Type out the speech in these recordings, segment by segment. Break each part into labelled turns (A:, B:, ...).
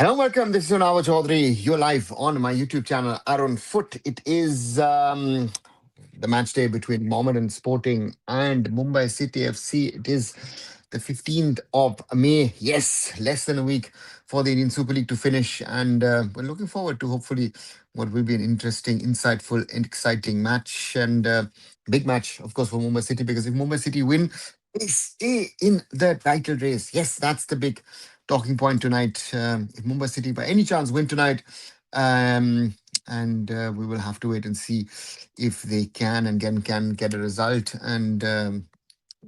A: Hello, welcome. This is Sunava Chaudhary. You're live on my YouTube channel, Arun Foot. It is the match day between Mohammedan Sporting and Mumbai City FC. It is the 15th of May. Yes, less than a week for the Indian Super League to finish. And we're looking forward to hopefully what will be an interesting, insightful, and exciting match. And big match, of course, for Mumbai City, because if Mumbai City win, they stay in the title race. Yes, that's the big talking point tonight. If Mumbai City, by any chance, win tonight, and we will have to wait and see if they can and can get a result. And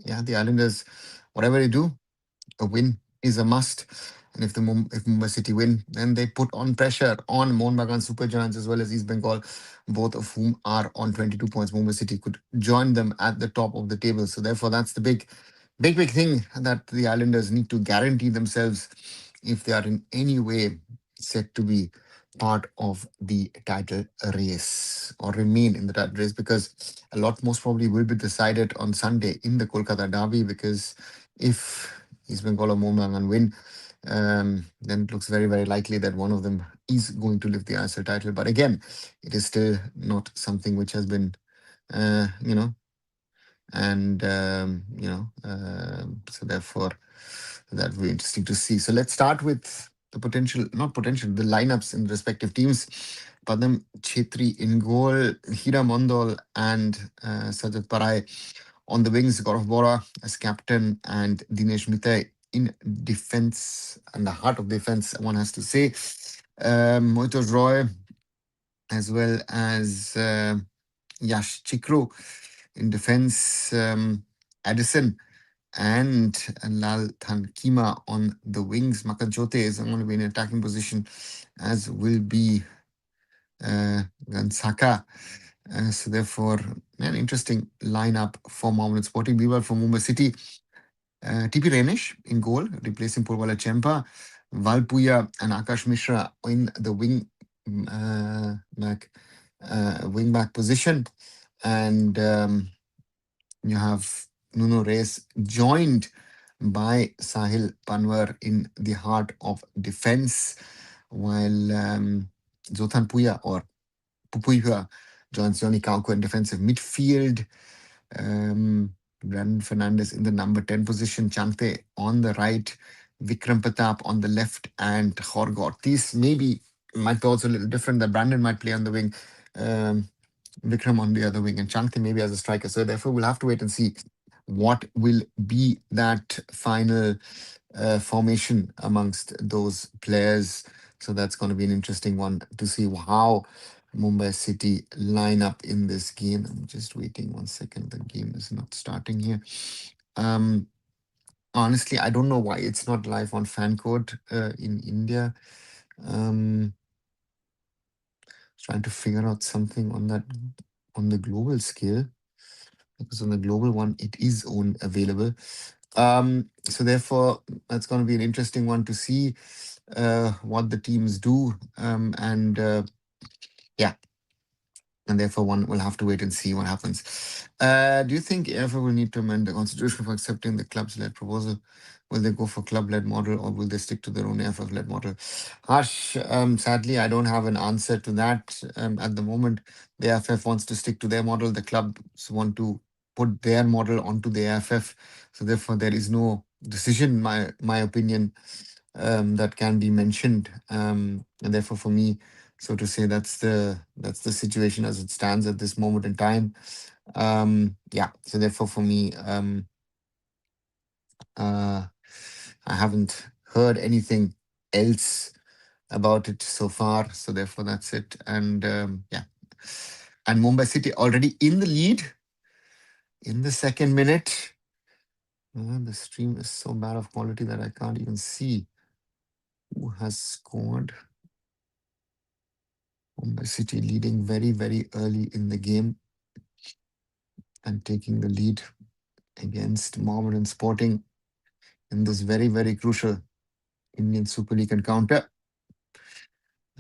A: yeah, the Islanders, whatever they do, a win is a must. And if Mumbai City win, then they put on pressure on Mohun Bagan Super Giants as well as East Bengal, both of whom are on 22 points. Mumbai City could join them at the top of the table. So therefore, that's the big thing that the Islanders need to guarantee themselves if they are in any way set to be part of the title race or remain in the title race, because a lot most probably will be decided on Sunday in the Kolkata derby. Because if East Bengal or Mohun win, then it looks very likely that one of them is going to lift the ISL title. But again, it is still not something which has been, you know, and so therefore that will be interesting to see. So let's start with the potential, not potential, the lineups in respective teams. Padam Chetri in goal, Hira Mondol and Sajat Parai on the wings, Gaurav Bora as captain, and Dinesh Mitai in defense, and the heart of defense, one has to say. Moitos Roy as well as Yash Chikru in defense, Addison and Lal Thankima on the wings. Makanchote is going to be in attacking position, as will be Gansaka. So therefore, an interesting lineup for Mohammedan Sporting. Meanwhile, for Mumbai City, TP Renish in goal, replacing Purvala Chempa. Valpuya and Akash Mishra in the back, wing back position. And you have Nuno Reyes joined by Sahil Panwar in the heart of defense, while Zothan Puya or Pupuya joins Johnny Kauko in defensive midfield. Brandon Fernandez in the number 10 position, Chante on the right, Vikram Pratap on the left, and Jorge Ortiz. Maybe might be also a little different that Brandon might play on the wing, um, Vikram on the other wing, and Chante maybe as a striker. So therefore, we'll have to wait and see what will be that final formation amongst those players. So that's going to be an interesting one to see how Mumbai City line up in this game. I'm just waiting 1 second. The game is not starting here. Um, Honestly, I don't know why it's not live on fan code in India. Um, Trying to figure out something on that on the global scale, because on the global one it is on available. So therefore, that's going to be an interesting one to see what the teams do, and yeah, and therefore one will have to wait and see what happens. Do you think AIFF will need to amend the constitution for accepting the clubs-led proposal? Will they go for club-led model, or will they stick to their own AIFF-led model? Harsh, sadly, I don't have an answer to that at the moment. The AIFF wants to stick to their model. The clubs want to put their model onto the AIFF. So therefore, there is no decision, my opinion, that can be mentioned. And therefore, for me, so to say, that's the situation as it stands at this moment in time. Yeah. So therefore, for me, uh, I haven't heard anything else about it so far. So therefore, that's it. And yeah, and Mumbai City already in the lead in the second minute. The stream is so bad of quality that I can't even see who has scored. Mumbai City leading very early in the game and taking the lead against Mohammedan Sporting in this very crucial Indian Super League encounter.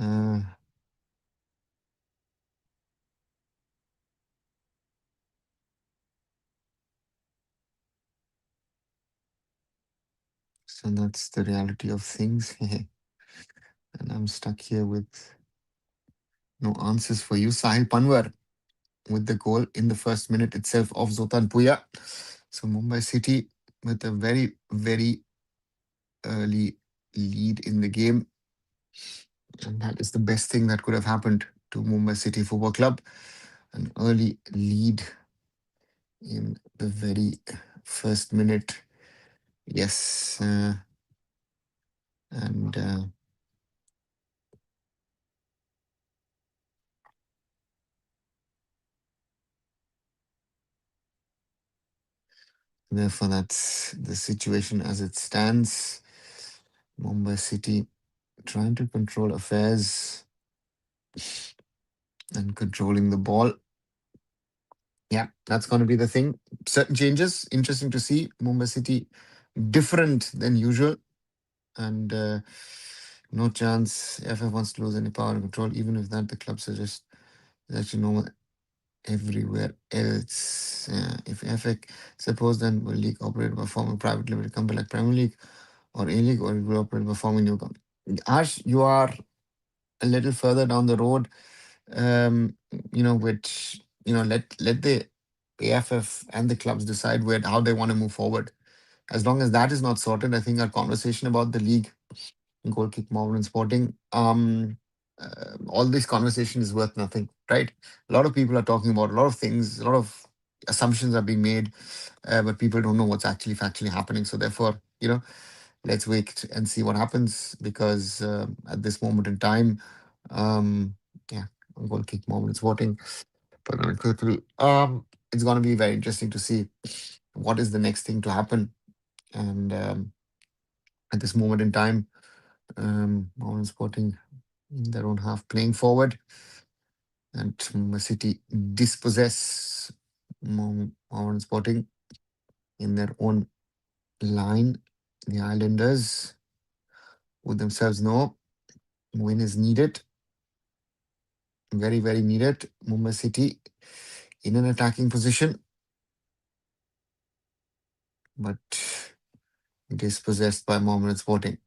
A: Uh, so that's the reality of things. And I'm stuck here with no answers for you. Sahil Panwar with the goal in the first minute itself of Zotan Puya. So Mumbai City with a very, very early lead in the game. And that is the best thing that could have happened to Mumbai City Football Club. An early lead in the very first minute. Yes. And therefore, that's the situation as it stands. Mumbai City trying to control affairs and controlling the ball. Yeah, that's going to be the thing. Certain changes. Interesting to see Mumbai City different than usual. And no chance FF wants to lose any power and control. Even if that, the club suggests there's actually no one everywhere else. If FA suppose then will league operate by forming private limited company like Premier League or A League, or it will operate by forming new company. Ash, you are a little further down the road. Um, which let the AFF and the clubs decide where how they want to move forward. As long as that is not sorted, I think our conversation about the league, goal kick, Mohammedan Sporting, all this conversation is worth nothing, right? A lot of people are talking about a lot of things, a lot of assumptions are being made, but people don't know what's actually factually happening. So therefore, let's wait and see what happens because at this moment in time, um, yeah, goal kick, Mohammedan Sporting, permanent total. It's going to be very interesting to see what is the next thing to happen. And at this moment in time, Mohammedan Sporting in their own half playing forward, and Mumbai City dispossess Mohammedan Sporting in their own line. The Islanders would themselves know win is needed, very, very needed. Mumbai City in an attacking position, but dispossessed by Mohammedan Sporting.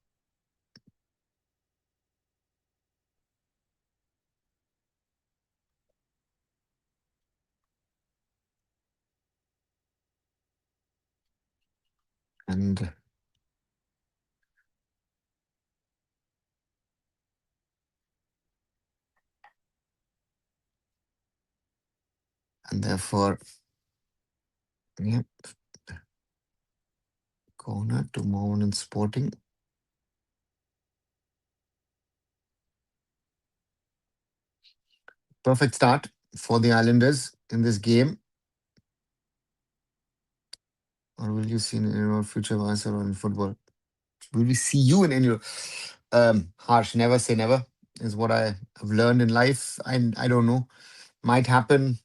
A: And and therefore, yeah, corner to Mohammedan Sporting. Perfect start for the Islanders in this game. Or will you see in your future vice or in football? Will we see you in any? Harsh, never say never is what I have learned in life. I don't know. Might happen,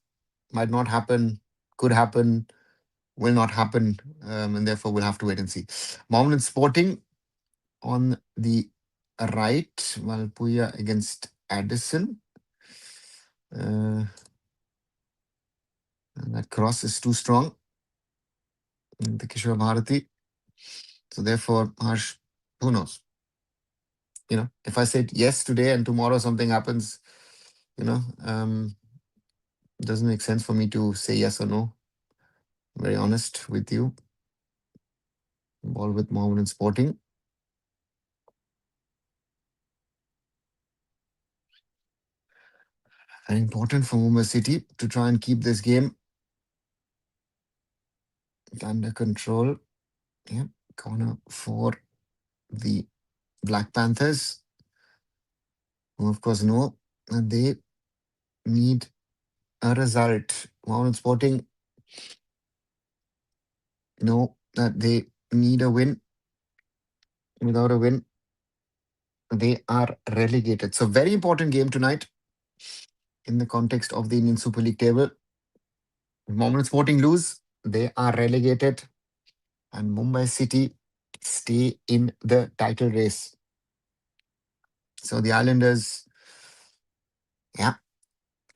A: might not happen, could happen, will not happen, and therefore we'll have to wait and see. Mohammedan Sporting on the right, while Puya against Addison. Uh, and that cross is too strong. The Kishore Bharati. So therefore, Harsh, who knows? If I said yes today and tomorrow something happens, it doesn't make sense for me to say yes or no. Very honest with you. Ball with Mohammedan Sporting. And important for Mumbai City to try and keep this game under control. Yeah, corner for the Black Panthers, who of course know that they need a result. Mohammedan Sporting know that they need a win. Without a win, they are relegated. So very important game tonight in the context of the Indian Super League table. If Mohammedan Sporting lose, they are relegated, and Mumbai City stay in the title race. So the Islanders, yeah,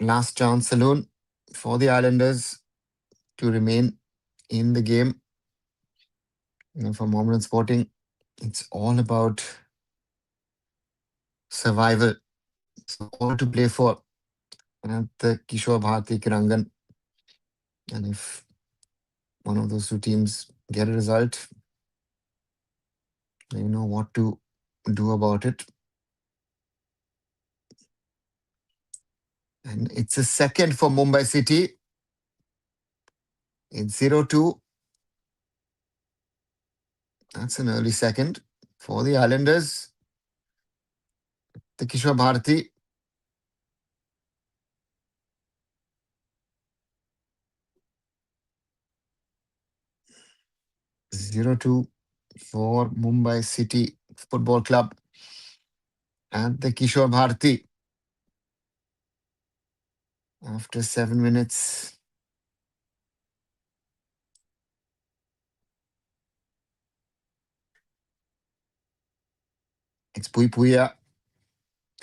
A: last chance saloon for the Islanders to remain in the game. For Mohammedan Sporting, it's all about survival. So all to play for at the Kishore Bharati Krirangan. And if one of those two teams get a result, they know what to do about it. And it's a second for Mumbai City. It's 0-2. That's an early second for the Islanders. The Kishore Bharati. Zero two for Mumbai City Football Club and the Kishore Bharati. After 7 minutes, it's Puya.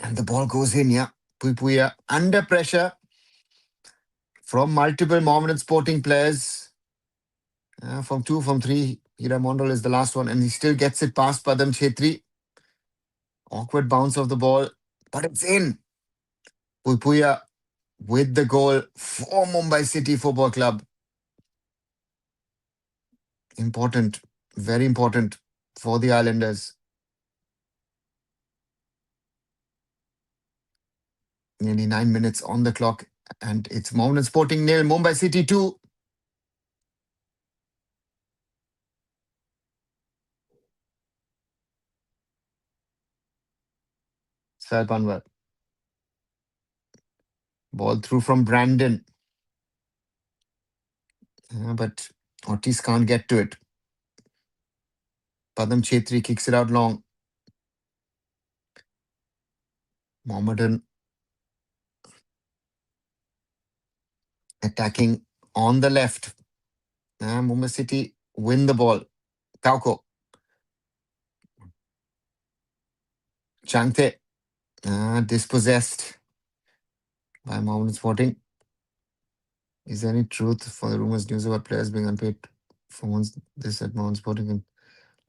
A: And the ball goes in, yeah. Puya under pressure from multiple Mohammedan Sporting players. From 2, from 3. Hira Mondal is the last one, and he still gets it past Padam Chetri. Awkward bounce of the ball, but it's in. Puya with the goal for Mumbai City Football Club. Important, very important for the Islanders. Nearly 9 minutes on the clock, and it's Mohammedan Sporting 0, Mumbai City 2. Sal Panwar. Ball through from Brandon. But Ortiz can't get to it. Padam Chetri kicks it out long. Mohammedan attacking on the left. Mumbai City win the ball. Kauko. Changte. Dispossessed by Mohammedan Sporting. Is there any truth for the rumors news about players being unpaid for once this at Mohammedan Sporting and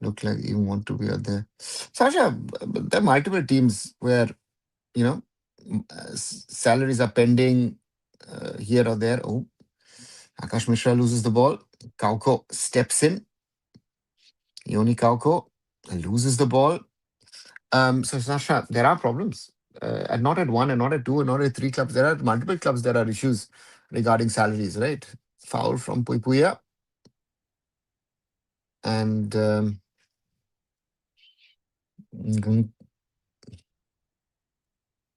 A: look like you want to be out there? Sasha, there are multiple teams where, salaries are pending here or there. Oh, Akash Mishra loses the ball. Kauko steps in. Yoni Kauko loses the ball. So, Sasha, there are problems. And not at one, and not at two, and not at three clubs. There are multiple clubs that are issues regarding salaries, right? Foul from Puya. And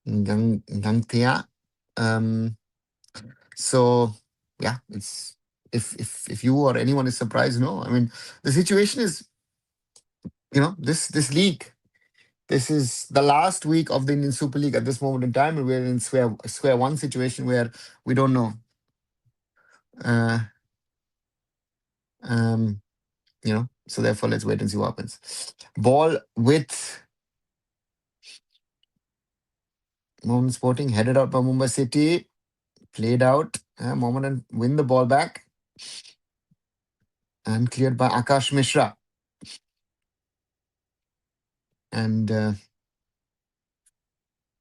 A: Gangtia. So, yeah, it's if you or anyone is surprised, no. I mean, the situation is, this league. This is the last week of the Indian Super League at this moment in time, and we're in square one situation where we don't know. Uh, so therefore, let's wait and see what happens. Ball with Mohammedan Sporting, headed out by Mumbai City, played out. Mohammedan win the ball back and cleared by Akash Mishra. And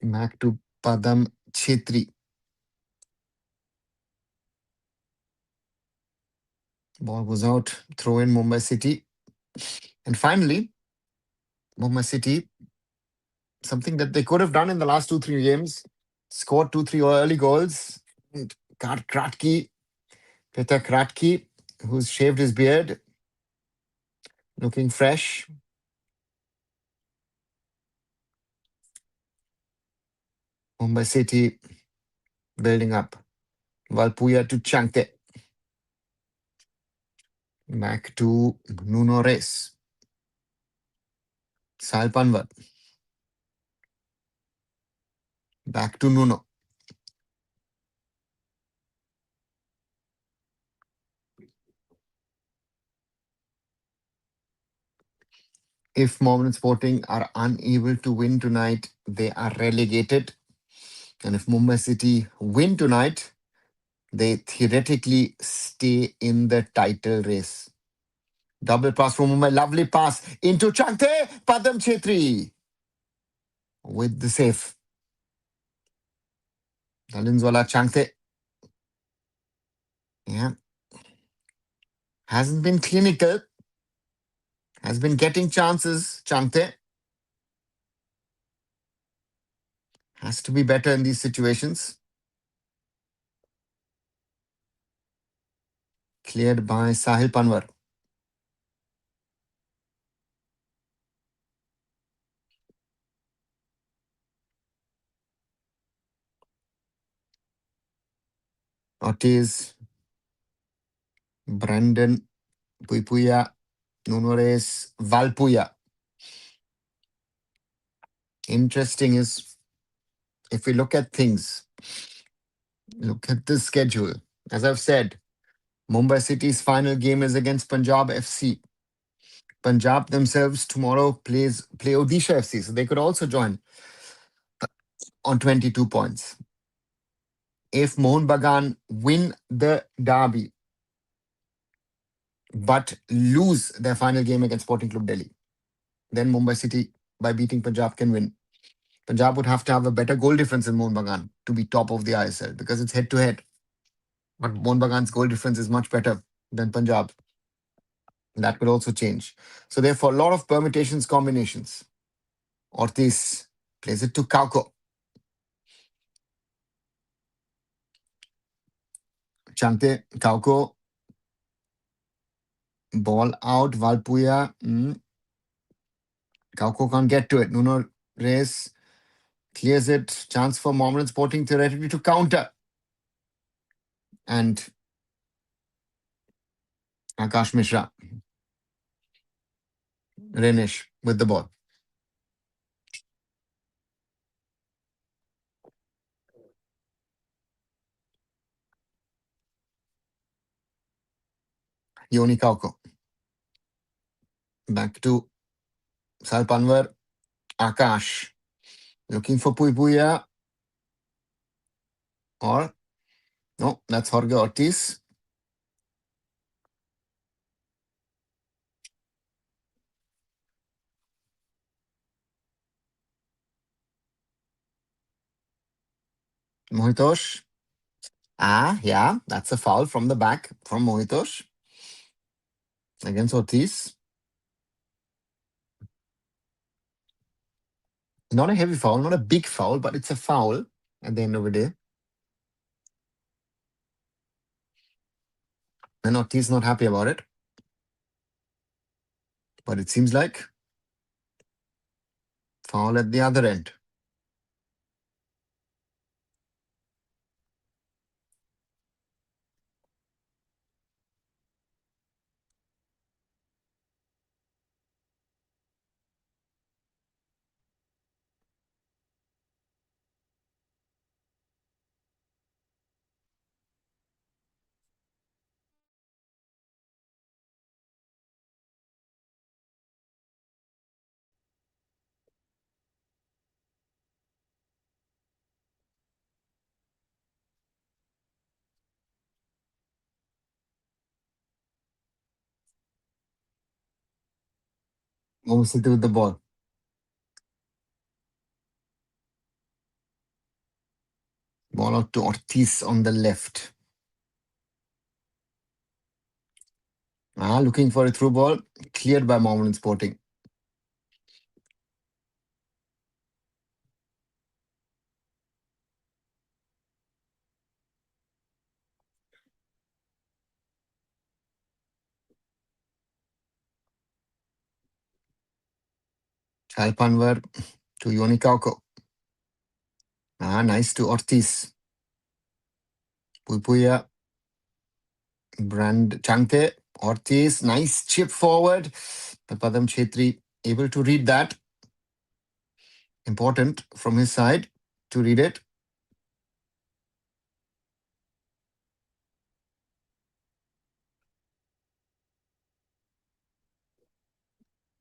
A: back to Padam Chetri. Ball goes out, throw in Mumbai City. And finally, Mumbai City, something that they could have done in the last 2-3 games, scored 2-3 early goals. Kratki, Peter Kratki, who's shaved his beard, looking fresh. Mumbai City building up. Valpuya to Changte. Back to Nuno Reis. Sal Panwar. Back to Nuno. If Mohammedan Sporting are unable to win tonight, they are relegated. And if Mumbai City win tonight, they theoretically stay in the title race. Double pass from Mumbai. Lovely pass into Changte. Padam Chetri. with the save. Dalinzwala Changte. Yeah. Hasn't been clinical. Has been getting chances. Changte has to be better in these situations. Cleared by Sahil Panwar. Ortiz. Brandon. Puipuya. Nunores. Valpuya. Interesting is if we look at things, look at the schedule. As I've said, Mumbai City's final game is against Punjab FC. Punjab themselves tomorrow play Odisha FC, so they could also join on 22 points. If Mohun Bagan win the derby but lose their final game against Sporting Club Delhi, then Mumbai City, by beating Punjab, can win. Punjab would have to have a better goal difference in Mohun Bagan to be top of the ISL because it's head to head. But Mohun Bagan's goal difference is much better than Punjab. That could also change. So therefore, a lot of permutations, combinations. Ortiz plays it to Kauko. Chante, Kauko. Ball out, Valpuya. Kauko can't get to it. Nuno Reyes clears it. Chance for Mohammedan Sporting theoretically to counter. And Akash Mishra. Renish with the ball. Yoni Kauko. Back to Sal Panwar. Akash. Looking for Puipuya. Or, no, that's Jorge Ortiz. Mohitosh. Yeah, that's a foul from the back from Mohitosh against Ortiz. Not a heavy foul, not a big foul, but it's a foul at the end of the day. And Ortiz not happy about it. But it seems like foul at the other end. Mumbai City with the ball. Ball out to Ortiz on the left. Looking for a through ball. Cleared by Mohammedan Sporting. Chal Panwar to Yoni Kauko. Nice to Ortiz. Puipuya. Brand Changte. Ortiz. Nice chip forward. But Padam Chetri able to read that. Important from his side to read it.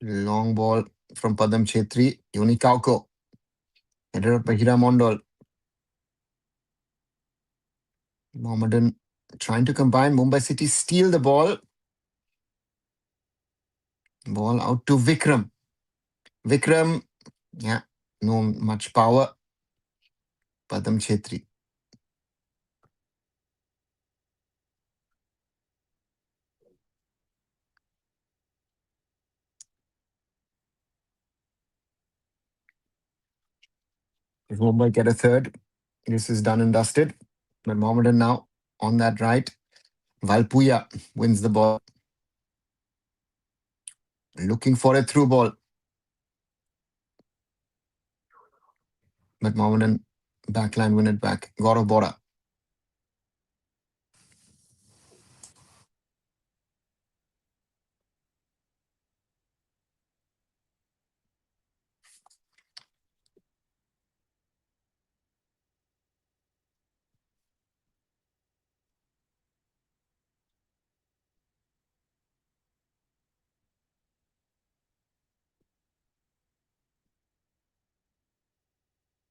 A: Long ball from Padam Chetri. Yoni Kauko. Headed up by Hira Mondol. Mohammedan trying to combine. Mumbai City steal the ball. Ball out to Vikram. Vikram, yeah, No much power. Padam Chetri. If Mumbai get a third, this is done and dusted. But Mohammedan now on that right. Valpuya wins the ball. Looking for a through ball. But Mohammedan backline win it back. Gaurav Bora.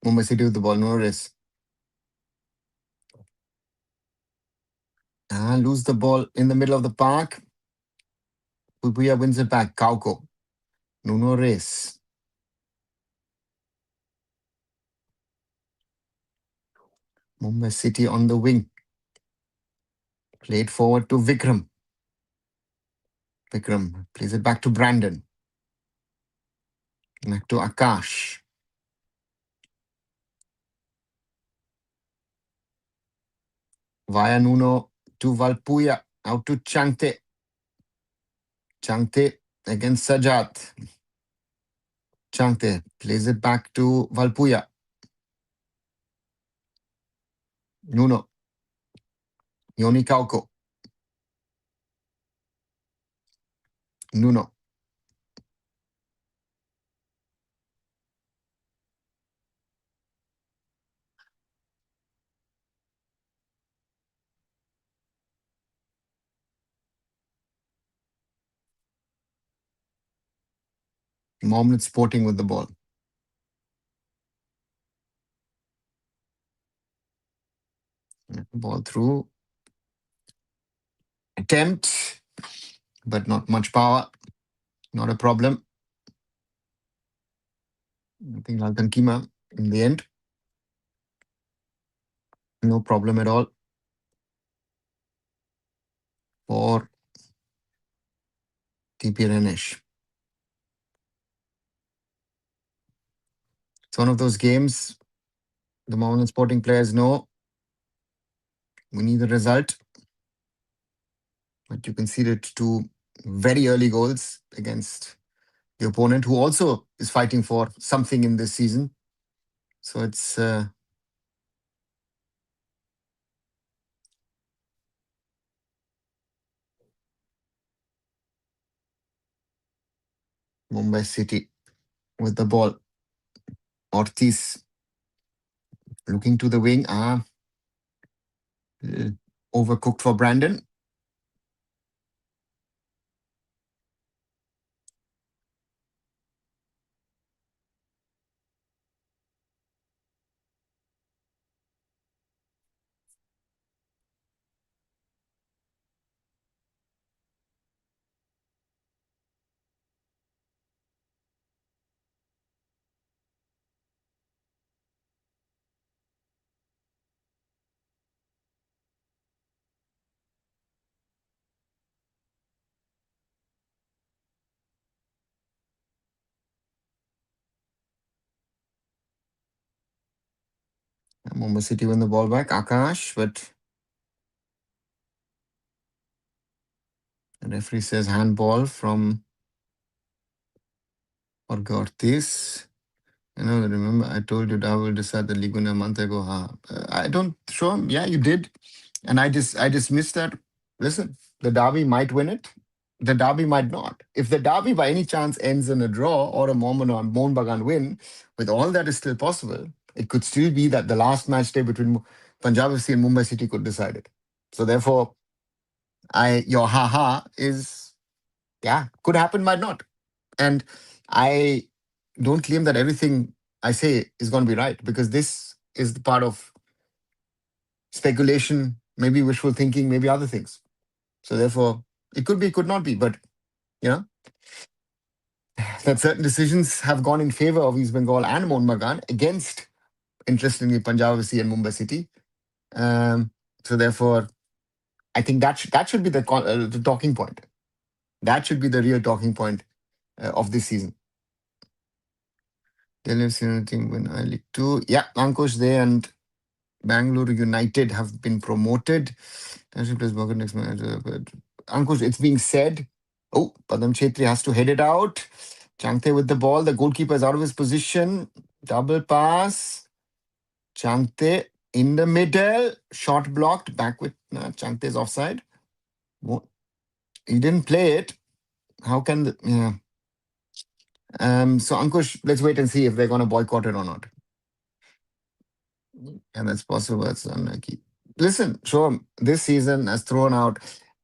A: Mumbai City with the ball. No race. Lose the ball in the middle of the park. Valpuya wins it back. Kauko. Nuno race. Mumbai City on the wing. Played forward to Vikram. Vikram plays it back to Brandon. Back to Akash. Via Nuno to Valpuya. Out to Changte. Changte against Sajat. Changte plays it back to Valpuya. Nuno. Yoni Kauko. Nuno. Mohammedan Sporting with the ball. Ball through. Attempt, but not much power. Not a problem. I think Laltan Kima in the end. No problem at all for TP Renesh. It's one of those games the Mohammedan Sporting players know we need the result. But you conceded two very early goals against the opponent, who also is fighting for something in this season. So it's Mumbai City with the ball. Ortiz looking to the wing. Overcooked for Brandon. Mumbai City win the ball back. Akash, but the referee says handball from Ortiz. Remember I told you I will decide the league in a month ago. I don't show him. Yeah, you did. And I dismissed that. Listen, the derby might win it. The derby might not. If the derby by any chance ends in a draw or a Mohun or Mohun Bagan win, with all that is still possible, it could still be that the last match day between Punjab FC and Mumbai City could decide it. So therefore, your ha is, yeah, could happen, might not. And I don't claim that everything I say is going to be right, because this is the part of speculation, maybe wishful thinking, maybe other things. So therefore, it could be, could not be, but you know, that certain decisions have gone in favor of East Bengal and Mohun Bagan against, interestingly, Punjab FC and Mumbai City. Um, so therefore, I think that should be the talking point. That should be the real talking point of this season. Delhi FC anything win I League 2. Yeah, Ankush, they and Bangalore United have been promoted. Next match. Ankush, it's being said. Oh, Padam Chetri has to head it out. Changte with the ball. The goalkeeper is out of his position. Double pass. Changte in the middle. Shot blocked. Back with Changte is offside. He didn't play it. How can the. Yeah. So, Ankush, let's wait and see if they're going to boycott it or not. And that's possible. It's unlucky. Listen, sure, this season has thrown out.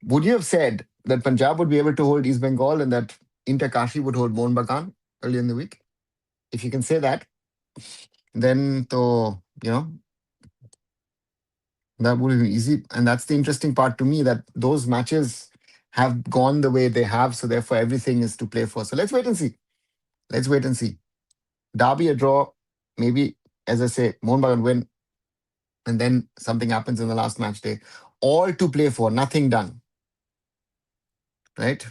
A: Would you have said that Punjab would be able to hold East Bengal and that Inter Kashi would hold Mohun Bagan early in the week? If you can say that, then that would be easy. And that's the interesting part to me, that those matches have gone the way they have. So therefore, everything is to play for. So let's wait and see. Let's wait and see. Derby a draw, maybe, as I say, Mohun Bagan win, and then something happens in the last match day. All to play for, nothing done. Right?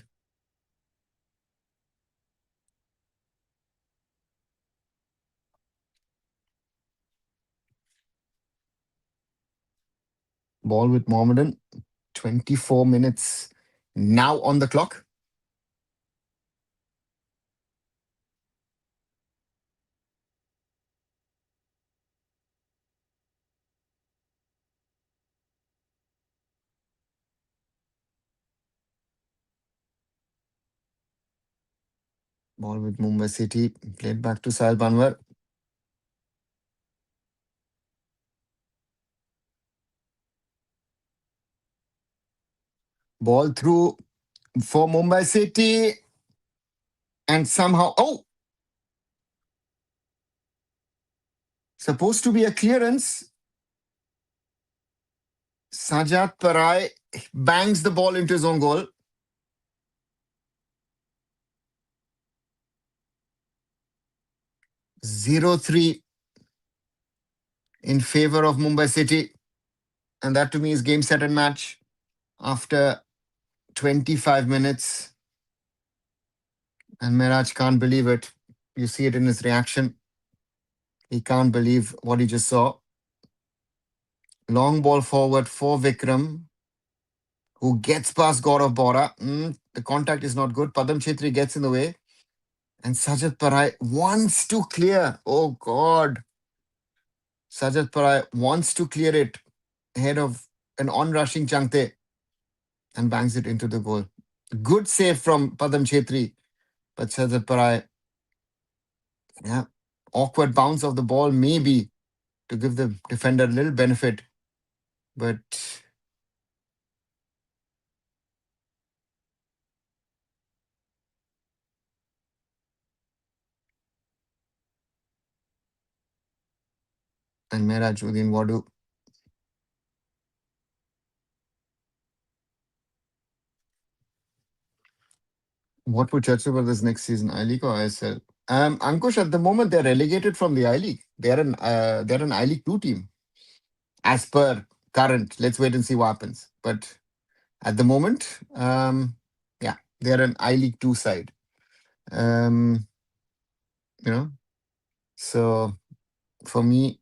A: Ball with Mohammedan. 24 minutes now on the clock. Ball with Mumbai City. Played back to Sahil Banwar. Ball through for Mumbai City. And somehow, supposed to be a clearance. Sajat Parai bangs the ball into his own goal. 0-3 in favor of Mumbai City. And that to me is game, set and match after 25 minutes. And Miraj can't believe it. You see it in his reaction. He can't believe what he just saw. Long ball forward for Vikram, who gets past Gaurav Bora. The contact is not good. Padam Chetri gets in the way. And Sajat Parai wants to clear. Oh, God. Sajat Parai wants to clear it ahead of an on-rushing Changte and bangs it into the goal. Good save from Padam Chetri. But Sajat Parai, yeah, awkward bounce of the ball, maybe to give the defender a little benefit. But and Merajuddin Wadu. What would Churchill Brothers next season, I League or ISL? Ankush, at the moment they're relegated from the I League. They're an I League 2 team as per current. Let's wait and see what happens. But at the moment, yeah, they're an I League 2 side. Um, you know, so for me,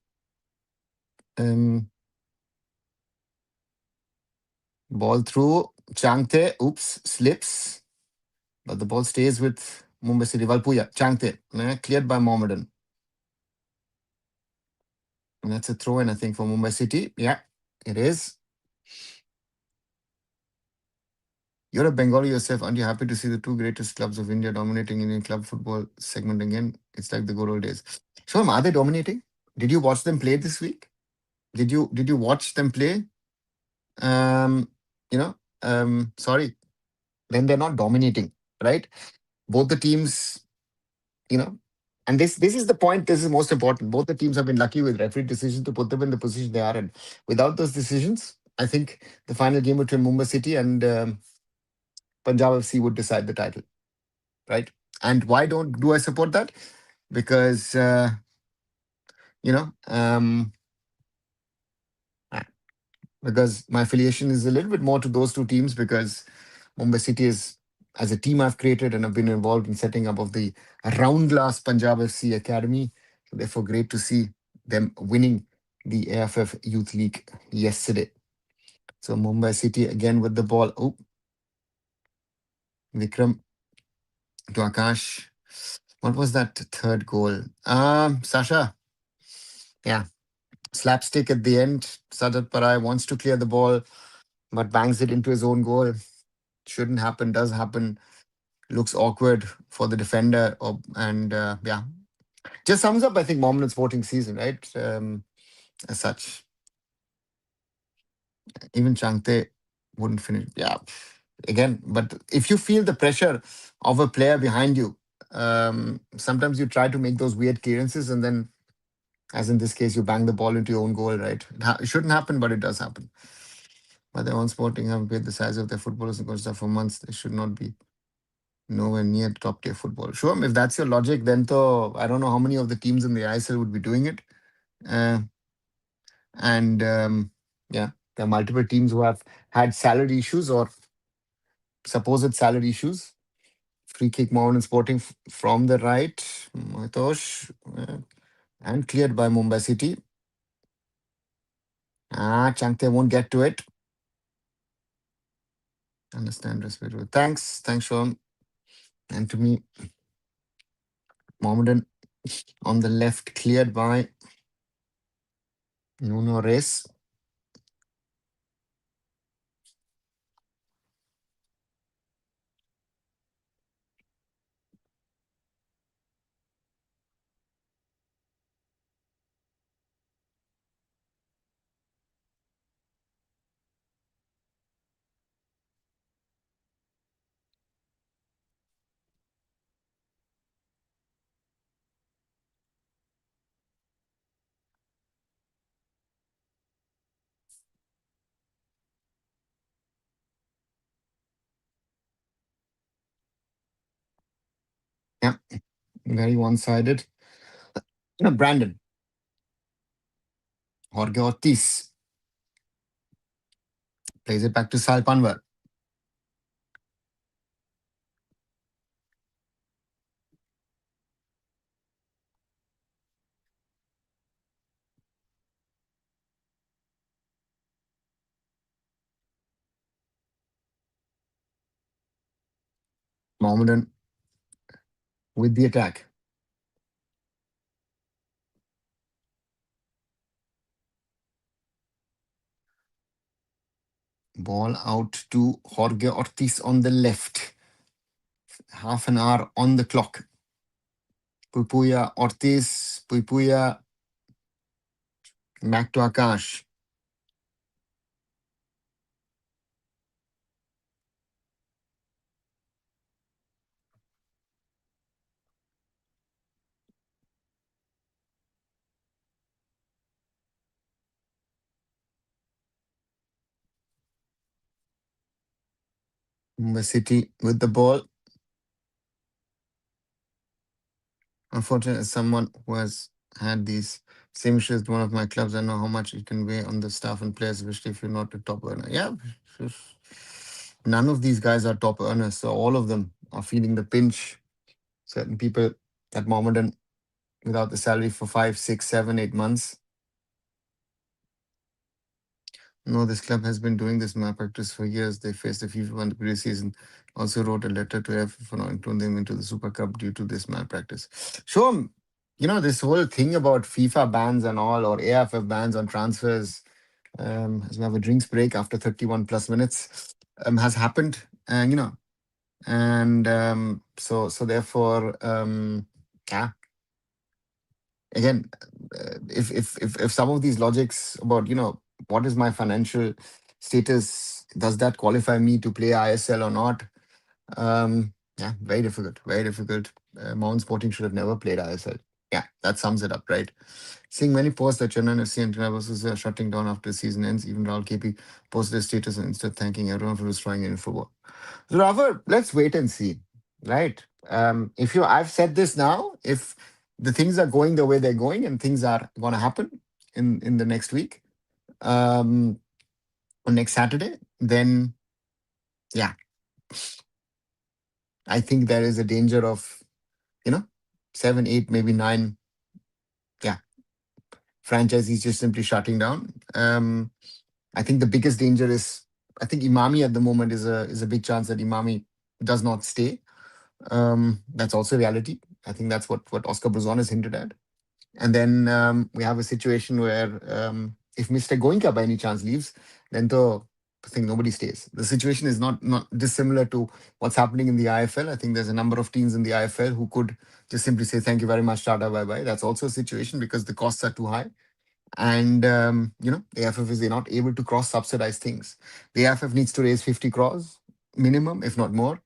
A: ball through Changte, oops, slips, but the ball stays with Mumbai City. Valpuya, Changte, cleared by Mohammedan. And that's a throw in, I think, for Mumbai City. Yeah, it is. You're a Bengali yourself. Aren't you happy to see the two greatest clubs of India dominating Indian club football segment again? It's like the good old days. Shom, are they dominating? Did you watch them play this week? Did you watch them play? Um, sorry. Then they're not dominating, right? Both the teams, and this is the point. This is most important. Both the teams have been lucky with referee decisions to put them in the position they are in. Without those decisions, I think the final game between Mumbai City and Punjab FC would decide the title, right? And why don't do I support that? Because you know, because my affiliation is a little bit more to those two teams because Mumbai City is as a team I've created and I've been involved in setting up of the round glass Punjab FC Academy. So therefore, great to see them winning the AIFF Youth League yesterday. So Mumbai City again with the ball. Oh, Vikram to Akash. What was that third goal? Sasha. Yeah, slapstick at the end. Sadat Parai wants to clear the ball, but bangs it into his own goal. Shouldn't happen, does happen. Looks awkward for the defender. And yeah, just sums up, I think, Mohammedan Sporting season, right? As such, even Changte wouldn't finish. Yeah, again, but if you feel the pressure of a player behind you, sometimes you try to make those weird clearances and then, as in this case, you bang the ball into your own goal, right? It shouldn't happen, but it does happen. But their own Sporting have paid the size of their footballers and coached for months. They should not be nowhere near top tier football. Sure, if that's your logic, then though, I don't know how many of the teams in the ISL would be doing it. Uh, and yeah, there are multiple teams who have had salary issues or supposed salary issues. Free kick Mohammedan Sporting from the right, Mohitosh, and cleared by Mumbai City. Changte won't get to it. Understand, respect. Thanks, Sean. And to me, Mohammedan on the left, cleared by Nuno Reis. Yeah, very one-sided. Brandon, Jorge Ortiz plays it back to Sal Panvar. Mohammedan with the attack. Ball out to Jorge Ortiz on the left. Half an hour on the clock. Pupuya Ortiz, Pupuya back to Akash. Mumbai City with the ball. Unfortunately, as someone who has had these same issues with one of my clubs, I know how much it can weigh on the staff and players, especially if you're not a top earner. Yeah, none of these guys are top earners, so all of them are feeling the pinch. Certain people at Mohammedan without the salary for 5, 6, 7, 8 months. No, this club has been doing this malpractice for years. They faced a FIFA One pre-season. Also wrote a letter to AIFF for not including them into the Super Cup due to this malpractice. So, this whole thing about FIFA bans and all, or AIFF bans on transfers, as we have a drinks break after 31 plus minutes, has happened. And, so therefore, yeah, again, if some of these logics about what is my financial status, does that qualify me to play ISL or not? Yeah, very difficult, very difficult. Mount Sporting should have never played ISL. Yeah, that sums it up, right? Seeing many posts that Chennai FC and Chennai versus are shutting down after the season ends. Even Rahul KP posted their status and instead thanking everyone for destroying Indian football. So, Rafa, let's wait and see, right? If you, I've said this now, if the things are going the way they're going and things are going to happen in the next week, um, on next Saturday, then yeah, I think there is a danger of, you know, seven, eight, maybe nine, yeah, franchisees just simply shutting down. I think the biggest danger is, I think Imami at the moment is a big chance that Imami does not stay. That's also reality. I think that's what Oscar Bruzon has hinted at. And then we have a situation where if Mr. Goenka by any chance leaves, then I think nobody stays. The situation is not dissimilar to what's happening in the IFL. I think there's a number of teams in the IFL who could just simply say thank you very much, Tata, bye bye. That's also a situation because the costs are too high. And the AIFF is not able to cross subsidize things. The AIFF needs to raise 50 crores minimum, if not more.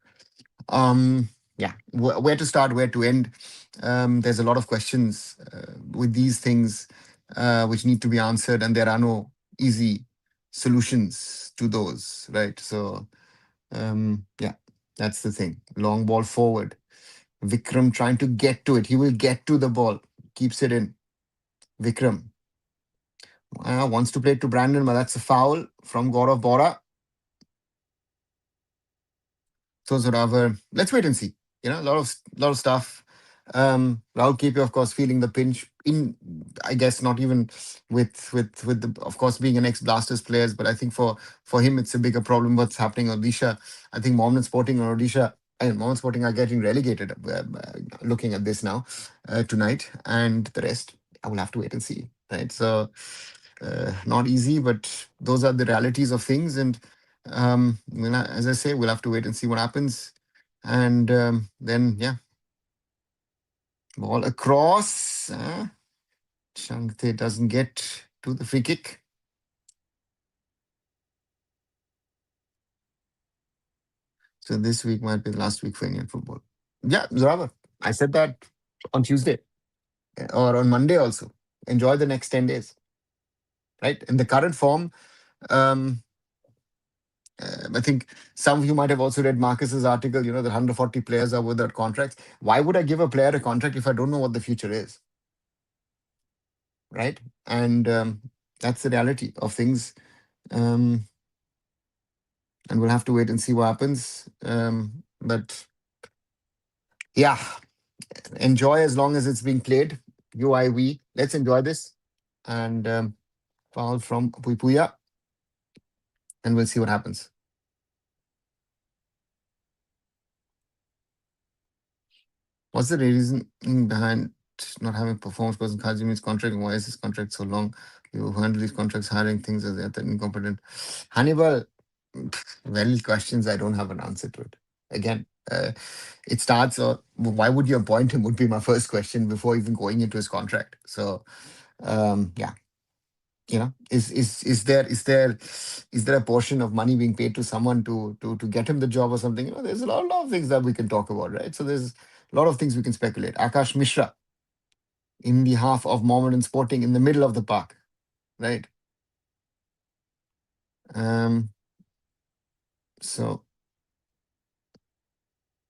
A: um yeah, where to start, where to end? There's a lot of questions with these things which need to be answered, and there are no easy solutions to those, right? So yeah, that's the thing. Long ball forward, Vikram trying to get to it. He will get to the ball, keeps it in. Vikram wants to play it to Brandon, but that's a foul from Gaurav Bora. So Zoravar, let's wait and see. A lot of stuff. Rahul KP, of course, feeling the pinch. In, I guess, not even with the, of course, being an ex Blasters players, but I think for him it's a bigger problem. What's happening in Odisha? I think Mohammedan Sporting or Odisha and Mohammedan Sporting are getting relegated. Looking at this now tonight, and the rest, I will have to wait and see. Right, so not easy, but those are the realities of things, and as I say, we'll have to wait and see what happens. And then, yeah, ball across. Shankte doesn't get to the free kick. So this week might be the last week for Indian football. Yeah, Zoravar, I said that on Tuesday or on Monday also. Enjoy the next 10 days, right? In the current form, um, I think some of you might have also read Marcus's article, that 140 players are without contracts. Why would I give a player a contract if I don't know what the future is? Right? And that's the reality of things. Um, and we'll have to wait and see what happens. But yeah, enjoy as long as it's being played. We. Let's enjoy this. And foul from Puipuya. And we'll see what happens. What's the reason behind not having performance because Kazimi's contract? Why is his contract so long? You handle these contracts, hiring things as they're incompetent. Hannibal, valid questions. I don't have an answer to it. Again, it starts, or why would you appoint him would be my first question before even going into his contract. So, yeah, is there a portion of money being paid to someone to get him the job or something? There's a lot of things that we can talk about, right? So there's a lot of things we can speculate. Akash Mishra in behalf of Mohammedan Sporting in the middle of the park, right? Um, so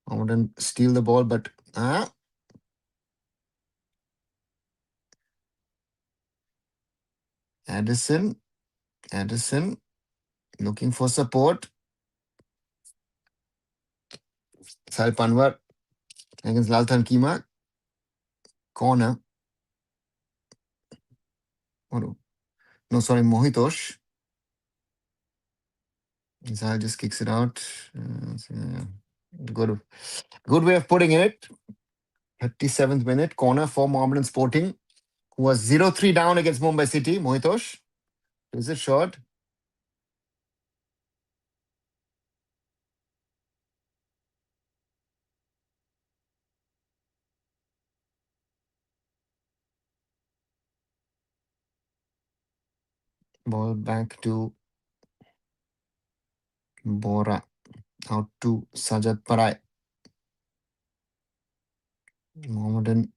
A: Mohammedan steal the ball, but Addison looking for support. Sal Panwar against Laltan Kima. Corner. Oh, no, sorry, Mohitosh. Sal just kicks it out. Good, good way of putting it. 37th minute, corner for Mohammedan Sporting, who was 0-3 down against Mumbai City. Mohitosh. Is it short? Ball back to Bora. Out to Sajat Parai. Mohammedan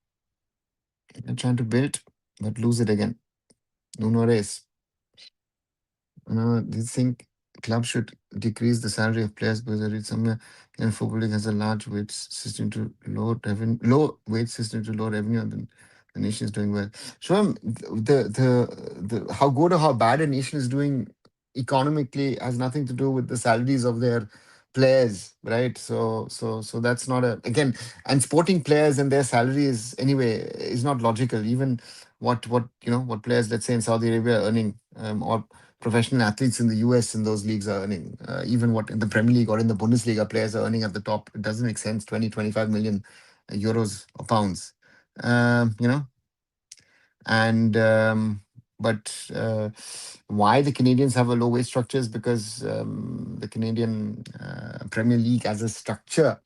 A: trying to build, but lose it again. Nuno Race. This thing, club should decrease the salary of players because I read somewhere football league has a large wage system to low revenue, low wage system to low revenue, and then the nation is doing well. Shwam, the how good or how bad a nation is doing economically has nothing to do with the salaries of their players, right? So that's not a again, and sporting players and their salaries anyway is not logical. Even what what players, let's say in Saudi Arabia, are earning, or professional athletes in the US in those leagues are earning, even what in the Premier League or in the Bundesliga players are earning at the top. It doesn't make sense. 20-25 million euros or pounds. You know, and but why the Canadians have a low wage structure is because the Canadian Premier League as a structure,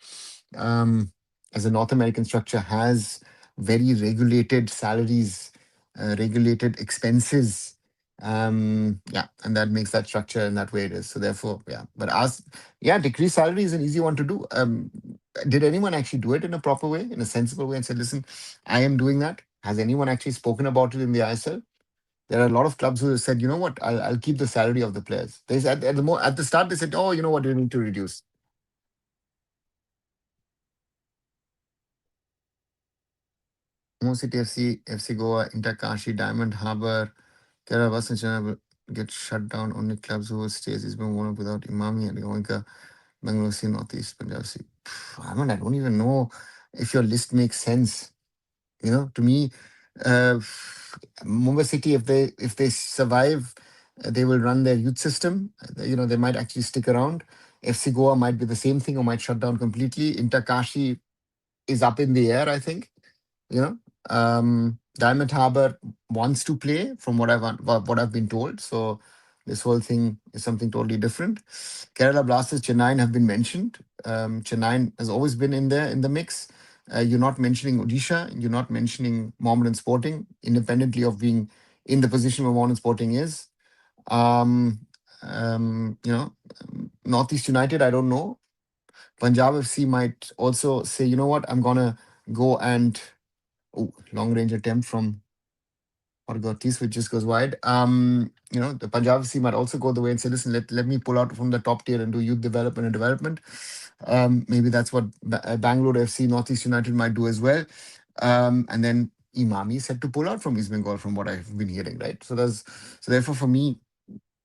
A: um, as a North American structure, has very regulated salaries, regulated expenses. Yeah, and that makes that structure in that way it is. So therefore, yeah. But as yeah, decrease salary is an easy one to do. Did anyone actually do it in a proper way, in a sensible way, and said, "Listen, I am doing that"? Has anyone actually spoken about it in the ISL? There are a lot of clubs who have said, "You know what? I'll keep the salary of the players." They said at the start they said, "Oh, you know what? You need to reduce." Mumbai City FC, FC Goa, Inter Kashi, Diamond Harbour, Kerala Bus and Chennai will get shut down. Only clubs who will stay is been one up without Imami and Goenka, Bangalore C, Northeast Punjab C. I mean, I don't even know if your list makes sense. To me, uh, Mumbai City, if they survive, they will run their youth system. They might actually stick around. FC Goa might be the same thing or might shut down completely. Inter Kashi is up in the air, I think. You know, Diamond Harbour wants to play, from what I've been told. So this whole thing is something totally different. Kerala Blasters, Chennai have been mentioned. Chennai has always been in there in the mix. You're not mentioning Odisha. You're not mentioning Mohammedan Sporting, independently of being in the position where Mohammedan Sporting is. Um, you know, Northeast United, I don't know. Punjab FC might also say, you know what, I'm gonna go and long range attempt from Orgotis, which just goes wide. The Punjab FC might also go the way and say, listen, let me pull out from the top tier and do youth development and development. Maybe that's what Bangalore FC, Northeast United might do as well. And then Imami said to pull out from East Bengal, from what I've been hearing, right? So therefore for me,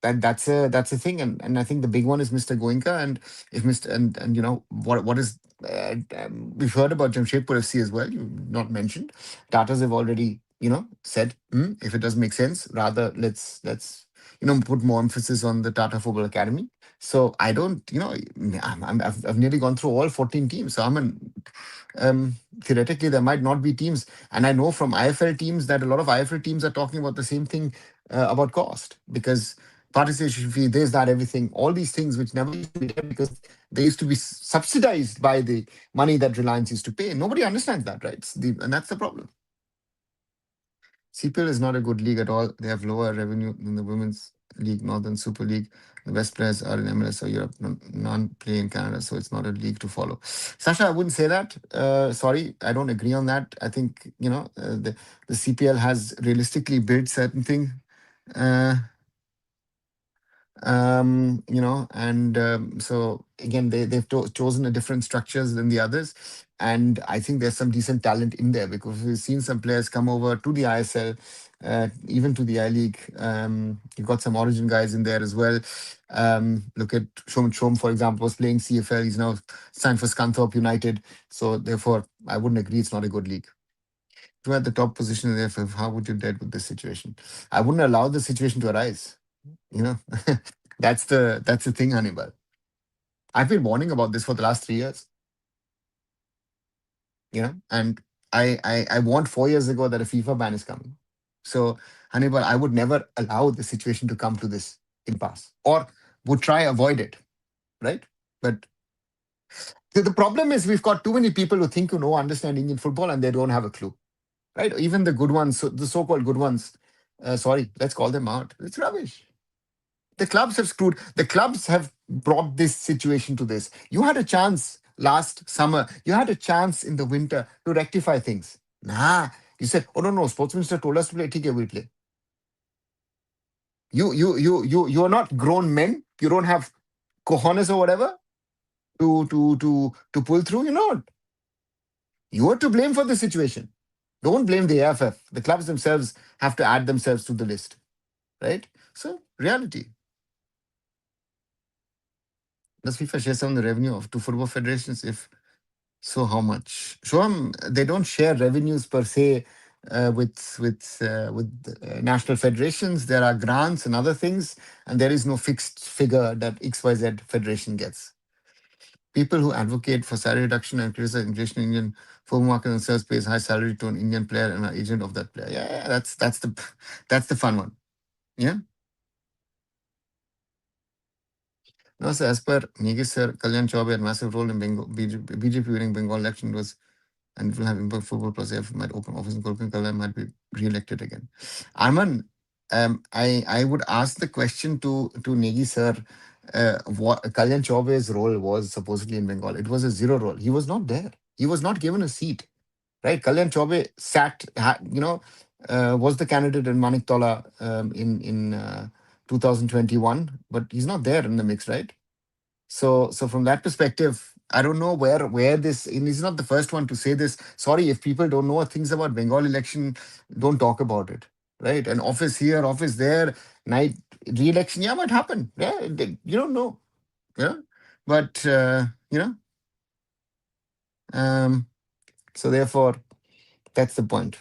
A: that's a thing, and I think the big one is Mr. Goenka, and if Mr. and what is we've heard about Jamshedpur FC as well. You've not mentioned. Tatas have already said, if it doesn't make sense, rather let's put more emphasis on the Tata Football Academy. So I don't, I've nearly gone through all 14 teams. So theoretically there might not be teams, and I know from IFL teams that a lot of IFL teams are talking about the same thing, about cost, because participation fee, there's that, everything, all these things which never used to be there because they used to be subsidized by the money that Reliance used to pay. Nobody understands that, right? And that's the problem. CPL is not a good league at all. They have lower revenue than the Women's League, Northern Super League. The best players are in MLS or Europe. None play in Canada, so it's not a league to follow. Sasha, I wouldn't say that. Sorry, I don't agree on that. I think the CPL has realistically built certain things. Uh, and so again, they've chosen a different structures than the others, and I think there's some decent talent in there, because we've seen some players come over to the ISL, even to the I League. You've got some Origin guys in there as well. Look at Shom, for example, was playing CFL. He's now signed for Scunthorpe United. So therefore, I wouldn't agree it's not a good league. If you're at the top position in the AIFF, how would you deal with this situation? I wouldn't allow the situation to arise. You know, that's the thing, Hannibal. I've been warning about this for the last 3 years. And I warned 4 years ago that a FIFA ban is coming. So, Hannibal, I would never allow the situation to come to this impasse, or would try avoid it, right? But the problem is we've got too many people who think understand Indian football, and they don't have a clue, right? Even the good ones, the so-called good ones. Sorry, let's call them out. It's rubbish. The clubs have screwed. The clubs have brought this situation to this. You had a chance last summer. You had a chance in the winter to rectify things. Nah, you said, "Oh no, no, sports minister told us to play. Okay, we'll play." You are not grown men. You don't have cojones or whatever to pull through. You're not. You are to blame for the situation. Don't blame the AFF. The clubs themselves have to add themselves to the list, right? So reality. Does FIFA share some of the revenue of to football federations? If so, how much? Show 'em, they don't share revenues per se with national federations. There are grants and other things, and there is no fixed figure that XYZ federation gets. People who advocate for salary reduction and criticize inflation in Indian football market themselves pays high salary to an Indian player and an agent of that player. Yeah, that's the fun one. Yeah. No, so as per Negi sir, Kalyan Chaubey had massive role in Bengal, BJP winning Bengal election was, and it will have impact football plus AF might open office in Kolkata, Kalyan might be re-elected again. Arman, I would ask the question to Negi sir, what Kalyan Chaubey's role was supposedly in Bengal. It was a zero role. He was not there. He was not given a seat. Right? Kalyan Chaubey was the candidate in Maniktola in 2021, but he's not there in the mix, right? So from that perspective, I don't know where this. And he's not the first one to say this. Sorry if people don't know things about Bengal election, don't talk about it, right? An office here, office there, night re-election, yeah, might happen. Yeah, you don't know, yeah, but um, so therefore that's the point.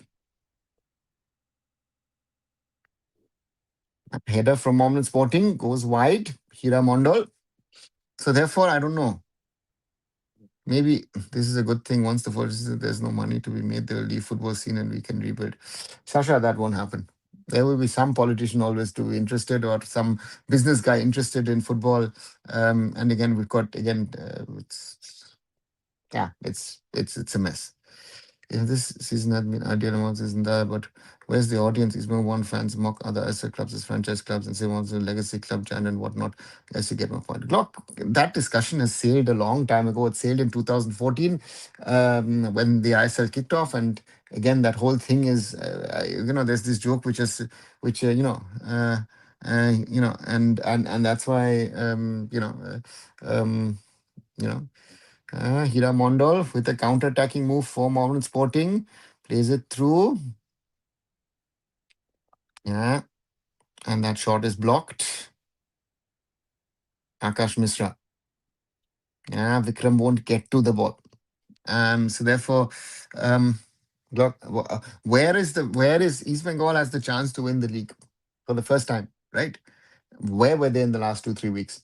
A: Header from Mohammedan Sporting goes wide. Hira Mondol. So therefore, I don't know. Maybe this is a good thing. Once the force is there's no money to be made, they will leave football scene and we can rebuild. Sasha, that won't happen. There will be some politician always to be interested or some business guy interested in football. And again, we've got it's a mess. Yeah, this season had been ideal amount isn't there, but where's the audience? Ismo one fans mock other ISL clubs as franchise clubs and say one's a legacy club giant and whatnot. Yes, you get my point. Look, that discussion has sailed a long time ago. It sailed in 2014 when the ISL kicked off, and again that whole thing is there's this joke which and that's why you know Hira Mondol with a counter-attacking move for Mohammedan Sporting. Plays it through. Yeah. And that shot is blocked. Akash Misra. Yeah, Vikram won't get to the ball. So therefore, look, where is East Bengal has the chance to win the league for the first time, right? Where were they in the last 2-3 weeks?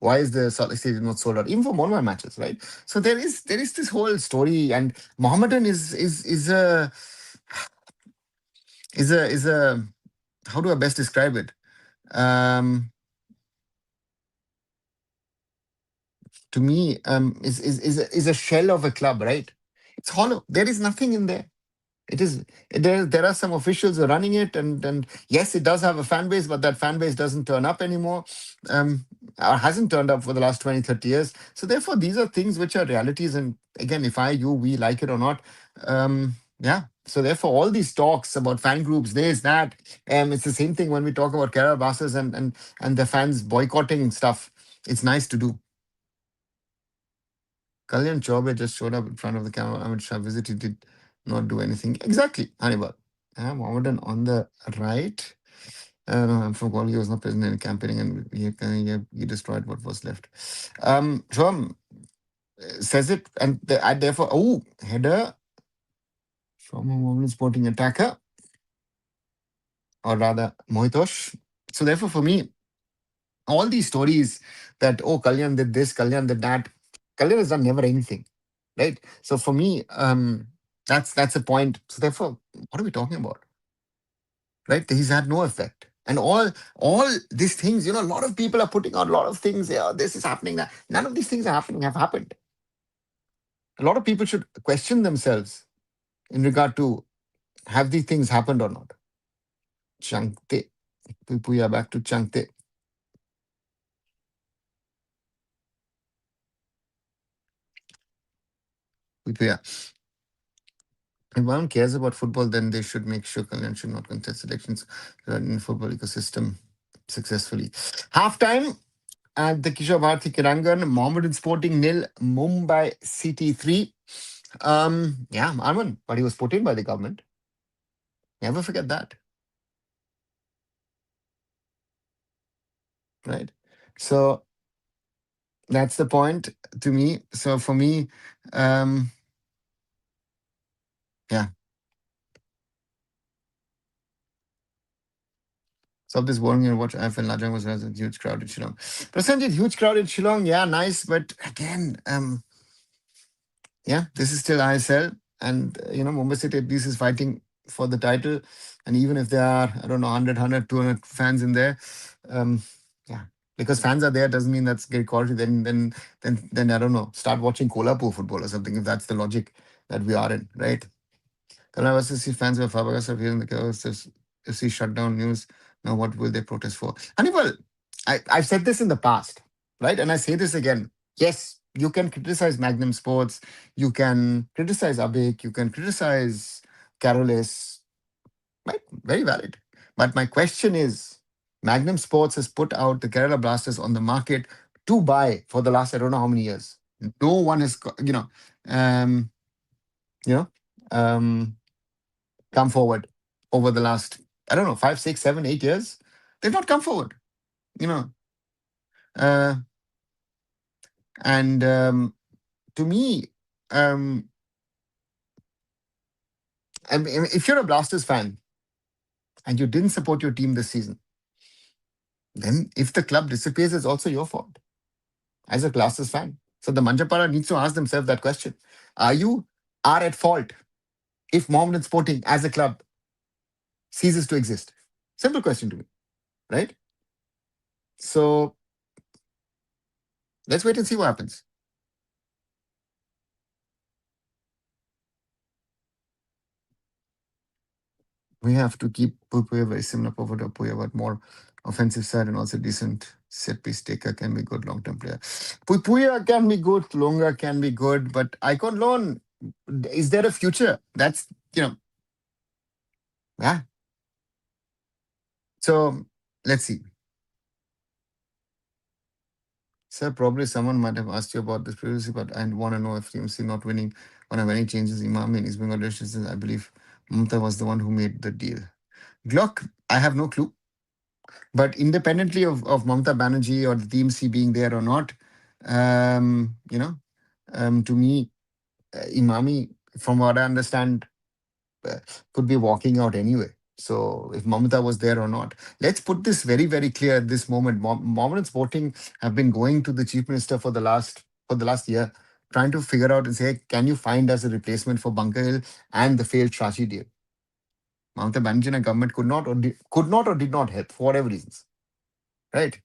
A: Why is the Salt Lake Stadium not sold out? Even for Monoman matches, right? So there is this whole story, and Mohammedan is a how do I best describe it? Um, to me, is a shell of a club, right? It's hollow. There is nothing in there. It is there are some officials who are running it, and yes, it does have a fan base, but that fan base doesn't turn up anymore, um, or hasn't turned up for the last 20, 30 years. So therefore, these are things which are realities. And again, if we like it or not, yeah. So therefore, all these talks about fan groups, this, that, it's the same thing when we talk about Kerala Blasters and the fans boycotting stuff. It's nice to do. Kalyan Chaubey just showed up in front of the camera. Amit Shah visited, did not do anything. Exactly, Hannibal. Mohammedan on the right. I'm from Kolkata. He was not present in campaigning and he destroyed what was left. Shom says it, and I therefore, header from a Mohammedan Sporting attacker, or rather, Mohitosh. So therefore, for me, all these stories that, Kalyan did this, Kalyan did that, Kalyan has done never anything. Right? So for me, that's a point. So therefore, what are we talking about? Right? He's had no effect. And all these things, a lot of people are putting out a lot of things. Yeah, this is happening. That none of these things are happening. Have happened. A lot of people should question themselves in regard to have these things happened or not. Changte, Puya back to Changte. Puya. If one cares about football, then they should make sure Kalyan should not contest elections in football ecosystem successfully. Halftime at the Kishore Bharati Krirangan, Mohammedan Sporting nil, Mumbai City 3. Yeah, Arman, but he was put in by the government. Never forget that, right? So that's the point to me. So for me, um, yeah. So this boring and watch IFL Lajang was a huge crowd in Shillong. Prasanjit, huge crowd in Shillong. Yeah, nice, but again, yeah, this is still ISL, and Mumbai City at least is fighting for the title. And even if there are, I don't know, 100, 200 fans in there, um, yeah, because fans are there doesn't mean that's great quality. Then I don't know, start watching Kolhapur football or something if that's the logic that we are in, right? Kerala versus C fans were Fabregas are here in the Kerala versus FC shutdown news. Now, what will they protest for? Hannibal, I've said this in the past, right? And I say this again. Yes, you can criticize Magnum Sports, you can criticize Abik, you can criticize Carolis, right? Very valid. But my question is, Magnum Sports has put out the Kerala Blasters on the market to buy for the last I don't know how many years. No one has, um, you know, um, come forward over the last, I don't know, 5, 6, 7, 8 years. They've not come forward, you know. Uh, and to me, um, I mean, if you're a Blasters fan and you didn't support your team this season, then if the club disappears, it's also your fault as a Blasters fan. So the Manjapara needs to ask themselves that question. You are at fault if Mohammedan Sporting as a club ceases to exist? Simple question to me, right? So let's wait and see what happens. We have to keep Puya very similar forward to Puya, but more offensive side and also decent set piece taker can be good long term player. Puya can be good, Lunga can be good, but Icon Loan, is there a future? That's, yeah. So let's see. Sir, probably someone might have asked you about this previously, but I want to know if TMC not winning one of any changes Imam in East Bengal decisions. I believe Mamta was the one who made the deal. Glock, I have no clue. But independently of Mamata Banerjee or the TMC being there or not, to me, Imami, from what I understand, uh, could be walking out anyway. So if Mamata was there or not, let's put this very, very clear at this moment. Mohammedan Sporting have been going to the chief minister for the last year, trying to figure out and say, can you find us a replacement for Bunker Hill and the failed Shashi deal? Mamata Banerjee and government could not or did not help for whatever reasons, right?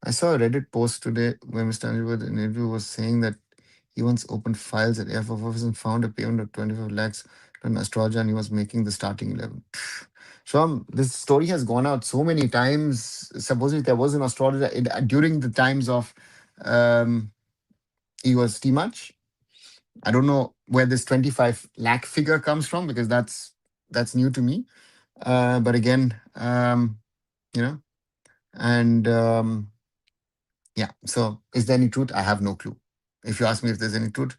A: I saw a Reddit post today where Mr. Anirudh in an interview was saying that he once opened files at AIFF office and found a payment of 25 lakhs to an astrologer and he was making the starting 11. Sham, this story has gone out so many times. Supposedly there was an astrologer during the times of um, he was T-Match. I don't know where this 25 lakh figure comes from because that's new to me. But again, you know, and yeah. So, is there any truth? I have no clue. If you ask me if there's any truth,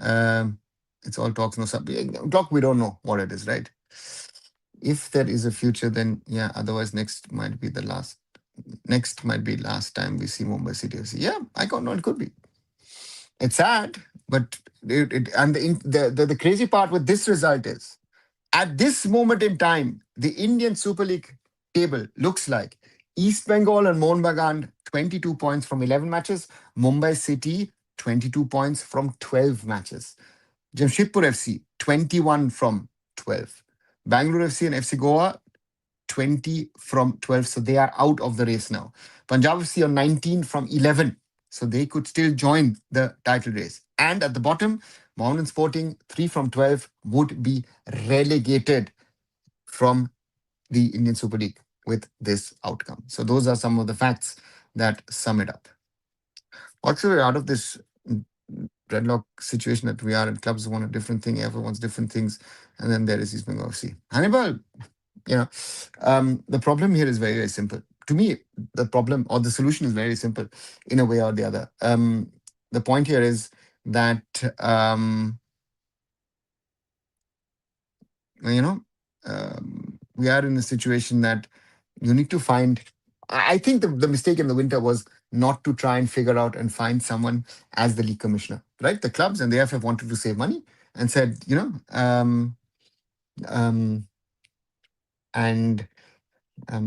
A: um, it's all talks, no subject. Talk, we don't know what it is, right? If there is a future, then yeah. Otherwise, next might be the last. Next might be last time we see Mumbai City FC. Yeah, I don't know. It could be. It's sad, but and the crazy part with this result is at this moment in time, the Indian Super League table looks like East Bengal and Mohun Bagan 22 points from 11 matches, Mumbai City 22 points from 12 matches, Jamshedpur FC 21 from 12, Bangalore FC and FC Goa 20 from 12. So they are out of the race now. Punjab FC on 19 from 11. So they could still join the title race. And at the bottom, Mountain Sporting 3 from 12 would be relegated from the Indian Super League with this outcome. So those are some of the facts that sum it up. What's the way out of this dreadlock situation that we are in. Clubs want a different thing, everyone wants different things, and then there is East Bengal FC. Hannibal, you know, the problem here is very, very simple. To me, the problem or the solution is very simple in a way or the other. The point here is that, you know, we are in a situation that you need to find. I think the mistake in the winter was not to try and figure out and find someone as the league commissioner, right? The clubs and the AIFF wanted to save money and said, um, and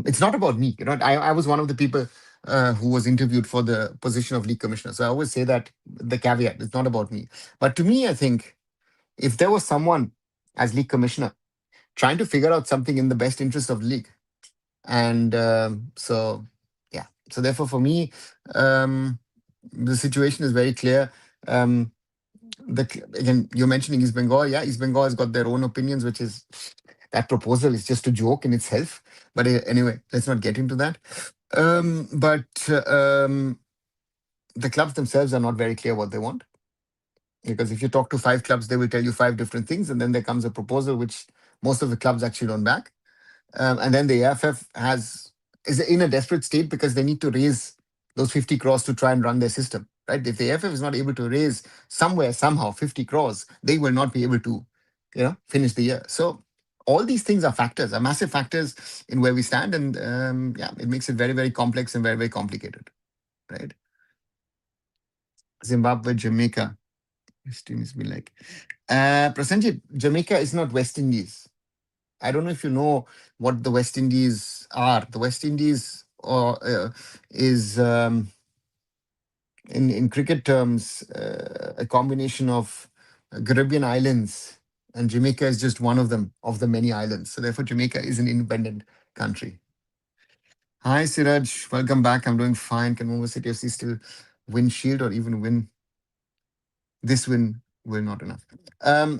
A: it's not about me. I was one of the people who was interviewed for the position of league commissioner. So I always say that the caveat, it's not about me. But to me, I think if there was someone as league commissioner trying to figure out something in the best interest of the league, and so yeah, so therefore for me, um, the situation is very clear. Um, Again, you're mentioning East Bengal. Yeah, East Bengal has got their own opinions, which is that proposal is just a joke in itself. But anyway, let's not get into that. But the clubs themselves are not very clear what they want, because if you talk to five clubs, they will tell you five different things, and then there comes a proposal which most of the clubs actually don't back. And then the AFF is in a desperate state because they need to raise those 50 crores to try and run their system, right? If the AFF is not able to raise somewhere, somehow 50 crores, they will not be able to, finish the year. So all these things are factors, are massive factors in where we stand. And yeah, it makes it very, very complex and very, very complicated, right? Zimbabwe, Jamaica. This team has been like, Prasenjit, Jamaica is not West Indies. I don't know if you know what the West Indies are. The West Indies is, in cricket terms, a combination of Caribbean islands, and Jamaica is just one of them, of the many islands. So therefore, Jamaica is an independent country. Hi, Siraj. Welcome back. I'm doing fine. Can Mumbai City FC still win Shield or even win? This win will not enough.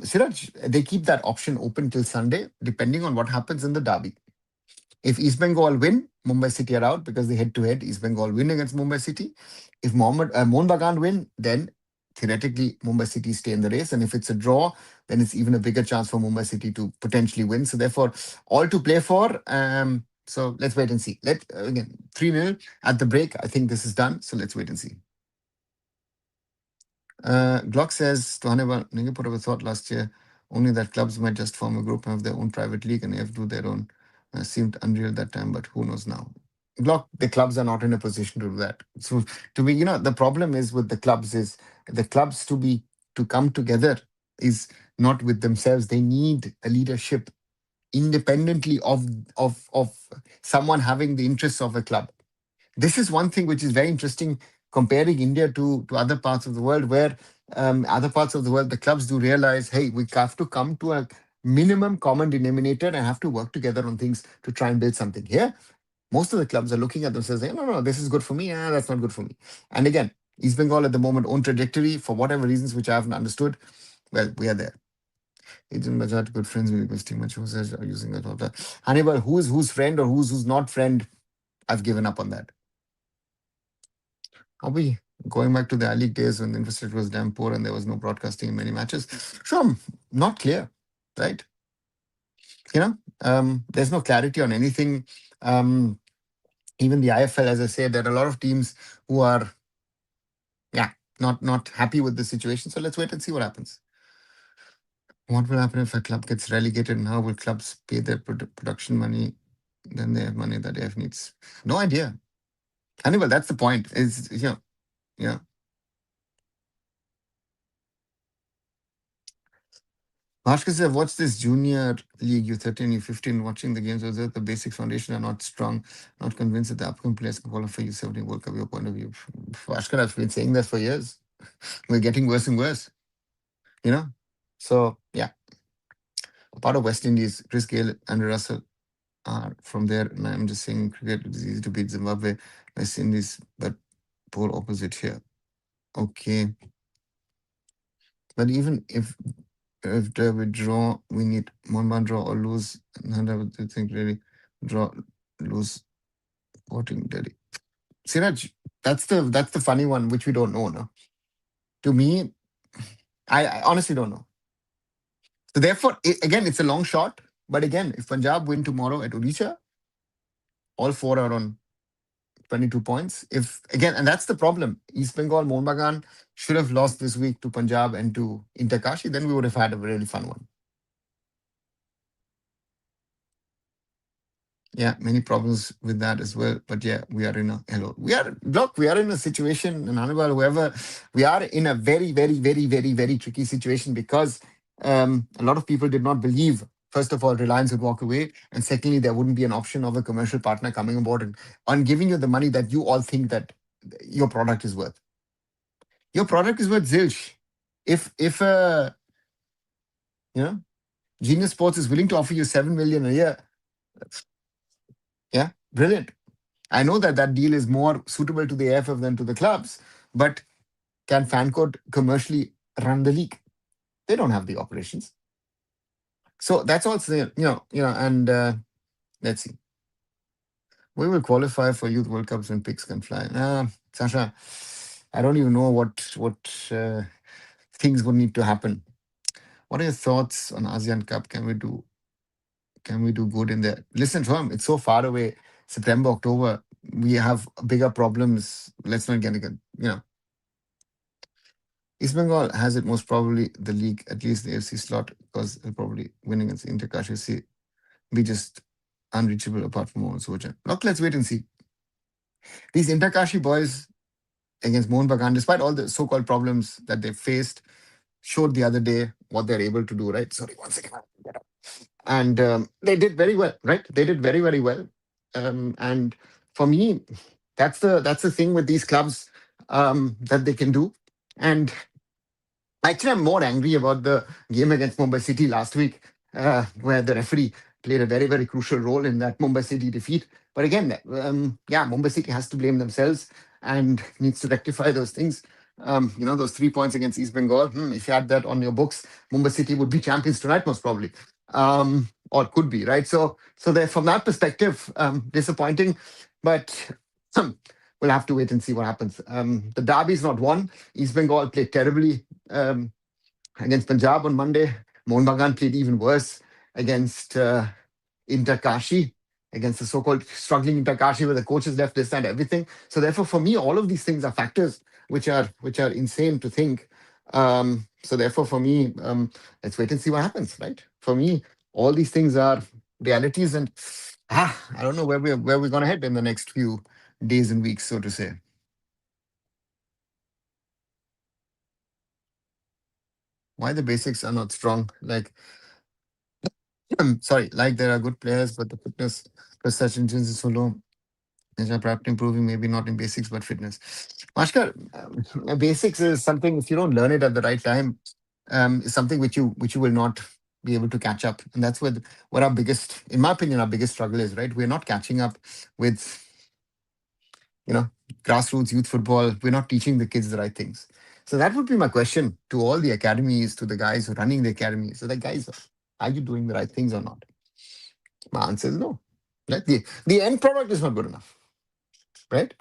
A: Siraj, they keep that option open till Sunday, depending on what happens in the derby. If East Bengal win, Mumbai City are out because they head to head. East Bengal win against Mumbai City. If Mohun Bagan win, then theoretically Mumbai City stay in the race. And if it's a draw, then it's even a bigger chance for Mumbai City to potentially win. So therefore, all to play for. So let's wait and see. Again, 3-0 at the break. I think this is done. So let's wait and see. Glock says, to Hannibal, Nigga put up a thought last year, only that clubs might just form a group and have their own private league and have do their own. Seemed unreal at that time, but who knows now? Glock, the clubs are not in a position to do that. So to be, the problem is with the clubs is the clubs to come together is not with themselves. They need a leadership independently of someone having the interests of a club. This is one thing which is very interesting comparing India to other parts of the world, where other parts of the world, the clubs do realize, hey, we have to come to a minimum common denominator and have to work together on things to try and build something. Here, most of the clubs are looking at themselves saying, no, no, this is good for me. That's not good for me. And again, East Bengal at the moment own trajectory for whatever reasons which I haven't understood. Well, we are there. Agent Bajaj, good friends with this team. Who says are using that. Hannibal, who's friend or who's not friend? I've given up on that. Are we going back to the I-League days when the infrastructure was damn poor and there was no broadcasting in many matches? Sure, not clear, right? There's no clarity on anything. Even the IFL, as I said, there are a lot of teams who are, yeah, not happy with the situation. So let's wait and see what happens. What will happen if a club gets relegated, and how will clubs pay their production money? Then they have money that AF needs. No idea. Anyway, that's the point. Yeah. Bhaskar said, what's this junior league? You 13, you 15, watching the games. Was that the basic foundation are not strong? Not convinced that the upcoming players can qualify you 17 World Cup, your point of view. Bhaskar, I've been saying that for years. We're getting worse and worse, you know? So, yeah. Part of West Indies, Chris Gale and Russell are from there. And I'm just saying cricket is easy to beat Zimbabwe, West Indies, but poor opposite here. Okay. But even if they withdraw, we need Mohammedan draw or lose. And I would think really draw, lose, voting Delhi. Siraj, that's the funny one which we don't know. No, to me, I honestly don't know. So therefore, again, it's a long shot. But again, if Punjab win tomorrow at Odisha, all four are on 22 points. If again, and that's the problem. East Bengal, Mohun Bagan should have lost this week to Punjab and to Interkashi. Then we would have had a really fun one. Yeah, many problems with that as well. But yeah, we are in a hello. We are look, we are in a situation, and Hannibal, whoever, we are in a very, very, very, very, very tricky situation because a lot of people did not believe. First of all, Reliance would walk away, and secondly, there wouldn't be an option of a commercial partner coming aboard and on giving you the money that you all think that your product is worth. Your product is worth zilch. If you know Genius Sports is willing to offer you 7 million a year, yeah, brilliant. I know that that deal is more suitable to the AIFF than to the clubs, but can Fancourt commercially run the league? They don't have the operations. So that's also, and let's see. We will qualify for Youth World Cups when pigs can fly. Sasha, I don't even know what things would need to happen. What are your thoughts on ASEAN Cup? Can we do good in there? Listen, Tom, it's so far away. September, October, we have bigger problems. Let's not get it. East Bengal has it most probably the league, at least the AFC slot, because they'll probably win against Interkashi FC. Be just unreachable apart from Mohan Sojan. Look, let's wait and see. These Interkashi boys against Mohun Bagan, despite all the so-called problems that they faced, showed the other day what they're able to do, right? Sorry, one second. And they did very well, right? They did very, very well. And for me, that's the thing with these clubs that they can do. And actually, I'm more angry about the game against Mumbai City last week, where the referee played a very, very crucial role in that Mumbai City defeat. But again, yeah, Mumbai City has to blame themselves and needs to rectify those things. Those 3 points against East Bengal. If you had that on your books, Mumbai City would be champions tonight, most probably, or could be, right? So there, from that perspective, disappointing, but we'll have to wait and see what happens. The derby's not won. East Bengal played terribly against Punjab on Monday. Mohun Bagan played even worse against Interkashi, against the so-called struggling Interkashi, where the coaches left this and everything. So therefore, for me, all of these things are factors which are insane to think. So therefore, for me, let's wait and see what happens. Right? For me, all these things are realities, and I don't know where we're gonna head in the next few days and weeks, so to say. Why the basics are not strong? Like, sorry, like there are good players, but the fitness per such engines is so low. These are perhaps improving, maybe not in basics, but fitness. Mashkar, basics is something, if you don't learn it at the right time, is something which you will not be able to catch up. And that's what our biggest, in my opinion, our biggest struggle is, right? We're not catching up with, you know, grassroots youth football. We're not teaching the kids the right things. So that would be my question to all the academies, to the guys who are running the academy. So, like, guys, are you doing the right things or not? My answer is no. Right? The end product is not good enough, right?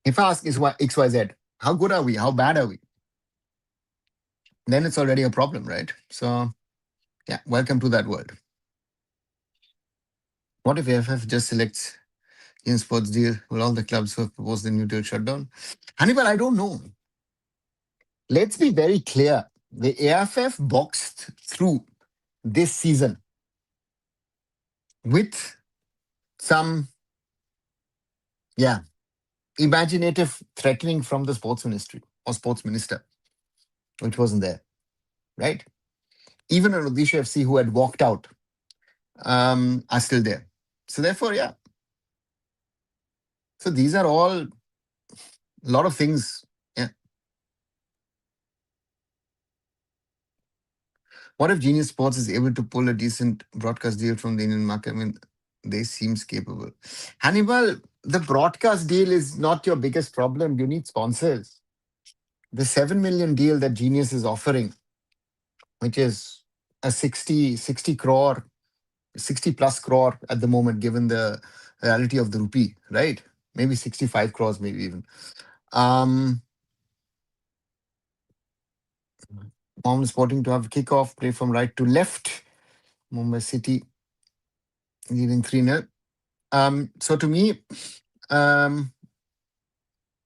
A: If I ask is why XYZ, how good are we? How bad are we? Then it's already a problem, right? So yeah, welcome to that world. What if AFF just selects in sports deal? Will all the clubs who have proposed the new deal shut down? Hannibal, I don't know. Let's be very clear. The AFF boxed through this season with some, yeah, imaginative threatening from the sports ministry or sports minister, which wasn't there, right? Even an Odisha FC who had walked out are still there. So therefore, yeah. So these are all a lot of things. Yeah. What if Genius Sports is able to pull a decent broadcast deal from the Indian market? I mean, they seems capable. Hannibal, the broadcast deal is not your biggest problem. You need sponsors. The 7 million deal that Genius is offering, which is a 60 crore, 60 plus crore at the moment, given the reality of the rupee, right? Maybe 65 crores, maybe even. Um, Mohammedan Sporting to have kickoff, play from right to left. Mumbai City leading 3-0. So to me, um,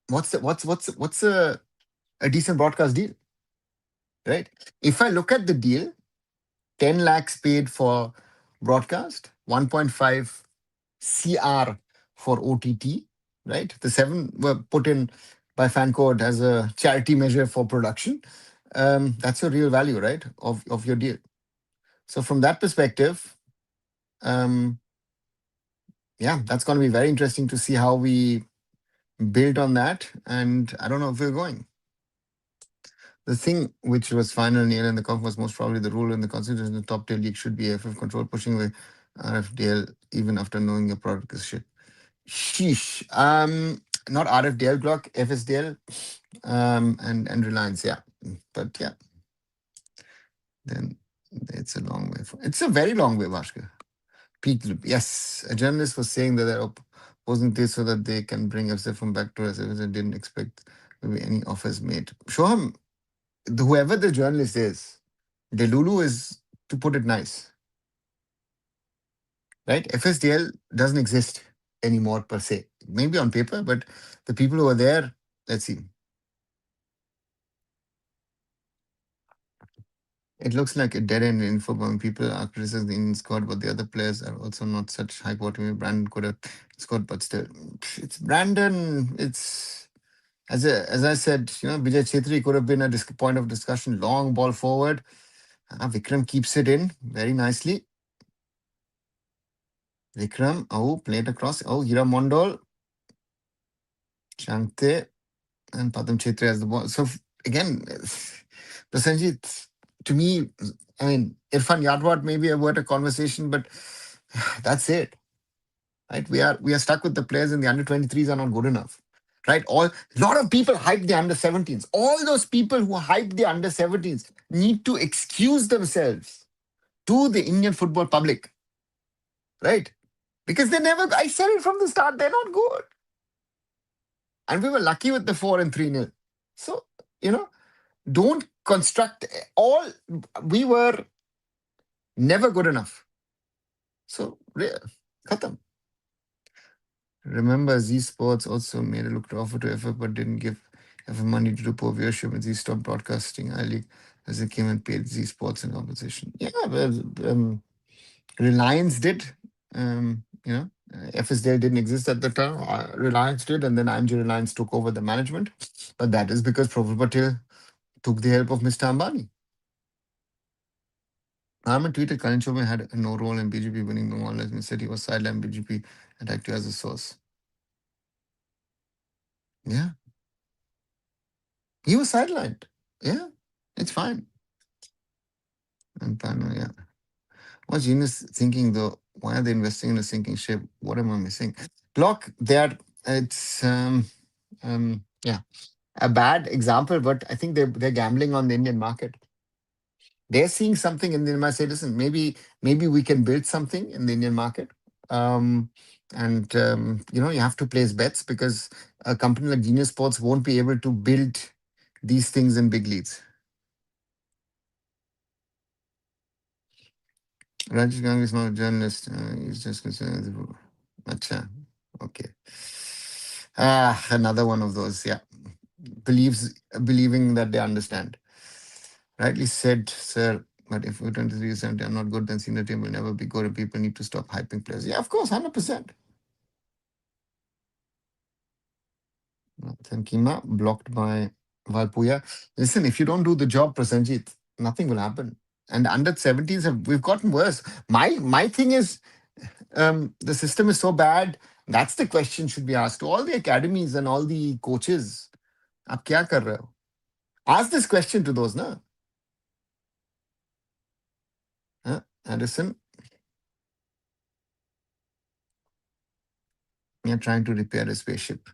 A: what's a decent broadcast deal, right? If I look at the deal, 10 lakhs paid for broadcast, 1.5 CR for OTT, right? The seven were put in by Fancode as a charity measure for production. That's your real value, right? Of your deal. So from that perspective, um, yeah, that's going to be very interesting to see how we build on that. And I don't know if we're going. The thing which was final nail in the coffin was most probably the rule in the constitution the top tier league should be AFF control, pushing away RFDL even after knowing your product is shit. Sheesh. Not RFDL Glock, FSDL, and Reliance, yeah. But yeah, then it's a long way. It's a very long way, Bhaskar. Peak, yes. A journalist was saying that they're opposing this so that they can bring FSF back to us and didn't expect there will be any offers made. Show him, whoever the journalist is, Delulu is, to put it nice, right? FSDL doesn't exist anymore per se. Maybe on paper, but the people who are there, let's see. It looks like a dead end info when people are criticizing the Indian squad, but the other players are also not such high quality. Brandon could have scored, but still, it's Brandon. It's as I said, Vijay Chetri could have been a point of discussion. Long ball forward. Vikram keeps it in very nicely. Vikram, played across. Hira Mondol, Chante, and Padam Chetri as the ball. So again, Prasenjit, to me, I mean, Irfan Yadwat maybe a word a conversation, but that's it. Right? We are stuck with the players and the under 23s are not good enough. Right? A lot of people hype the under 17s. All those people who hype the under 17s need to excuse themselves to the Indian football public. Right? Because they never, I said it from the start, they're not good. And we were lucky with the 4 and 3-0. So, don't construct all, we were never good enough. So, khatam. Remember, Z Sports also made a look to offer to FF but didn't give FF money due to poor viewership and Z stopped broadcasting I-League as they came and paid Z Sports in compensation. Yeah, well, Reliance did. FSDL didn't exist at the time. Reliance did, and then IMG Reliance took over the management. But that is because Prabhu Patel took the help of Mr. Ambani. Arman tweeted Karan Chobhan had no role in BJP winning the All and said he was sidelined BJP attacked you as a source. Yeah. He was sidelined. Yeah. It's fine. And Pano, yeah. What's genius thinking though? Why are they investing in a sinking ship? What am I missing? Block, it's yeah. A bad example, but I think they're gambling on the Indian market. They're seeing something in the Indian market. Say, listen, maybe we can build something in the Indian market. And you have to place bets because a company like Genius Sports won't be able to build these things in big leagues. Rajesh Gang is not a journalist. He's just concerned. Acha. Okay. Another one of those. Yeah. Believing that they understand. Rightly said, sir. But if U23 70 are not good, then senior team will never be good and people need to stop hyping players. Yeah, of course, 100%. Then Kima blocked by Valpuya. Listen, if you don't do the job, Prasenjit, nothing will happen. And under 70s, we've gotten worse. My thing is, the system is so bad. That's the question should be asked to all the academies and all the coaches. आप क्या कर रहे हो? Ask this question to those, na? Addison, you're trying to repair a spaceship.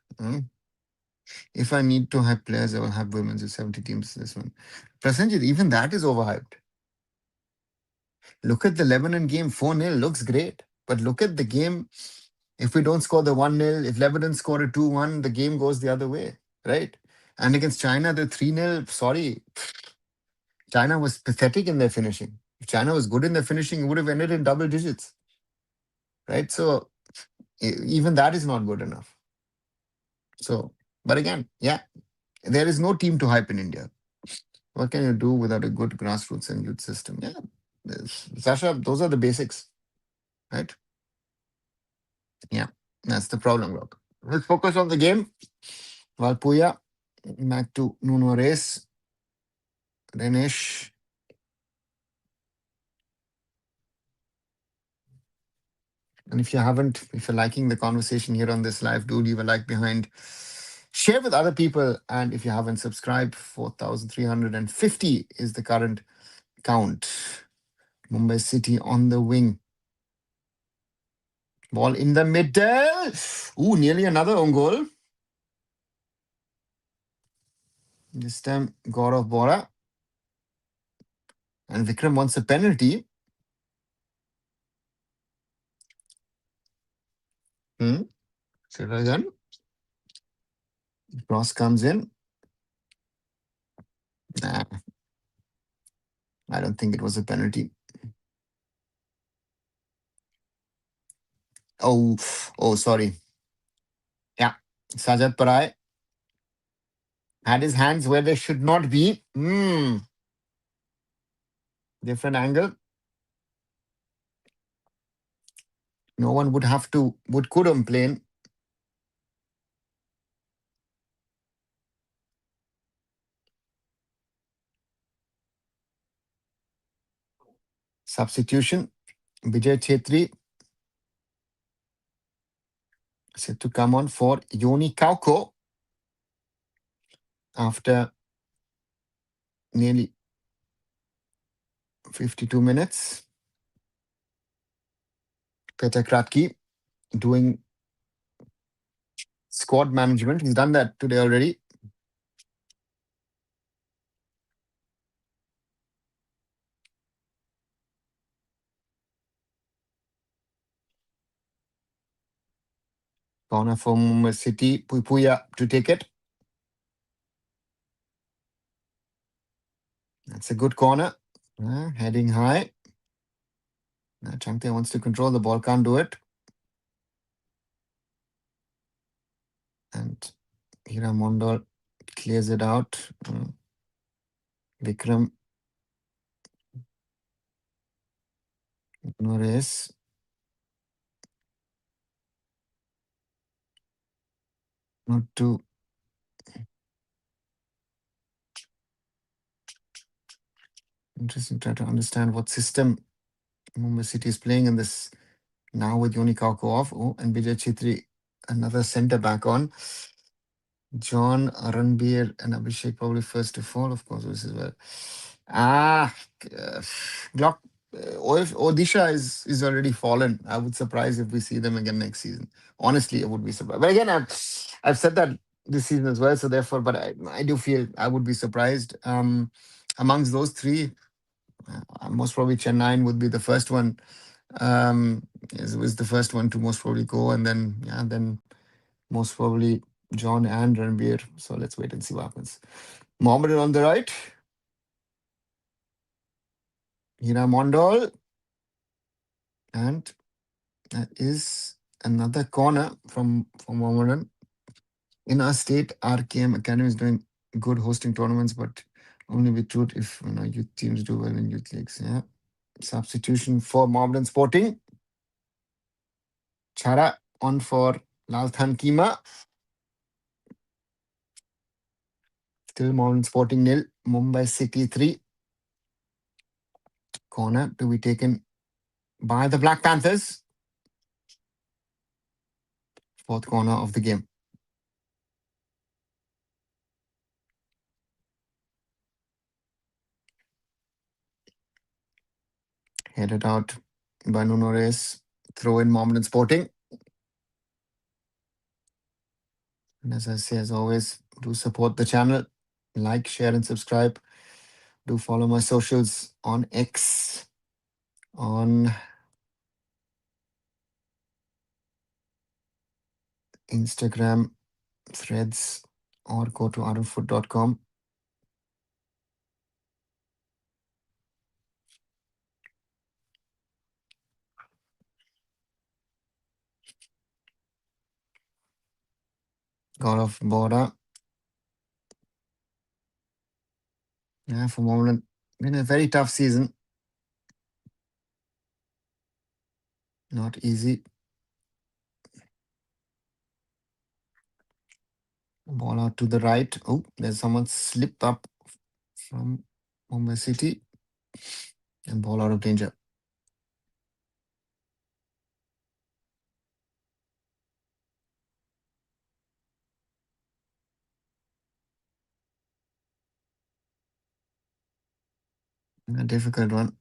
A: If I need to have players, I will have women's with 70 teams. This one. Prasenjit, even that is overhyped. Look at the Lebanon game, 4-0, looks great. But look at the game If we don't score the 1-0, if Lebanon score a 2-1, the game goes the other way, right? And against China, the 3-0, sorry, China was pathetic in their finishing. If China was good in their finishing, it would have ended in double digits, right? So even that is not good enough. So, but again, yeah, there is no team to hype in India. What can you do without a good grassroots and youth system? Yeah, Sasha, those are the basics, right? Yeah, that's the problem, Rock. Let's focus on the game. Valpuya, back to Nuno Reis, Renesh. And if you're liking the conversation here on this live, do leave a like behind. Share with other people. And if you haven't subscribed, 4,350 is the current count. Mumbai City on the wing. Ball in the middle. Ooh, nearly another own goal. This time, Gaurav Bora. And Vikram wants a penalty. Say that again. Cross comes in. Nah, I don't think it was a penalty. Oh, sorry. Yeah. Sajat Parai had his hands where they should not be. Different angle. No one could complain. Substitution. Vijay Chetri set to come on for Yoni Kauko after nearly 52 minutes. Peter Kratky doing squad management. He's done that today already. Corner from City. Puya to take it. That's a good corner. Heading high. Changte wants to control the ball, can't do it. And Hira Mondal clears it out. Vikram Norris. Not too interesting. Try to understand what system Mumbai City is playing in this now with Yoni Kauko off. Oh, and Vijay Chitri, another centre back on. John, Ranbir, and Abhishek probably first to fall, of course, this is well. Glock. Odisha is already fallen. I would surprise if we see them again next season. Honestly, I would be surprised. But again, I've said that this season as well. So therefore, but I do feel I would be surprised. Amongst those three, most probably Chennai would be the first one. Was the first one to most probably go, and then most probably John and Ranbir. So let's wait and see what happens. Mohammedan on the right. Hira Mondal. And that is another corner from Mohammedan. In our state, RKM Academy is doing good hosting tournaments, but only with truth if youth teams do well in youth leagues. Yeah. Substitution for Mohammedan Sporting. Chara on for Lalthan Kima. Still Mohammedan Sporting nil. Mumbai City 3. Corner to be taken by the Black Panthers. Fourth corner of the game. Headed out by Nuno Reis. Throw in Mohammedan Sporting. And as I say, as always, do support the channel. Like, share, and subscribe. Do follow my socials on X, on Instagram, Threads, or go to arunfoot.com. God of Border. Yeah, for Mohammedan. Been a very tough season. Not easy. Ball out to the right. Oh, there's someone slipped up from Mumbai City. And ball out of danger. A difficult one.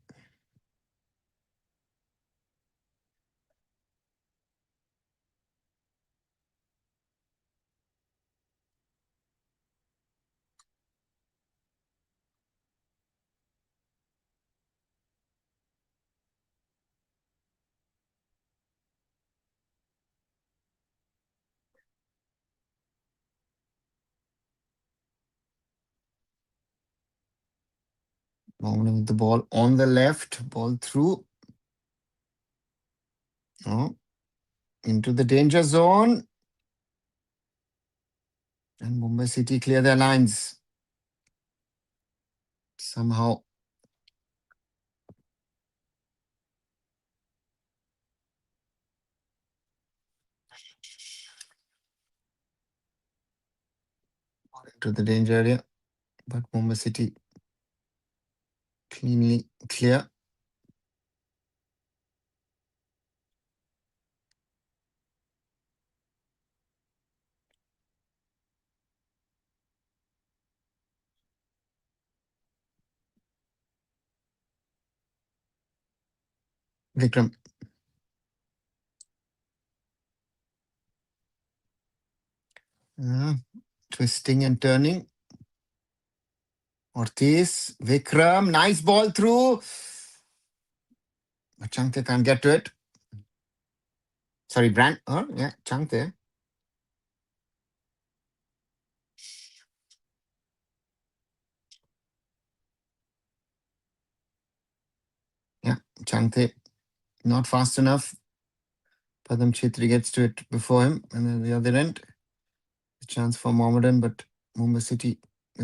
A: Mohammedan with the ball on the left. Ball through. Oh, into the danger zone. And Mumbai City clear their lines. Somehow. Into the danger area. But Mumbai City cleanly clear. Vikram. Twisting and turning. Ortiz. Vikram. Nice ball through. But Changte can't get to it. Sorry, Brand. Oh, yeah, Changte. Yeah, Changte. Not fast enough. Padam Chhetri gets to it before him. And then the other end. A chance for Mohammedan, but Mumbai City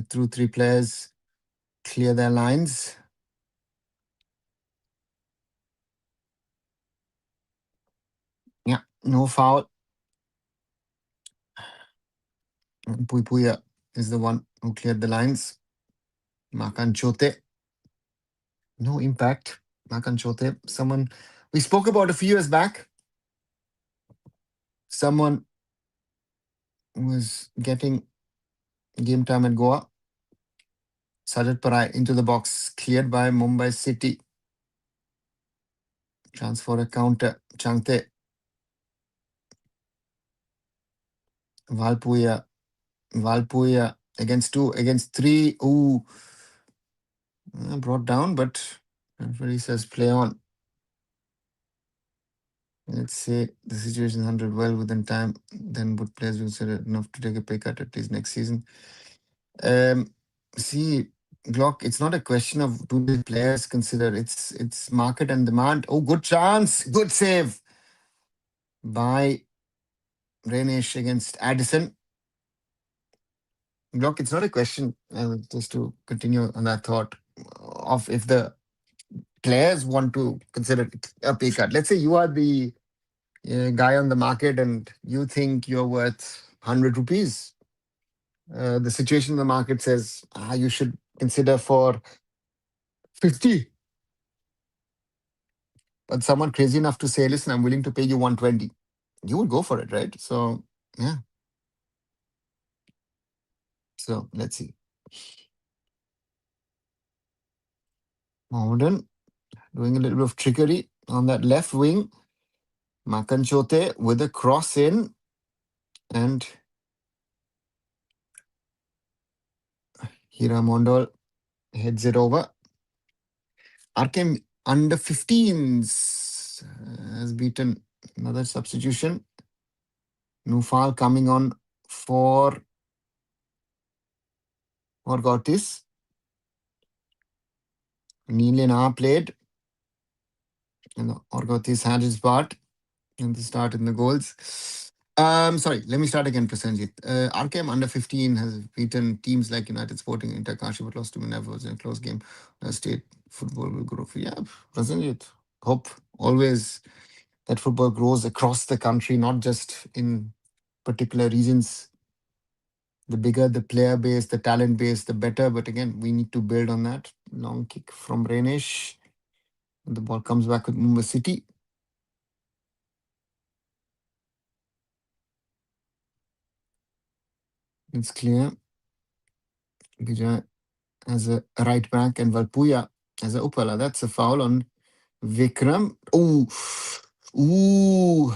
A: through three players clear their lines. Yeah, no foul. Puya is the one who cleared the lines. Makan Chote. No impact. Makan Chote. Someone we spoke about a few years back. Someone was getting game time at Goa. Sajat Parai into the box. Cleared by Mumbai City. Chance for a counter. Changte. Valpuya. Valpuya against two, against three. Ooh. Brought down, but referee says play on. Let's say the situation handled well within time, then would players be considered enough to take a pay cut at least next season? See, Glock, it's not a question of do the players consider, it's market and demand. Oh, good chance, good save by Renish against Addison. Glock, it's not a question, just to continue on that thought, of if the players want to consider a pay cut. Let's say you are the guy on the market and you think you're worth 100 rupees. The situation in the market says you should consider for 50. But someone crazy enough to say, listen, I'm willing to pay you 120. You would go for it, right? So, yeah. So, let's see. Mohammedan doing a little bit of trickery on that left wing. Makan Chote with a cross in. And Hira Mondol heads it over. Arkem under 15s has beaten another substitution. Nufal coming on for Gortis. Neelina played, and Orgotis had his part in the start in the goals. Sorry, let me start again, Prasenjit. RKM under 15 has beaten teams like United Sporting, Inter Kashi, but lost to Minerva. Was in a close game. State football will grow. Yeah, Prasenjit. Hope always that football grows across the country, not just in particular regions. The bigger the player base, the talent base, the better. But again, we need to build on that. Long kick from Renish. The ball comes back with Mumbai City. It's clear. Vijay as a right back and Valpuya as a Upala. That's a foul on Vikram. Ooh. Ooh.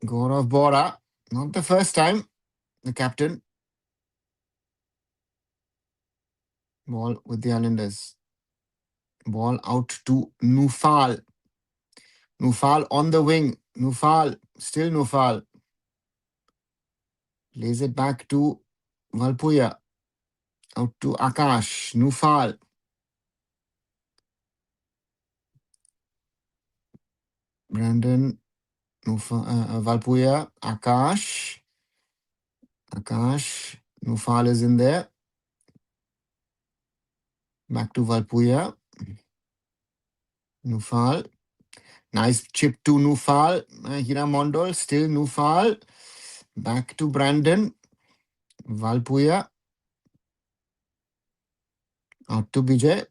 A: Gaurav Bora. Not the first time. The captain. Ball with the Islanders. Ball out to Nufal. Nufal on the wing. Nufal. Still Nufal. Lays it back to Valpuya. Out to Akash. Nufal. Brandon. Valpuya. Akash. Akash. Nufal is in there. Back to Valpuya. Nufal. Nice chip to Nufal. Hira Mondol. Still Nufal. Back to Brandon. Valpuya. Out to Vijay.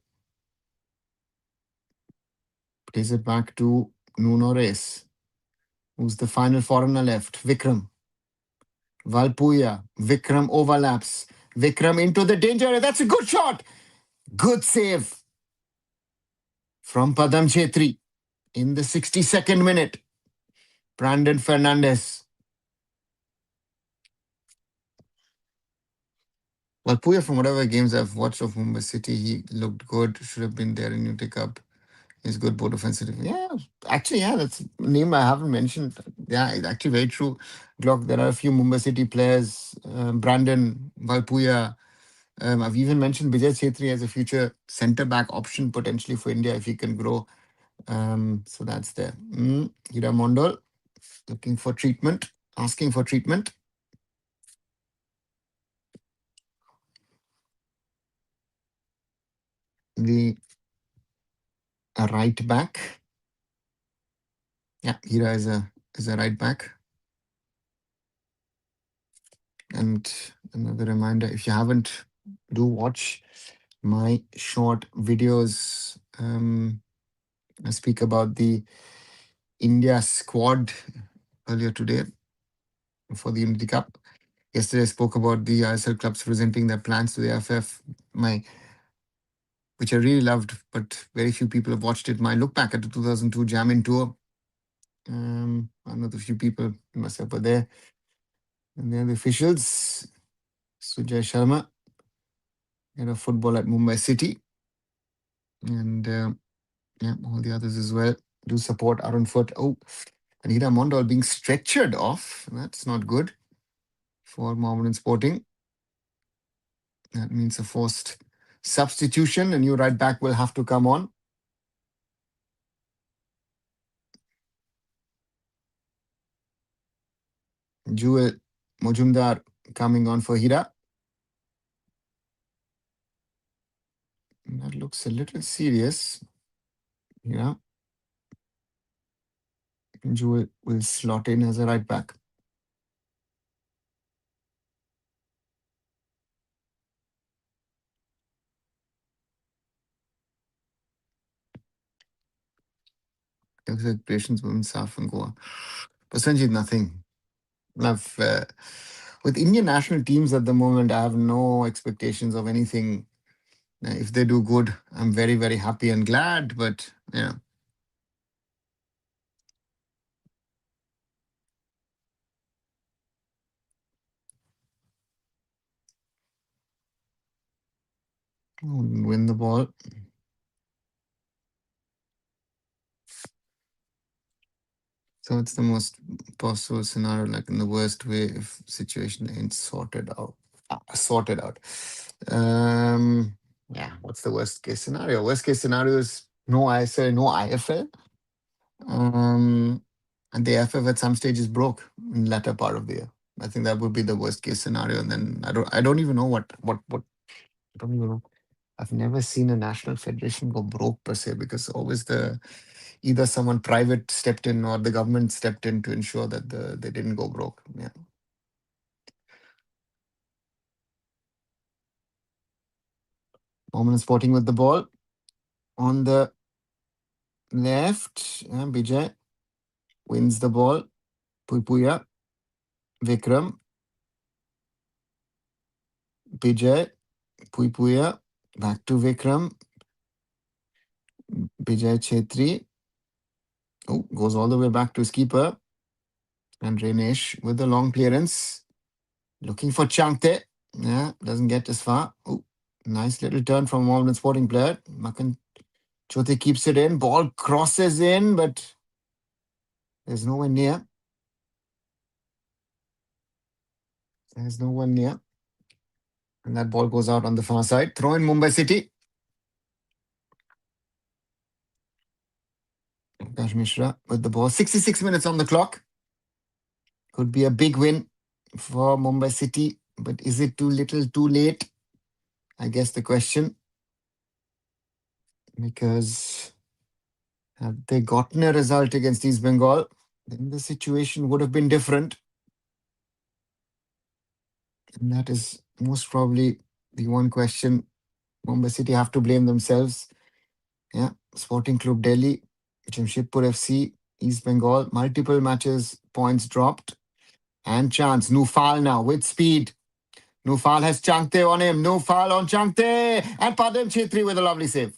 A: Plays it back to Nuno Reyes. Who's the final foreigner left? Vikram. Valpuya. Vikram overlaps. Vikram into the danger. That's a good shot. Good save from Padam Chetri in the 62nd minute. Brandon Fernandez. Valpuya, from whatever games I've watched of Mumbai City, he looked good. Should have been there in UT Cup. He's good both offensive. Yeah, actually, yeah, that's a name I haven't mentioned. Yeah, it's actually very true. Glock, there are a few Mumbai City players, Brandon, Valpuya. I've even mentioned Vijay Chetri as a future centre back option potentially for India if he can grow. So that's there. Hira Mondol looking for treatment, asking for treatment. The right back. Yeah, Hira is a right back. And another reminder, if you haven't, do watch my short videos. I speak about the India squad earlier today for the Unity Cup. Yesterday, I spoke about the ISL clubs presenting their plans to the AIFF, which I really loved, but very few people have watched it. My look back at the 2002 Jamin tour. I know the few people myself were there. And they're the officials. Sujay Sharma, head of football at Mumbai City. And yeah, all the others as well. Do support arunfoot. Oh, Anita Mondal being stretchered off. That's not good for Mohammedan Sporting. That means a forced substitution. A new right back will have to come on. Jewel Mojumdar coming on for Hira. That looks a little serious. Yeah. Jewel will slot in as a right back. Patience women Saf and Goa. Percentage nothing. I've with Indian national teams at the moment, I have no expectations of anything. If they do good, I'm very, very happy and glad. But yeah, win the ball. So it's the most possible scenario, like in the worst way, if situation ain't sorted out. Sorted out. Yeah, what's the worst case scenario? Worst case scenario is no ISL, no IFL. And the AIFF at some stage is broke in latter part of the year. I think that would be the worst case scenario. And then I don't even know what I don't even know. I've never seen a national federation go broke per se, because always the either someone private stepped in or the government stepped in to ensure that they didn't go broke. Yeah. Mohammedan Sporting with the ball on the left. Bijay wins the ball. Puya, Vikram, Bijay, Puya, back to Vikram, Bijay Chetri. Oh, goes all the way back to his keeper. And Renesh with the long clearance. Looking for Changte. Yeah, doesn't get as far. Oh, nice little turn from a Mohammedan Sporting player. Makan Chote keeps it in. Ball crosses in, but there's no one near. There's no one near. And that ball goes out on the far side. Throw in Mumbai City. Akash Mishra with the ball. 66 minutes on the clock. Could be a big win for Mumbai City, but is it too little, too late? I guess the question. Because had they gotten a result against East Bengal, then the situation would have been different. And that is most probably the one question. Mumbai City have to blame themselves. Yeah, Sporting Club Delhi, Jamshedpur FC, East Bengal, multiple matches, points dropped, and chance. Nufal now with speed. Nufal has Changte on him. Nufal on Changte, and Padam Chetri with a lovely save.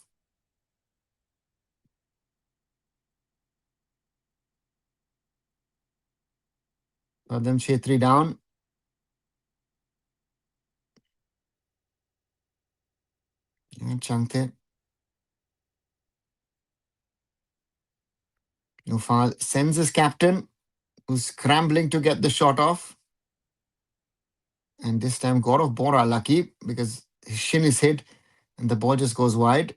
A: Padam Chetri down. And Changte. Nufal sends his captain, who's scrambling to get the shot off. And this time, Gaurav Bora lucky because his shin is hit and the ball just goes wide.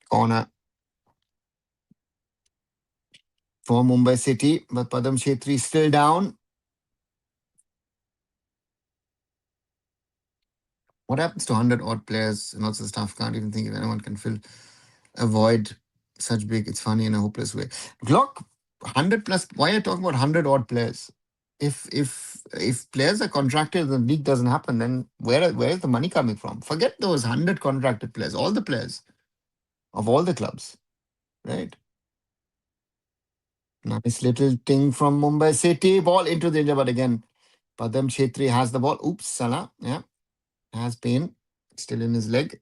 A: Corner for Mumbai City, but Padam Chetri still down. What happens to 100 odd players and lots of staff? Can't even think if anyone can avoid such big. It's funny in a hopeless way. Glock, 100 plus. Why are you talking about 100 odd players? If players are contracted, the league doesn't happen. Then where is the money coming from? Forget those 100 contracted players. All the players of all the clubs, right? Nice little thing from Mumbai City. Ball into the danger, but again, Padam Chetri has the ball. Oops, Salah. Yeah, has pain still in his leg.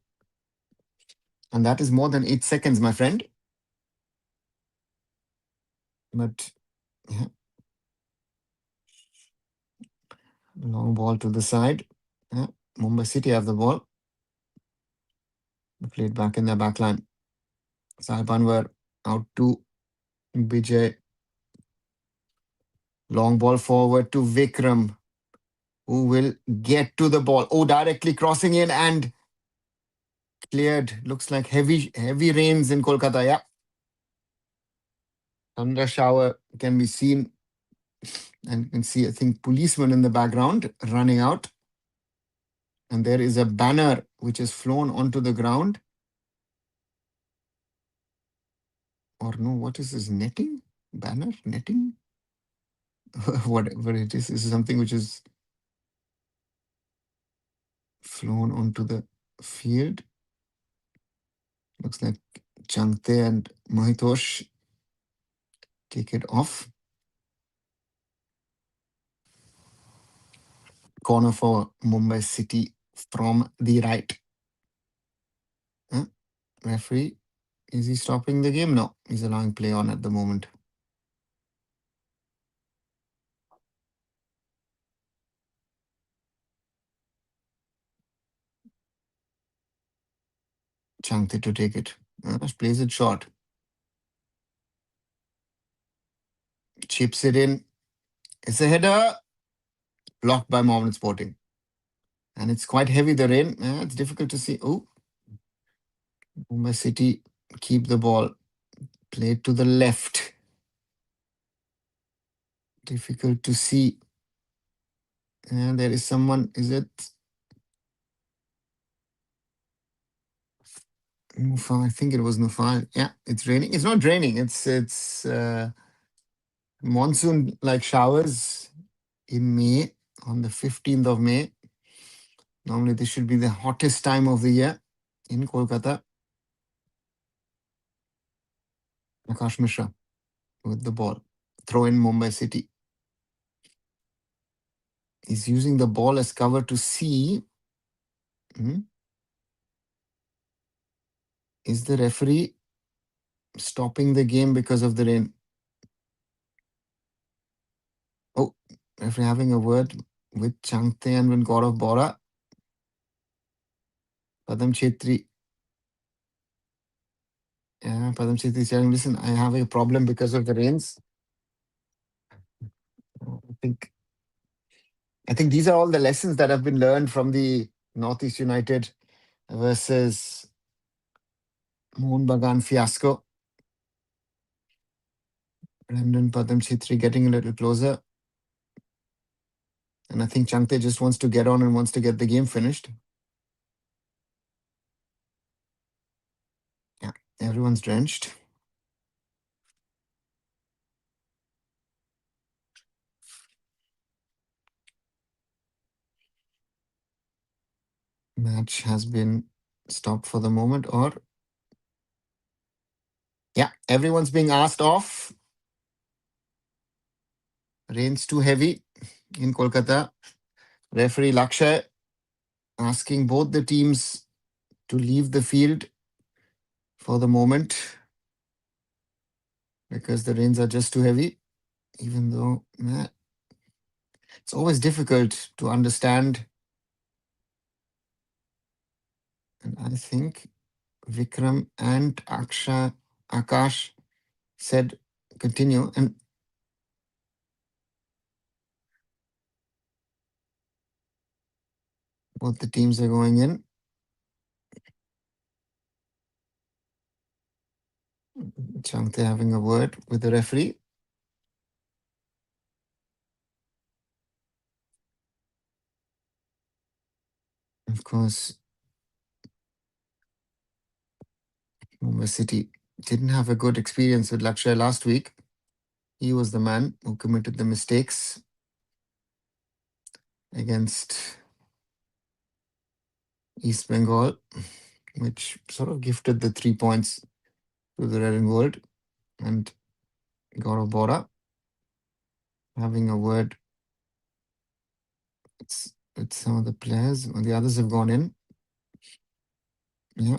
A: And that is more than 8 seconds, my friend. But yeah, long ball to the side. Yeah, Mumbai City have the ball. They played back in their back line. Sahib Anwar out to Bijay. Long ball forward to Vikram, who will get to the ball. Oh, directly crossing in and cleared. Looks like heavy rains in Kolkata. Yeah. Thunder shower can be seen. And you can see, I think, policemen in the background running out. And there is a banner which is flown onto the ground. Or no, what is this? Netting? Banner? Netting? Whatever it is. This is something which is flown onto the field. Looks like Changte and Mahitosh take it off. Corner for Mumbai City from the right. Referee, is he stopping the game? No, he's allowing play on at the moment. Changte to take it. Plays it short. Chips it in. It's a header. Blocked by Mohammedan Sporting. And it's quite heavy, the rain. It's difficult to see. Oh, Mumbai City keep the ball. Play it to the left. Difficult to see. And there is someone. Is it Nufal? I think it was Nufal. Yeah, it's raining. It's not raining. It's monsoon-like showers in May, on the 15th of May. Normally, this should be the hottest time of the year in Kolkata. Akash Mishra with the ball. Throw in Mumbai City. He's using the ball as cover to see. Is the referee stopping the game because of the rain? Oh, referee having a word with Changte and with Gaurav Bora. Padam Chetri. Yeah, Padam Chetri is saying, listen, I have a problem because of the rains. I think these are all the lessons that have been learned from the Northeast United versus Mohun Bagan fiasco. Brendan Padam Chitri getting a little closer. And I think Changte just wants to get on and wants to get the game finished. Yeah, everyone's drenched. Match has been stopped for the moment, or yeah, everyone's being asked off. Rain's too heavy in Kolkata. Referee Lakshay asking both the teams to leave the field for the moment because the rains are just too heavy. Even though it's always difficult to understand. And I think Vikram and Akash said continue, and both the teams are going in. Changte having a word with the referee. Of course, Mumbai City didn't have a good experience with Lakshay last week. He was the man who committed the mistakes against East Bengal, which sort of gifted the 3 points to the red and gold. And Gaurav Bora having a word with some of the players. The others have gone in. Yeah.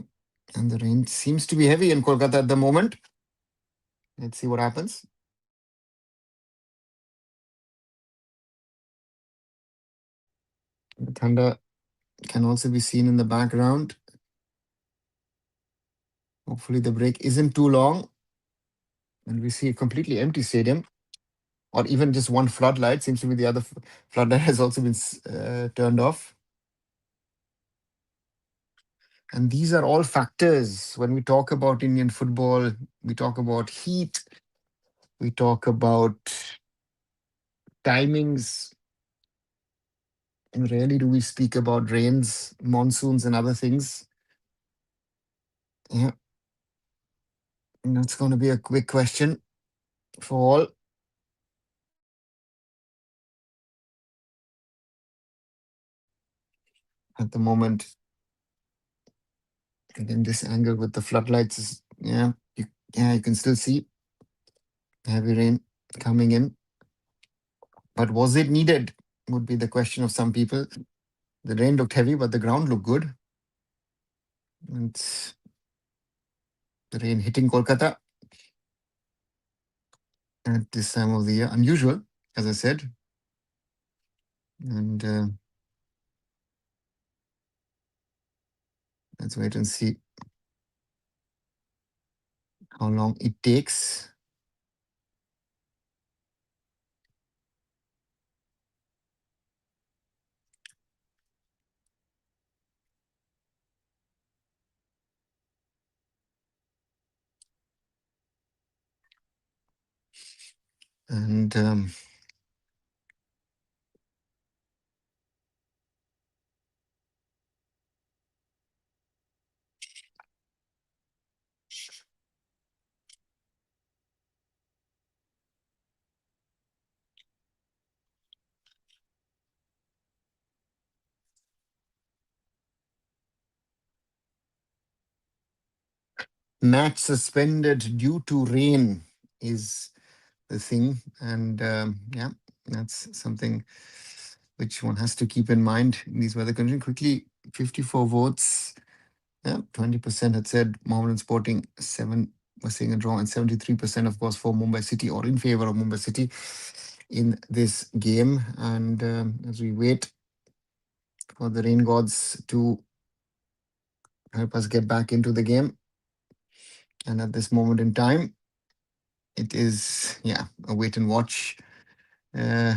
A: And the rain seems to be heavy in Kolkata at the moment. Let's see what happens. The thunder can also be seen in the background. Hopefully the break isn't too long and we see a completely empty stadium, or even just one floodlight. Seems to be the other floodlight has also been turned off. And these are all factors when we talk about Indian football. We talk about heat. We talk about timings. And rarely do we speak about rains, monsoons, and other things. Yeah. And that's going to be a quick question for all. At the moment, and in this angle with the floodlights, you can still see heavy rain coming in. But was it needed? Would be the question of some people. The rain looked heavy, but the ground looked good. And the rain hitting Kolkata at this time of the year, unusual, as I said. And let's wait and see how long it takes. And match suspended due to rain is the thing. And yeah, that's something which one has to keep in mind in these weather conditions. Quickly, 54 votes. Yeah, 20% had said Mohammedan Sporting, 7 was saying a draw, and 73%, of course, for Mumbai City or in favor of Mumbai City in this game. And as we wait for the rain gods to help us get back into the game, and at this moment in time, it is, yeah, a wait and watch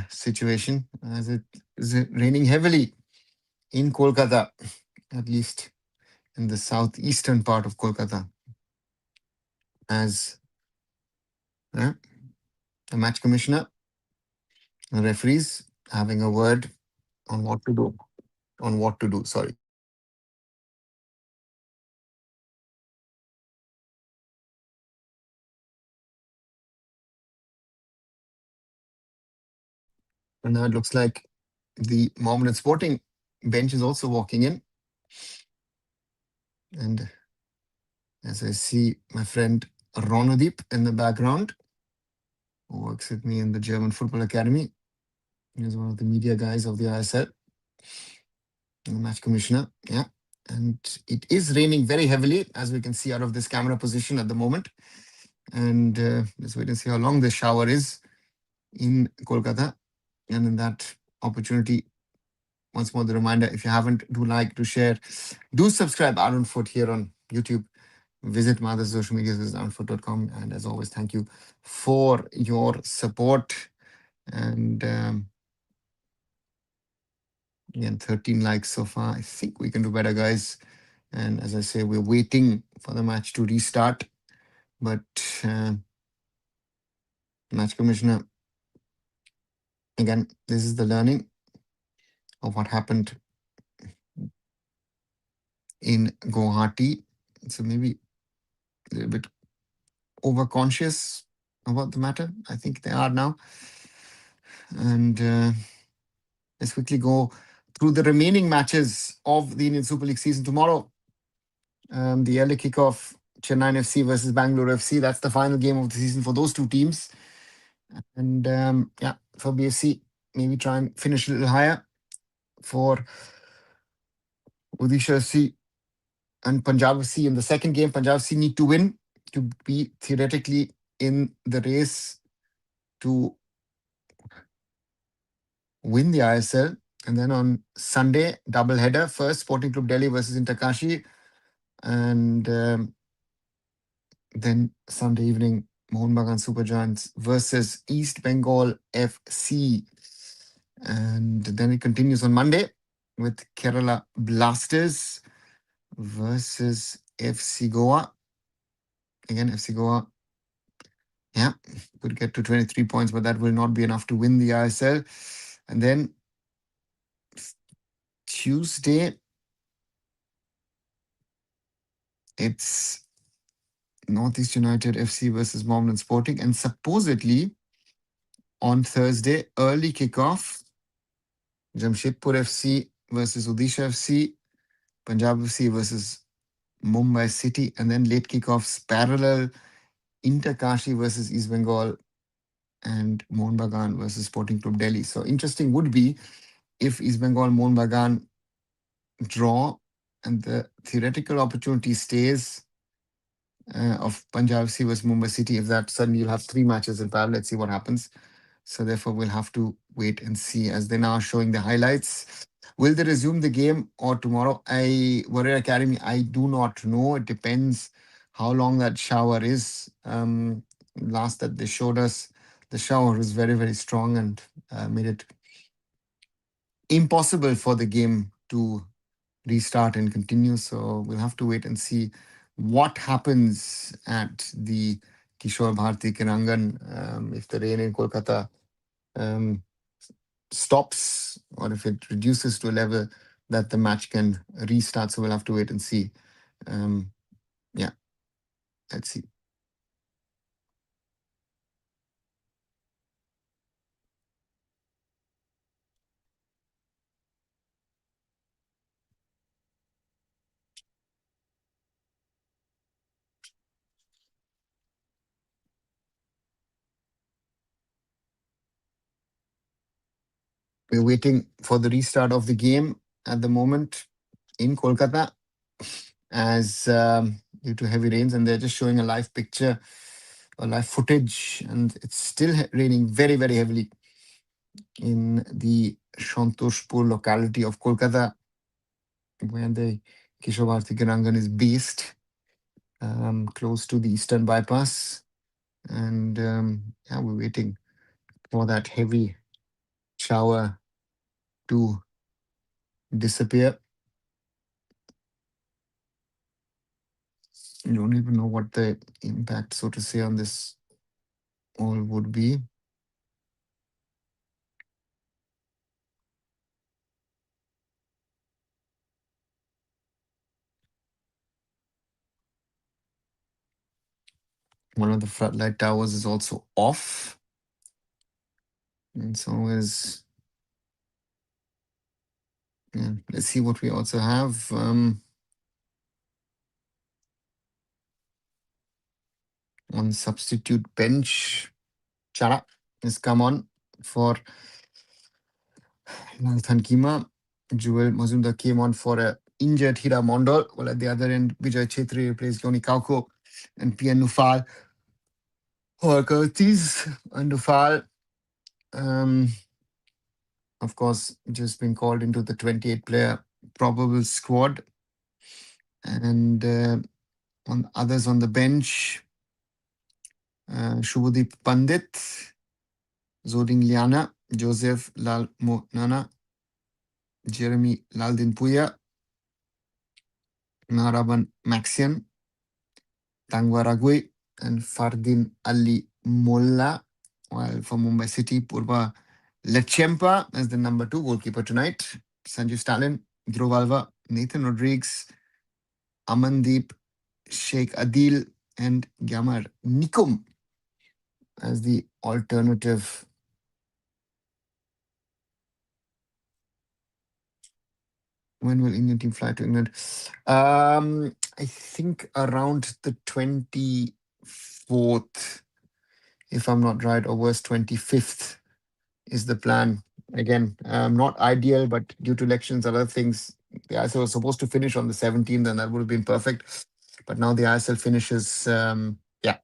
A: situation as it is raining heavily in Kolkata, at least in the southeastern part of Kolkata, as uh, the match commissioner and referees having a word on what to do. On what to do. Sorry. And now it looks like the Mohammedan Sporting bench is also walking in. And as I see my friend Ronodip in the background, who works with me in the German Football Academy, he's one of the media guys of the ISL, the match commissioner. Yeah. And it is raining very heavily, as we can see out of this camera position at the moment. And let's wait and see how long the shower is in Kolkata. And in that opportunity, once more, the reminder, if you haven't, do like, do share, do subscribe arunfoot here on YouTube. Visit my other social media, visit arunfoot.com. And as always, thank you for your support. And again, 13 likes so far. I think we can do better, guys. And as I say, we're waiting for the match to restart. But match commissioner, again, this is the learning of what happened in Guwahati. So maybe a little bit overconscious about the matter. I think they are now. And let's quickly go through the remaining matches of the Indian Super League season tomorrow. The early kickoff, Chennai FC versus Bangalore FC. That's the final game of the season for those two teams. And yeah, for BFC, maybe try and finish a little higher. For Odisha FC and Punjab FC in the second game, Punjab FC need to win to be theoretically in the race to win the ISL. And then on Sunday, double header. First, Sporting Club Delhi versus Interkashi. And then Sunday evening, Mohun Bagan Super Giants versus East Bengal FC. And then it continues on Monday with Kerala Blasters versus FC Goa. Again, FC Goa, yeah, could get to 23 points, but that will not be enough to win the ISL. And then Tuesday, it's Northeast United FC versus Mohammedan Sporting. And supposedly on Thursday, early kickoff, Jamshedpur FC versus Odisha FC, Punjab FC versus Mumbai City, and then late kickoffs parallel Interkashi versus East Bengal and Mohun Bagan versus Sporting Club Delhi. So interesting would be if East Bengal and Mohun Bagan draw and the theoretical opportunity stays of Punjab FC versus Mumbai City. If that suddenly you'll have three matches in parallel, let's see what happens. So therefore, we'll have to wait and see as they're now showing the highlights. Will they resume the game or tomorrow? Warrior Academy, I do not know. It depends how long that shower is. Last that they showed us, the shower was very, very strong and made it impossible for the game to restart and continue. So we'll have to wait and see what happens at the Kishore Bharati Krirangan, if the rain in Kolkata um, stops or if it reduces to a level that the match can restart. So we'll have to wait and see. Um, yeah, let's see. We're waiting for the restart of the game at the moment in Kolkata as due to heavy rains, and they're just showing a live picture or live footage, and it's still raining very, very heavily in the Santoshpur locality of Kolkata, where the Kishore Bharati Krirangan is based, close to the Eastern Bypass. And yeah, we're waiting for that heavy shower to disappear. I don't even know what the impact, so to say, on this all would be. One of the floodlight towers is also off, and so is. Yeah, let's see what we also have. On substitute bench, Chara has come on for Nalthan Kima. Joel Mazumdar came on for a injured Hira Mondol, while at the other end, Vijay Chetri replaced Yoni Kauko and Pian Nufal. Horkotis and Nufal, um, of course, just been called into the 28-player probable squad. And on others on the bench, Shubhadeep Pandit, Zoding Liana, Joseph Lal Nana, Jeremy Laldin Puya, Naraban Maxian, Tangwaragui, and Fardin Ali Molla. While for Mumbai City, Purva Lechempa as the number 2 goalkeeper tonight. Sanju Stalin, Dhruvalva, Nathan Rodrigues, Amandeep, Sheikh Adil, and Gyamar Nikum as the alternative. When will Indian team fly to England? I think around the 24th, if I'm not right, or worse, 25th is the plan. Again, not ideal, but due to elections, other things, the ISL was supposed to finish on the 17th, and that would have been perfect. But now the ISL finishes, yeah,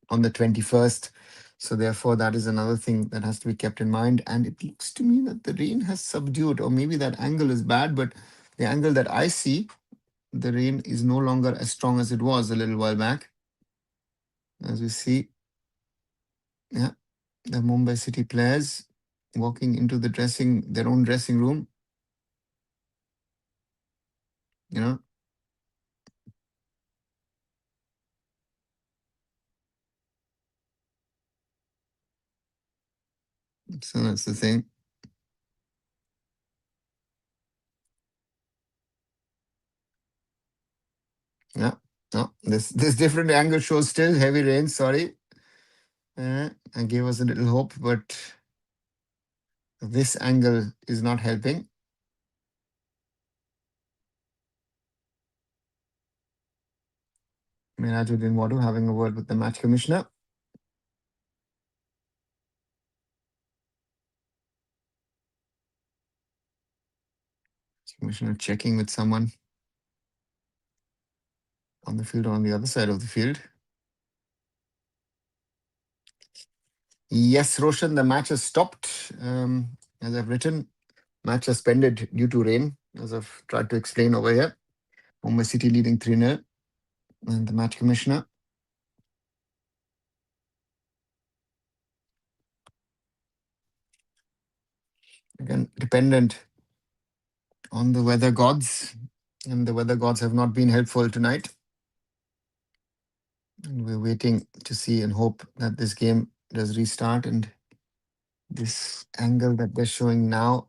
A: on the 21st. So therefore, that is another thing that has to be kept in mind. And it looks to me that the rain has subdued, or maybe that angle is bad, but the angle that I see, the rain is no longer as strong as it was a little while back. As we see, yeah, the Mumbai City players walking into their own dressing room. You know, so that's the thing. Yeah, no, this different angle shows still heavy rain. Sorry, I gave us a little hope, but this angle is not helping. Mirajuddin Wadu having a word with the match commissioner. Commissioner checking with someone on the field or on the other side of the field. Yes, Roshan, the match has stopped. As I've written, match suspended due to rain, as I've tried to explain over here. Mumbai City leading 3-0. And the match commissioner, again, dependent on the weather gods. And the weather gods have not been helpful tonight. And we're waiting to see and hope that this game does restart. And this angle that they're showing now,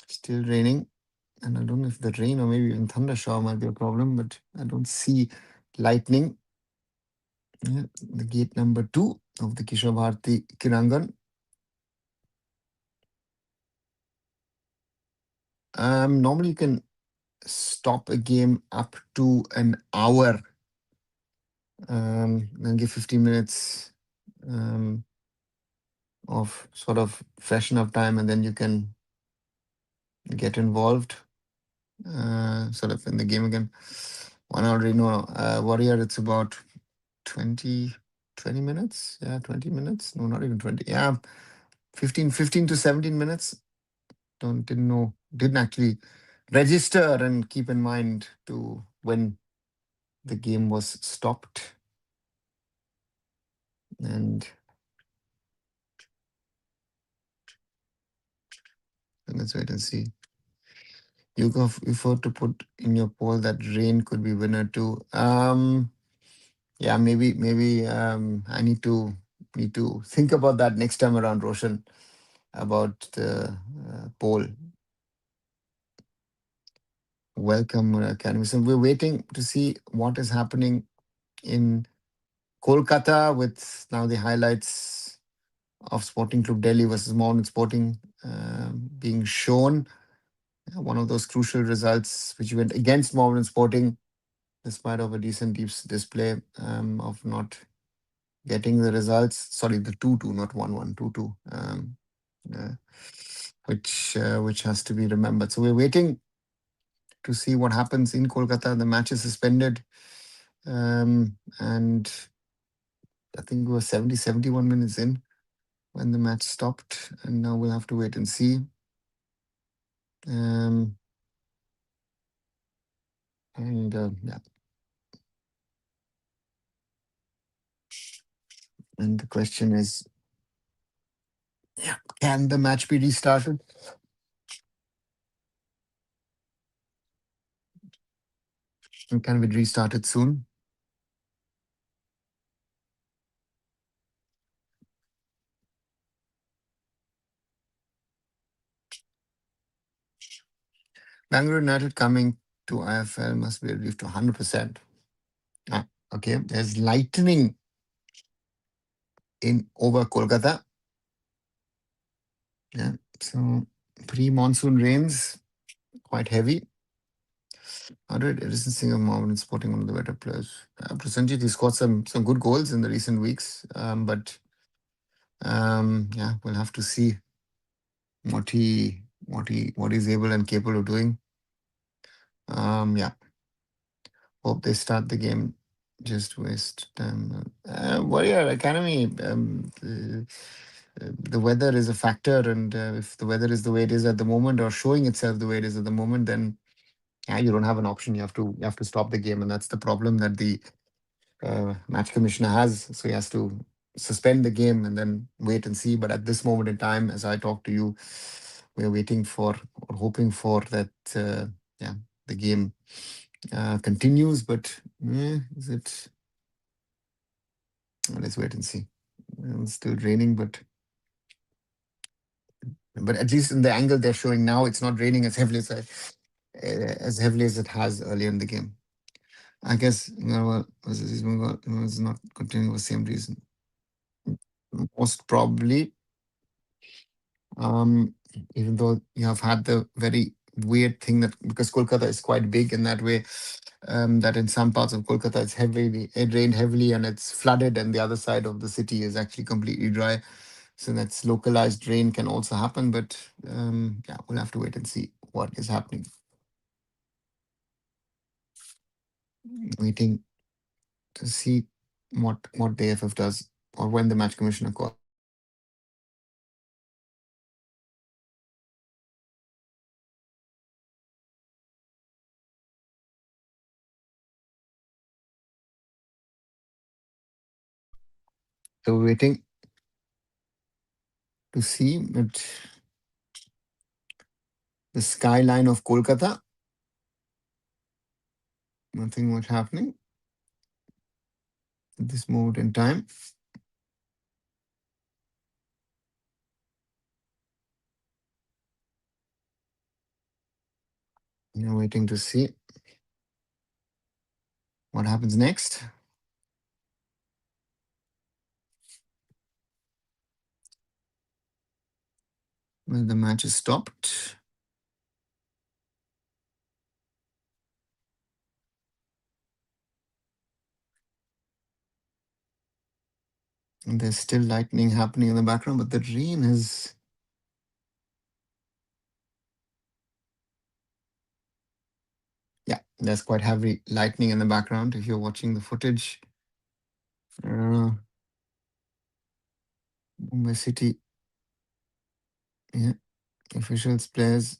A: still raining. And I don't know if the rain or maybe even thunder shower might be a problem, but I don't see lightning. Yeah, the gate number 2 of the Kishore Bharati Krirangan. Normally you can stop a game up to an hour, then give 15 minutes of sort of freshen up time, and then you can get involved sort of in the game again. One already know Warrior, it's about 20, 20 minutes. Yeah, 20 minutes. No, not even 20. Yeah, 15 to 17 minutes. Didn't know, didn't actually register and keep in mind to when the game was stopped. And let's wait and see. You go before to put in your poll that rain could be winner too. Yeah, maybe I need to think about that next time around, Roshan, about the poll. Welcome, Academy. So we're waiting to see what is happening in Kolkata with now the highlights of Sporting Club Delhi versus Mohammedan Sporting being shown. One of those crucial results which went against Mohammedan Sporting, despite of a decent display of not getting the results. Sorry, the 2-2, not 1-1, 2-2, uh, which has to be remembered. So we're waiting to see what happens in Kolkata. The match is suspended, and I think we were 70, 71 minutes in when the match stopped, and now we'll have to wait and see. And yeah, and the question is, yeah, can the match be restarted? And can we restart it soon? Bangalore United coming to IFL must be reduced to 100%. Ah, okay, there's lightning in over Kolkata. Yeah, so pre-monsoon rains, quite heavy. How did Edison Singer Mohammedan Sporting one of the better players? Prasenjit, he scored some good goals in the recent weeks, but yeah, we'll have to see what he's able and capable of doing. Yeah, hope they start the game. Just waste time. Warrior Academy. The weather is a factor, and if the weather is the way it is at the moment, or showing itself the way it is at the moment, then yeah, you don't have an option. You have to stop the game, and that's the problem that the match commissioner has. So he has to suspend the game and then wait and see. But at this moment in time, as I talk to you, we're waiting for or hoping for that. Yeah, the game continues. But is it? Let's wait and see. It's still raining, but at least in the angle they're showing now, it's not raining as heavily as it has earlier in the game. I guess was not continuing for the same reason. Most probably, um, even though you have had the very weird thing that because Kolkata is quite big in that way, that in some parts of Kolkata it rained heavily and it's flooded, and the other side of the city is actually completely dry. So that's localized rain can also happen, but yeah, we'll have to wait and see what is happening. Waiting to see what the AFF does or when the match commissioner calls. So waiting to see but the skyline of Kolkata. Nothing much happening at this moment in time. You're waiting to see what happens next. Well, the match is stopped. And there's still lightning happening in the background, but the rain is. Yeah, there's quite heavy lightning in the background if you're watching the footage. Mumbai City, yeah, officials, players.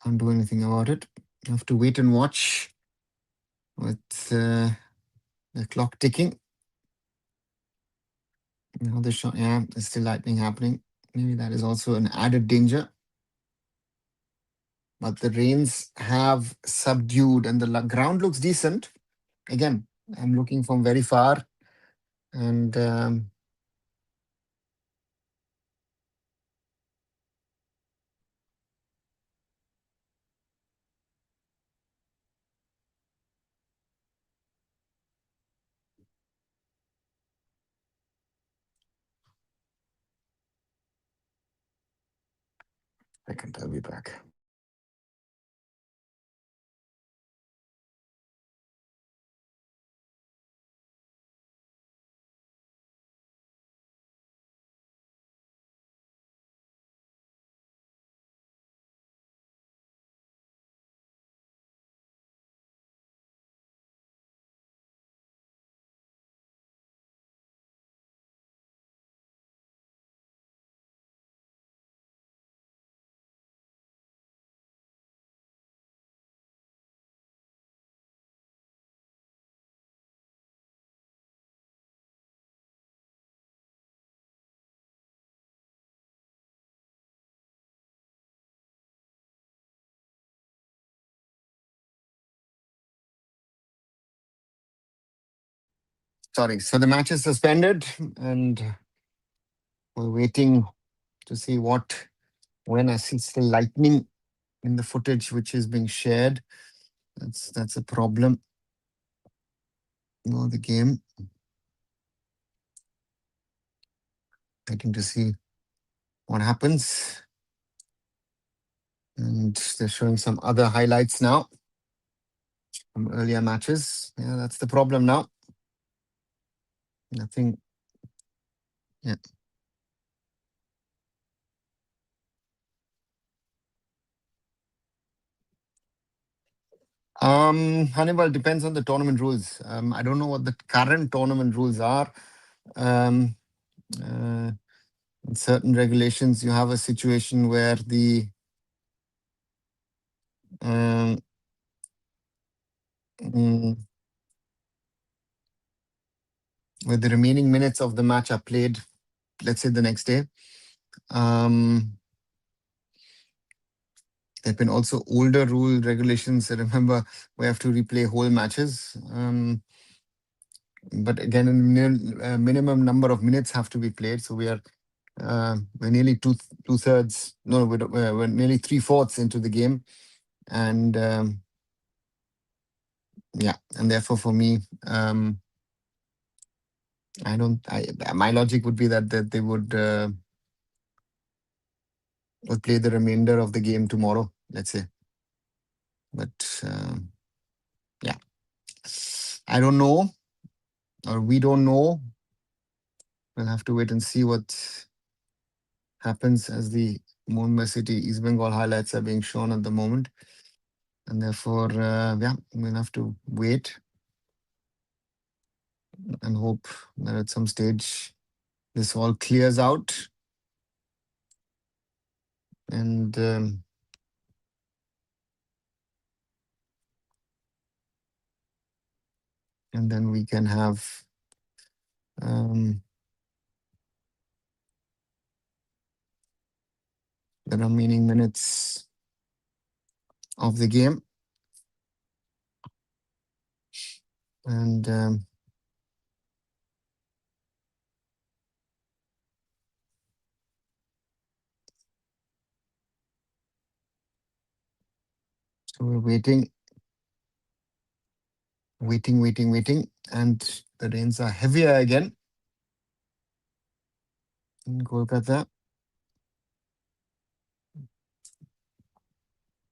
A: Can't do anything about it. You have to wait and watch with the clock ticking. Now the shot, yeah, there's still lightning happening. Maybe that is also an added danger. But the rains have subdued and the ground looks decent. Again, I'm looking from very far and second, I'll be back. Sorry. So the match is suspended and we're waiting to see when I see still lightning in the footage which is being shared. That's a problem. The game. Waiting to see what happens. And they're showing some other highlights now from earlier matches. Yeah, that's the problem now. Nothing. Yeah. Hannibal depends on the tournament rules. I don't know what the current tournament rules are. Um, in certain regulations, you have a situation where um, mm, where the remaining minutes of the match are played, let's say the next day. There have been also older rule regulations. I remember we have to replay whole matches. But again, a minimum number of minutes have to be played. So we're nearly two thirds. No, we're nearly 3/4 into the game, and yeah, and therefore for me, I don't. My logic would be that they would play the remainder of the game tomorrow. Let's say, but yeah, I don't know, or we don't know. We'll have to wait and see what happens as the Mumbai City East Bengal highlights are being shown at the moment. And therefore, yeah, we'll have to wait and hope that at some stage this all clears out. And and then we can have um, the remaining minutes of the game. And so we're waiting. And the rains are heavier again in Kolkata.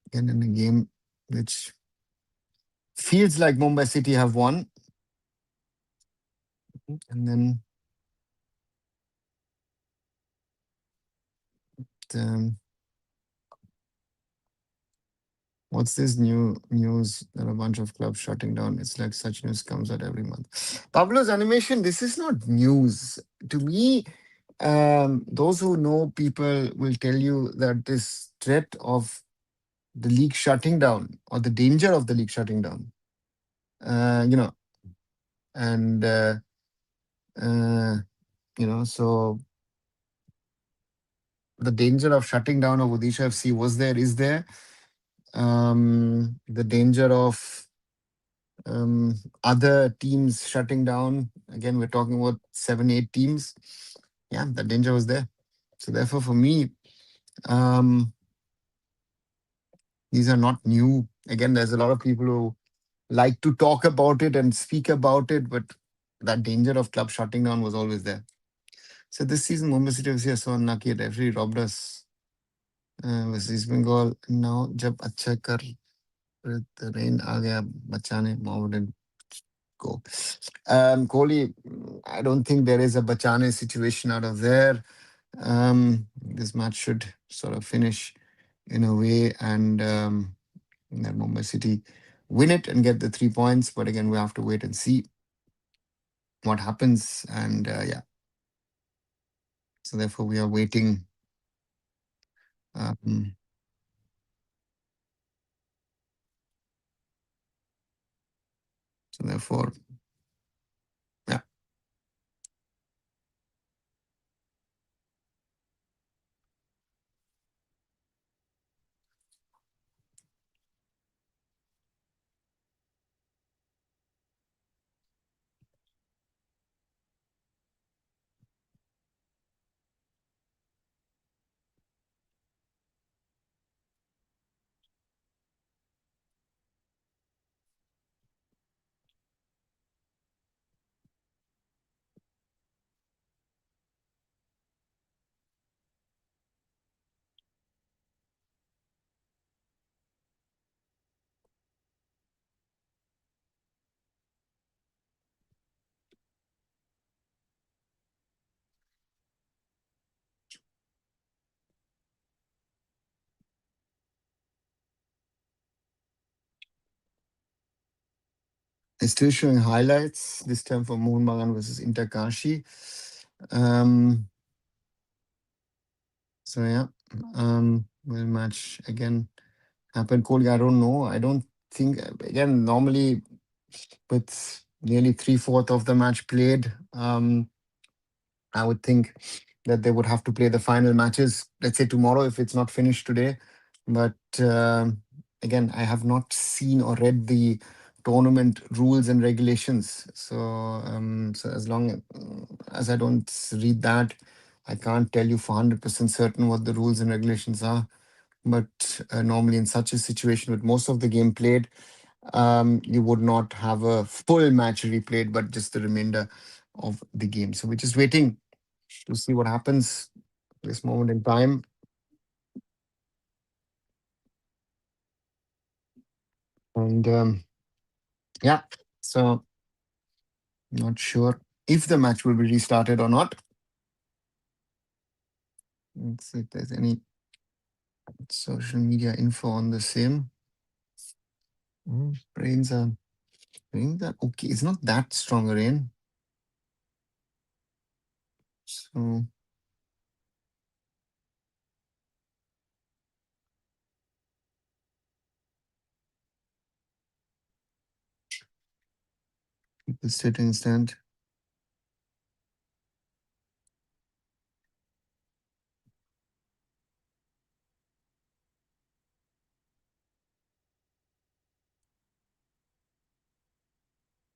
A: Again, in a game which feels like Mumbai City have won. And then um, what's this new news that a bunch of clubs shutting down? It's like such news comes out every month. Pablo's animation, this is not news. To me, those who know people will tell you that this threat of the league shutting down or the danger of the league shutting down, uh, you know, and, uh, so the danger of shutting down of Odisha FC was there, is there. The danger of other teams shutting down. Again, we're talking about 7, 8 teams. Yeah, the danger was there. So therefore, for me, um, these are not new. Again, there's a lot of people who like to talk about it and speak about it, but that danger of club shutting down was always there. So this season, Mumbai City FC is so unlucky. It referee robbed us versus East Bengal. Now, जब अच्छा कर the rain आ गया बचाने Mohammedan go. Kohli, I don't think there is a Bachane situation out of there. This match should sort of finish in a way, and that Mumbai City win it and get the 3 points. But again, we have to wait and see what happens. And yeah, so therefore we are waiting. Um, so therefore, yeah. It's still showing highlights, this time for Mohun Bagan versus Inter Kashi. Um, so yeah, will match again happen. Kohli, I don't know. I don't think, again, normally with nearly three-fourths of the match played, I would think that they would have to play the final matches, let's say tomorrow, if it's not finished today. But again, I have not seen or read the tournament rules and regulations. So as long as I don't read that, I can't tell you for 100% certain what the rules and regulations are. But normally, in such a situation, with most of the game played, you would not have a full match replayed, but just the remainder of the game. So we're just waiting to see what happens this moment in time. And yeah, so not sure if the match will be restarted or not. Let's see if there's any social media info on the same. Rains are okay. It's not that strong a rain. So Sitting stand.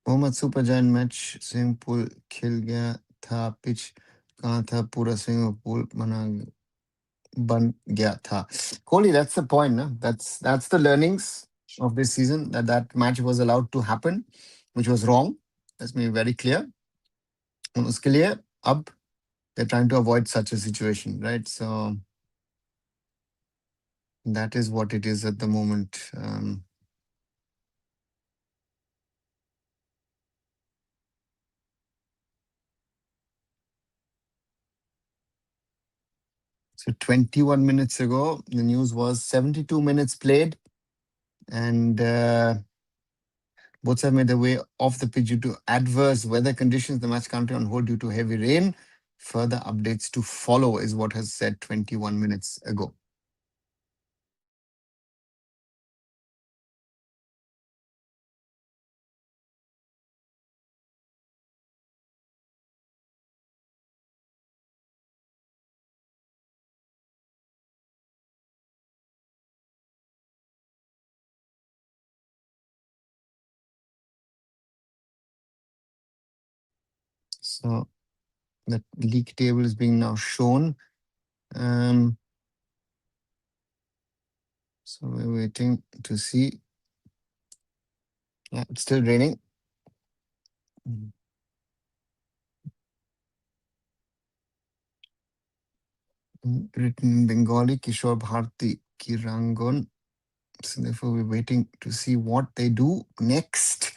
A: Mohammed super giant match swimming pool खिल गया था pitch कहाँ था पूरा swimming pool बना बन गया था. Kohli, that's the point, no? That's the learnings of this season, that that match was allowed to happen, which was wrong. Let's be very clear. और उसके लिए अब they're trying to avoid such a situation, right? So that is what it is at the moment. So 21 minutes ago, the news was 72 minutes played, and both have made their way off the pitch due to adverse weather conditions. The match currently on hold due to heavy rain. Further updates to follow, is what has said 21 minutes ago. So the league table is being now shown. So we're waiting to see. Yeah, it's still raining. Written in Bengali, Kishore Bharati Krirangan. So therefore, we're waiting to see what they do next,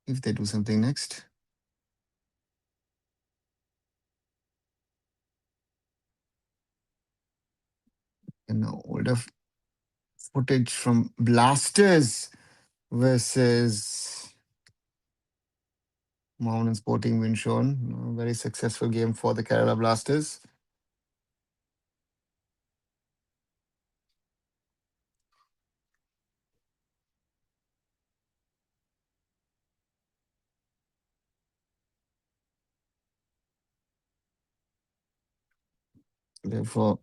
A: if they do something next. Older footage from Blasters versus Mohammedan Sporting win shown. A very successful game for the Kerala Blasters. Therefore,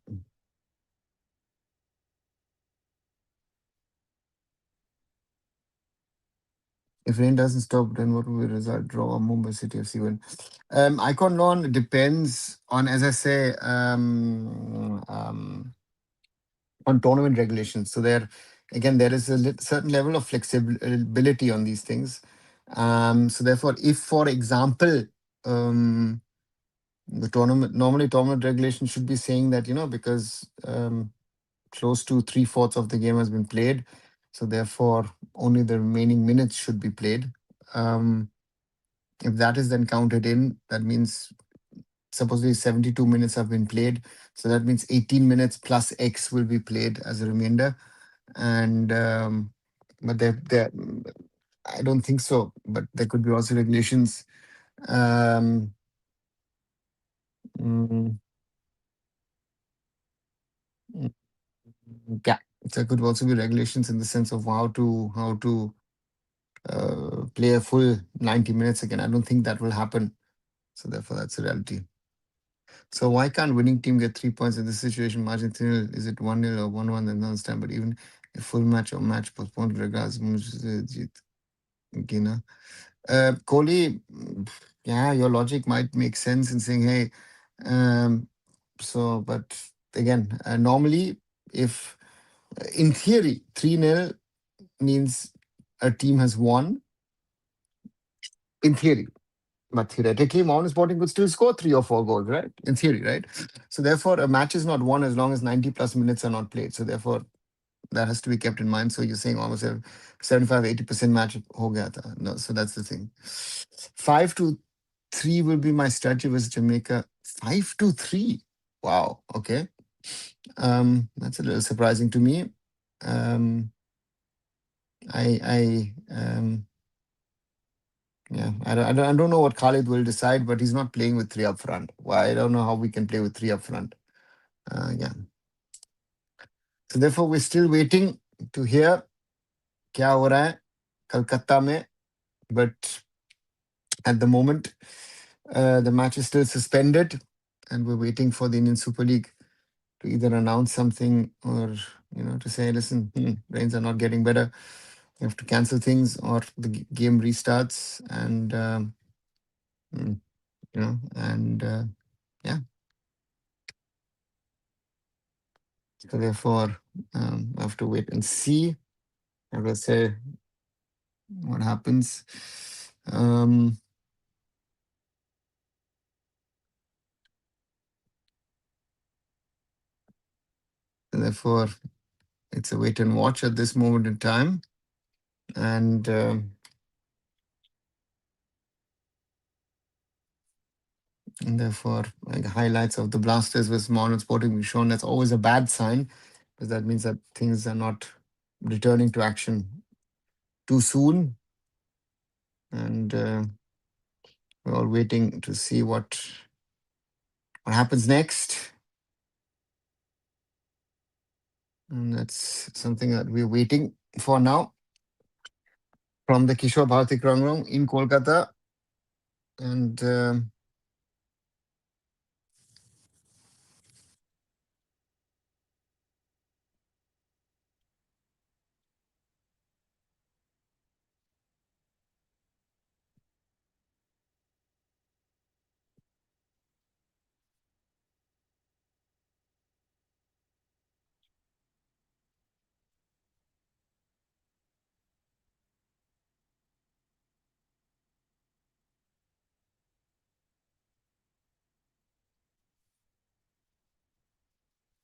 A: if rain doesn't stop, then what will be the result? Draw or Mumbai City FC win? Icon loan depends on, as I say, on tournament regulations. So there is a certain level of flexibility on these things. So therefore, if, for example, the tournament regulations should be saying that, because close to 3/4 of the game has been played, so therefore only the remaining minutes should be played. If that is then counted in, that means supposedly 72 minutes have been played. So that means 18 minutes plus X will be played as a remainder. And but I don't think so. But there could be also regulations. Um, mm, mm, yeah, there could also be regulations in the sense of how to play a full 90 minutes again. I don't think that will happen. So therefore, that's a reality. So why can't winning team get 3 points in this situation? Margin 3-0, is it 1-0 or 1-1? Then understand. But even a full match or match postponed, regards Gina. Kohli, yeah, your logic might make sense in saying, hey, but again, normally, if in theory 3-0 means a team has won, in theory. But theoretically, Mountain Sporting could still score 3 or 4 goals, right? In theory, right? So therefore, a match is not won as long as 90 plus minutes are not played. So therefore, that has to be kept in mind. So you're saying almost a 75-80% match ho gaya tha. No, so that's the thing. 5-3 will be my strategy versus Jamaica. 5-3. Wow. Okay. That's a little surprising to me. Um, yeah, I don't know what Khalid will decide, but he's not playing with three up front. Why? I don't know how we can play with three up front. Yeah. So therefore, we're still waiting to hear क्या हो रहा है Kolkata में. But At the moment, the match is still suspended, and we're waiting for the Indian Super League to either announce something or to say, listen, rains are not getting better. We have to cancel things, or the game restarts, and mm, and yeah. So therefore, I have to wait and see. I will say what happens. Um, Therefore, it's a wait and watch at this moment in time, and therefore, like highlights of the Blasters with Mohammedan Sporting being shown. That's always a bad sign, because that means that things are not returning to action too soon, and we're all waiting to see what happens next. And that's something that we're waiting for now from the Kishore Bharati Krirangan in Kolkata. And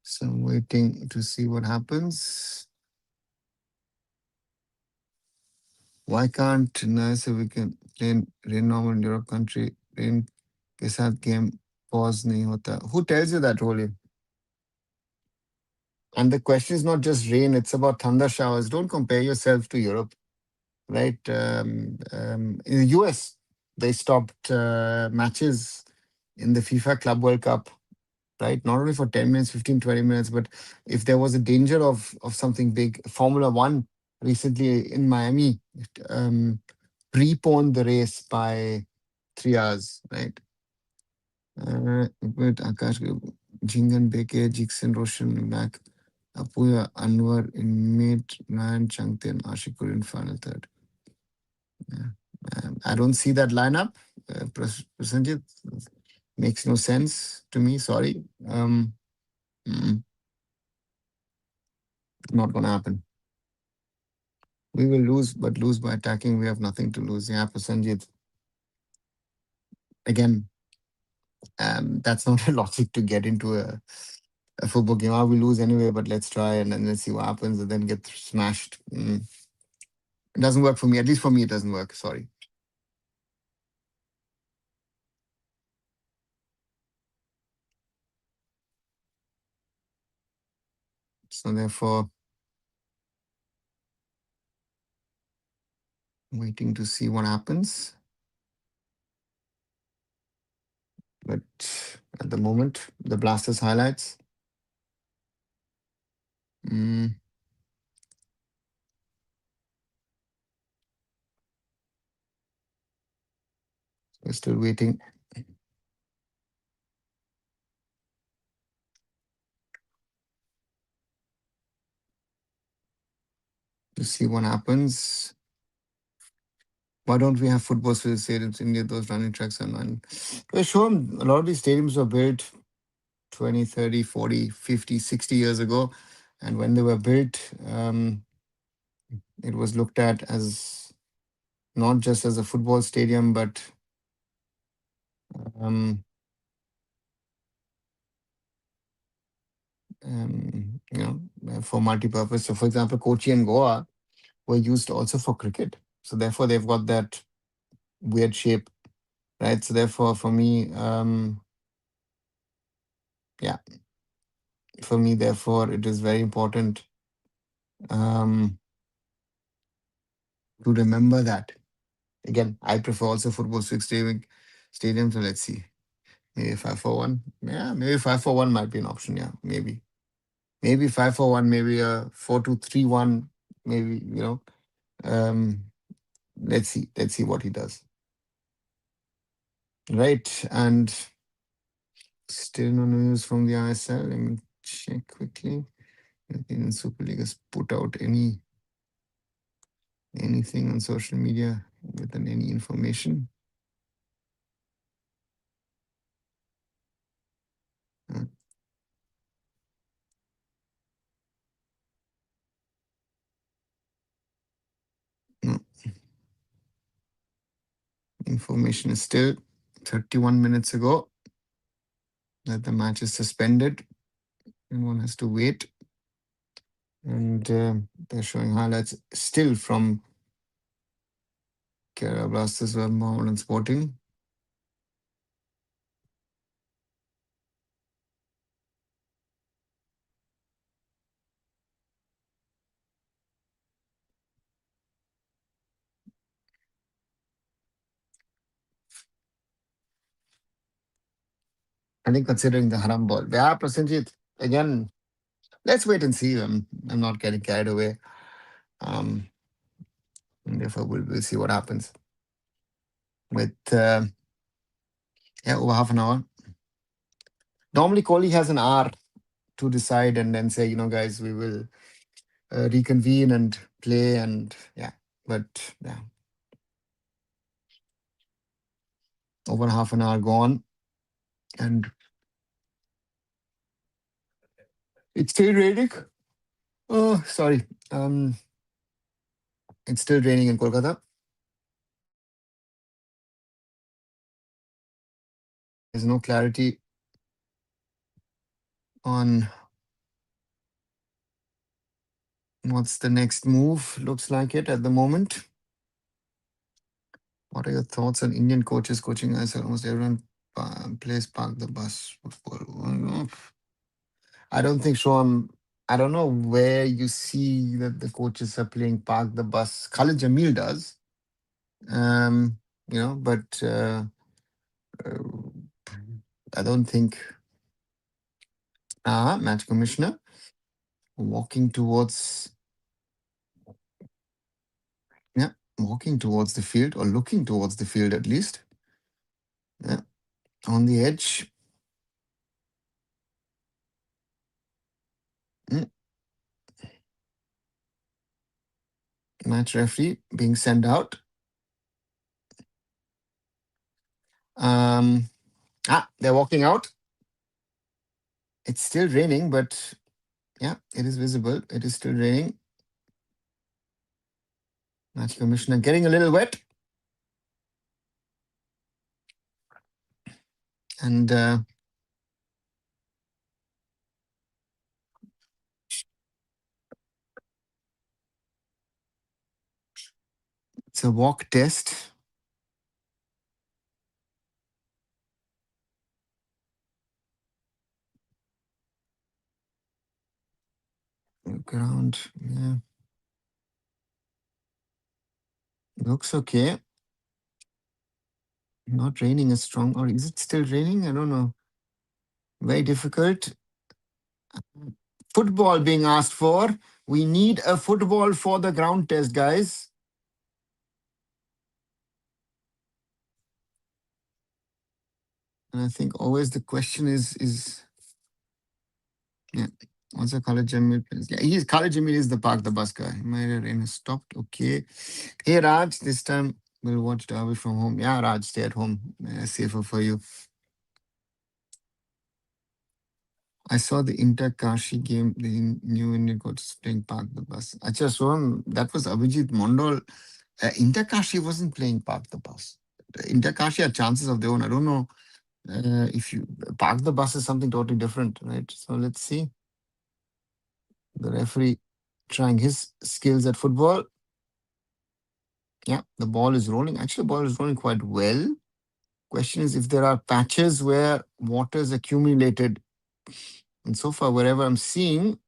A: so I'm waiting to see what happens. Why can't nice we can rain normal in Europe country rain के साथ game pause नहीं होता? Who tells you that, Rolly? And the question is not just rain; it's about thunder showers. Don't compare yourself to Europe, right? In the US, they stopped matches in the FIFA Club World Cup, right? Not only for 10 minutes, 15, 20 minutes, but if there was a danger of something big. Formula One recently in Miami um, preponed the race by 3 hours, right? But Akash, Jingan Beke, Jixon Roshan back, Apuya Anwar in mid, Ryan Changte and Ashikur in final third. Yeah. I don't see that lineup. Prasenjit, makes no sense to me. Sorry. Mm, Not going to happen. We will lose, but lose by attacking. We have nothing to lose. Yeah, Prasenjit. Again, that's not a logic to get into a football game. We lose anyway, but let's try and then let's see what happens and then get smashed. It doesn't work for me. At least for me, it doesn't work. Sorry. So therefore, waiting to see what happens. But at the moment, the Blasters highlights. Mm, we're still waiting. To see what happens. Why don't we have football stadiums in India? Those running tracks are not. Well, sure, a lot of these stadiums were built 20, 30, 40, 50, 60 years ago. And when they were built, it was looked at as not just as a football stadium, but um, for multi-purpose. So, for example, Kochi and Goa were used also for cricket. So, therefore, they've got that weird shape, right? So, therefore, for me, yeah, for me, therefore, it is very important um, to remember that. Again, I prefer also football stadium. So, let's see. Maybe 5-4-1. Yeah, maybe 5-4-1 might be an option. Yeah, maybe. Maybe 5-4-1, maybe a 4-2-3-1, maybe, Um, let's see. Let's see what he does. Right. And still no news from the ISL. Let me check quickly. Indian Super League has put out anything on social media with any information. Uh, no, information is still 31 minutes ago that the match is suspended and one has to wait. And they're showing highlights still from Kerala Blasters were Mohammedan Sporting. I think considering the haram ball. Yeah, Prasenjit, again, let's wait and see. I'm not getting carried away. Um, and therefore, we'll see what happens. With yeah, over half an hour. Normally, Kohli has an hour to decide and then say, guys, we will reconvene and play. And yeah, but yeah, over half an hour gone. And it's still raining. Oh, sorry. It's still raining in Kolkata. There's no clarity on what's the next move. Looks like it at the moment. What are your thoughts on Indian coaches coaching us? Almost everyone plays park the bus football. I don't think so. I don't know where you see that the coaches are playing park the bus. Khalid Jamil does, um, but uh, I don't think. Match commissioner walking towards, yeah, walking towards the field or looking towards the field at least. Yeah, on the edge. Mm, Match referee being sent out. Um, they're walking out. It's still raining, but yeah, it is visible. It is still raining. Match commissioner getting a little wet. And it's a walk test. Ground, yeah, looks okay. Not raining as strong, or is it still raining? I don't know. Very difficult. Football being asked for. We need a football for the ground test, guys. And I think always the question is yeah. What's a Khalid Jamil? Yeah, Khalid Jamil is the park the bus guy. My rain has stopped. Okay. Hey Raj, this time we'll watch Derby from home. Yeah, Raj, stay at home. Safer for you. I saw the Inter Kashi game, the new Indian coach is playing Park the Bus. Acha, Soham, that was Abhijit Mondol. Inter Kashi wasn't playing Park the Bus. Inter Kashi had chances of their own. I don't know if you Park the Bus is something totally different, right? So let's see. The referee trying his skills at football. Yeah, the ball is rolling. Actually, the ball is rolling quite well. Question is if there are patches where water is accumulated. And so far, wherever I'm seeing,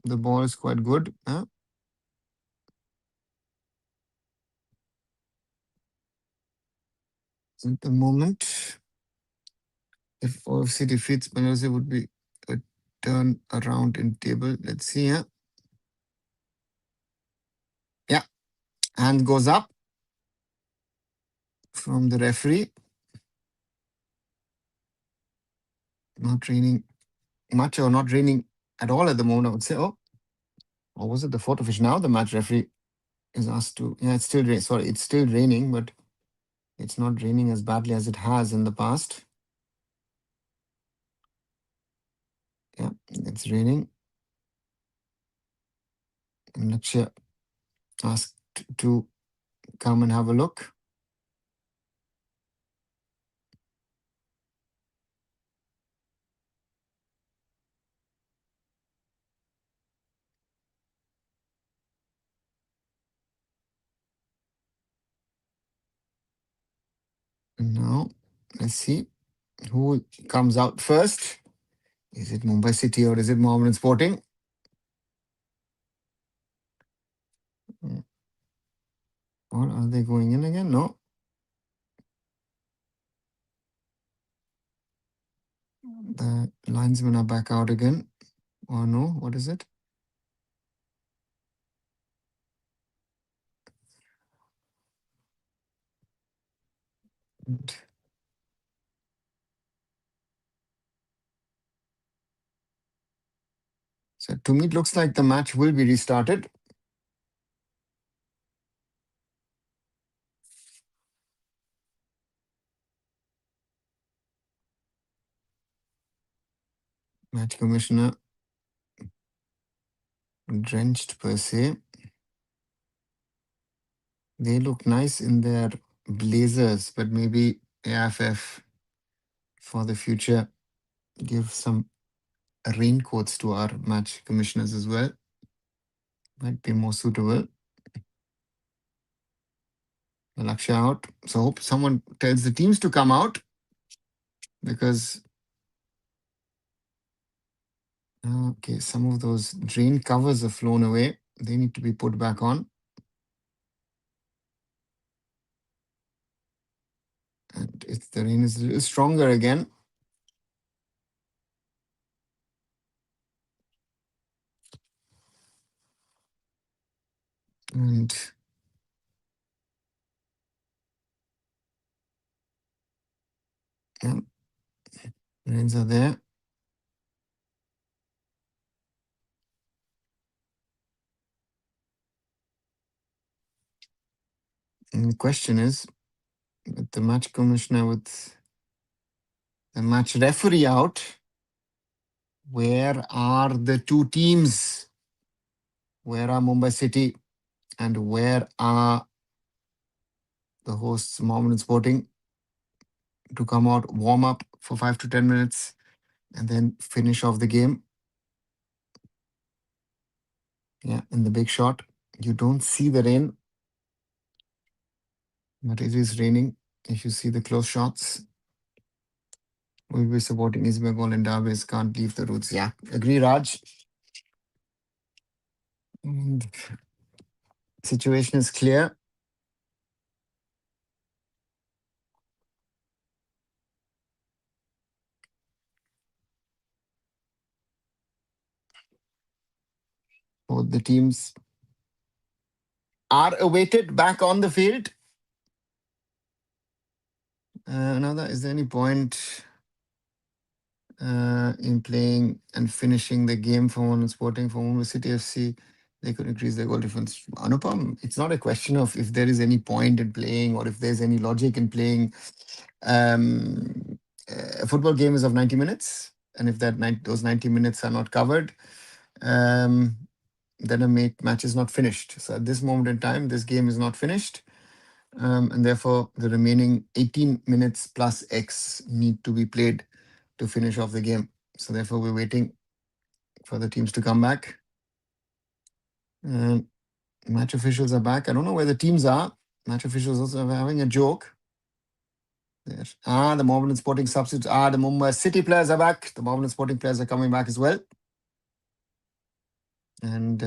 A: the ball is quite good. At the moment, if OFC defeats Malaysia, would be a turn around in table. Let's see. Yeah, hand goes up from the referee. Not raining much or not raining at all at the moment, I would say. Oh, or was it the photo fish? Now the match referee is asked to. Yeah, it's still sorry, it's still raining, but it's not raining as badly as it has in the past. Yeah, it's raining. And Lakshya asked to come and have a look. Now, let's see who comes out first. Is it Mumbai City or is it Mohammedan Sporting? Or are they going in again? No. The linesmen are back out again. Or no? What is it? So to me, it looks like the match will be restarted. Match commissioner drenched per se. They look nice in their blazers, but maybe AIFF for the future give some raincoats to our match commissioners as well. Might be more suitable. Lakshya out. So hope someone tells the teams to come out because okay, some of those drain covers have flown away. They need to be put back on. And the rain is a little stronger again. And yeah, rains are there. And the question is, with the match commissioner, with the match referee out, where are the two teams? Where are Mumbai City and where are the hosts, Mohammedan Sporting, to come out, warm up for 5 to 10 minutes and then finish off the game? Yeah, in the big shot, you don't see the rain, but it is raining. If you see the close shots, we'll be supporting East Bengal and Darwish can't leave the roots. Yeah, agree, Raj. And situation is clear. Both the teams are awaited back on the field. Another, is there any point in playing and finishing the game for Mohammedan Sporting, for Mumbai City FC? They could increase their goal difference. Anupam, it's not a question of if there is any point in playing or if there's any logic in playing. A football game is of 90 minutes. And if those 90 minutes are not covered, then a match is not finished. So at this moment in time, this game is not finished. And therefore, the remaining 18 minutes plus X need to be played to finish off the game. So therefore, we're waiting for the teams to come back. Match officials are back. I don't know where the teams are. Match officials also are having a joke. There. The Mohammedan Sporting substitutes. The Mumbai City players are back. The Mohammedan Sporting players are coming back as well. And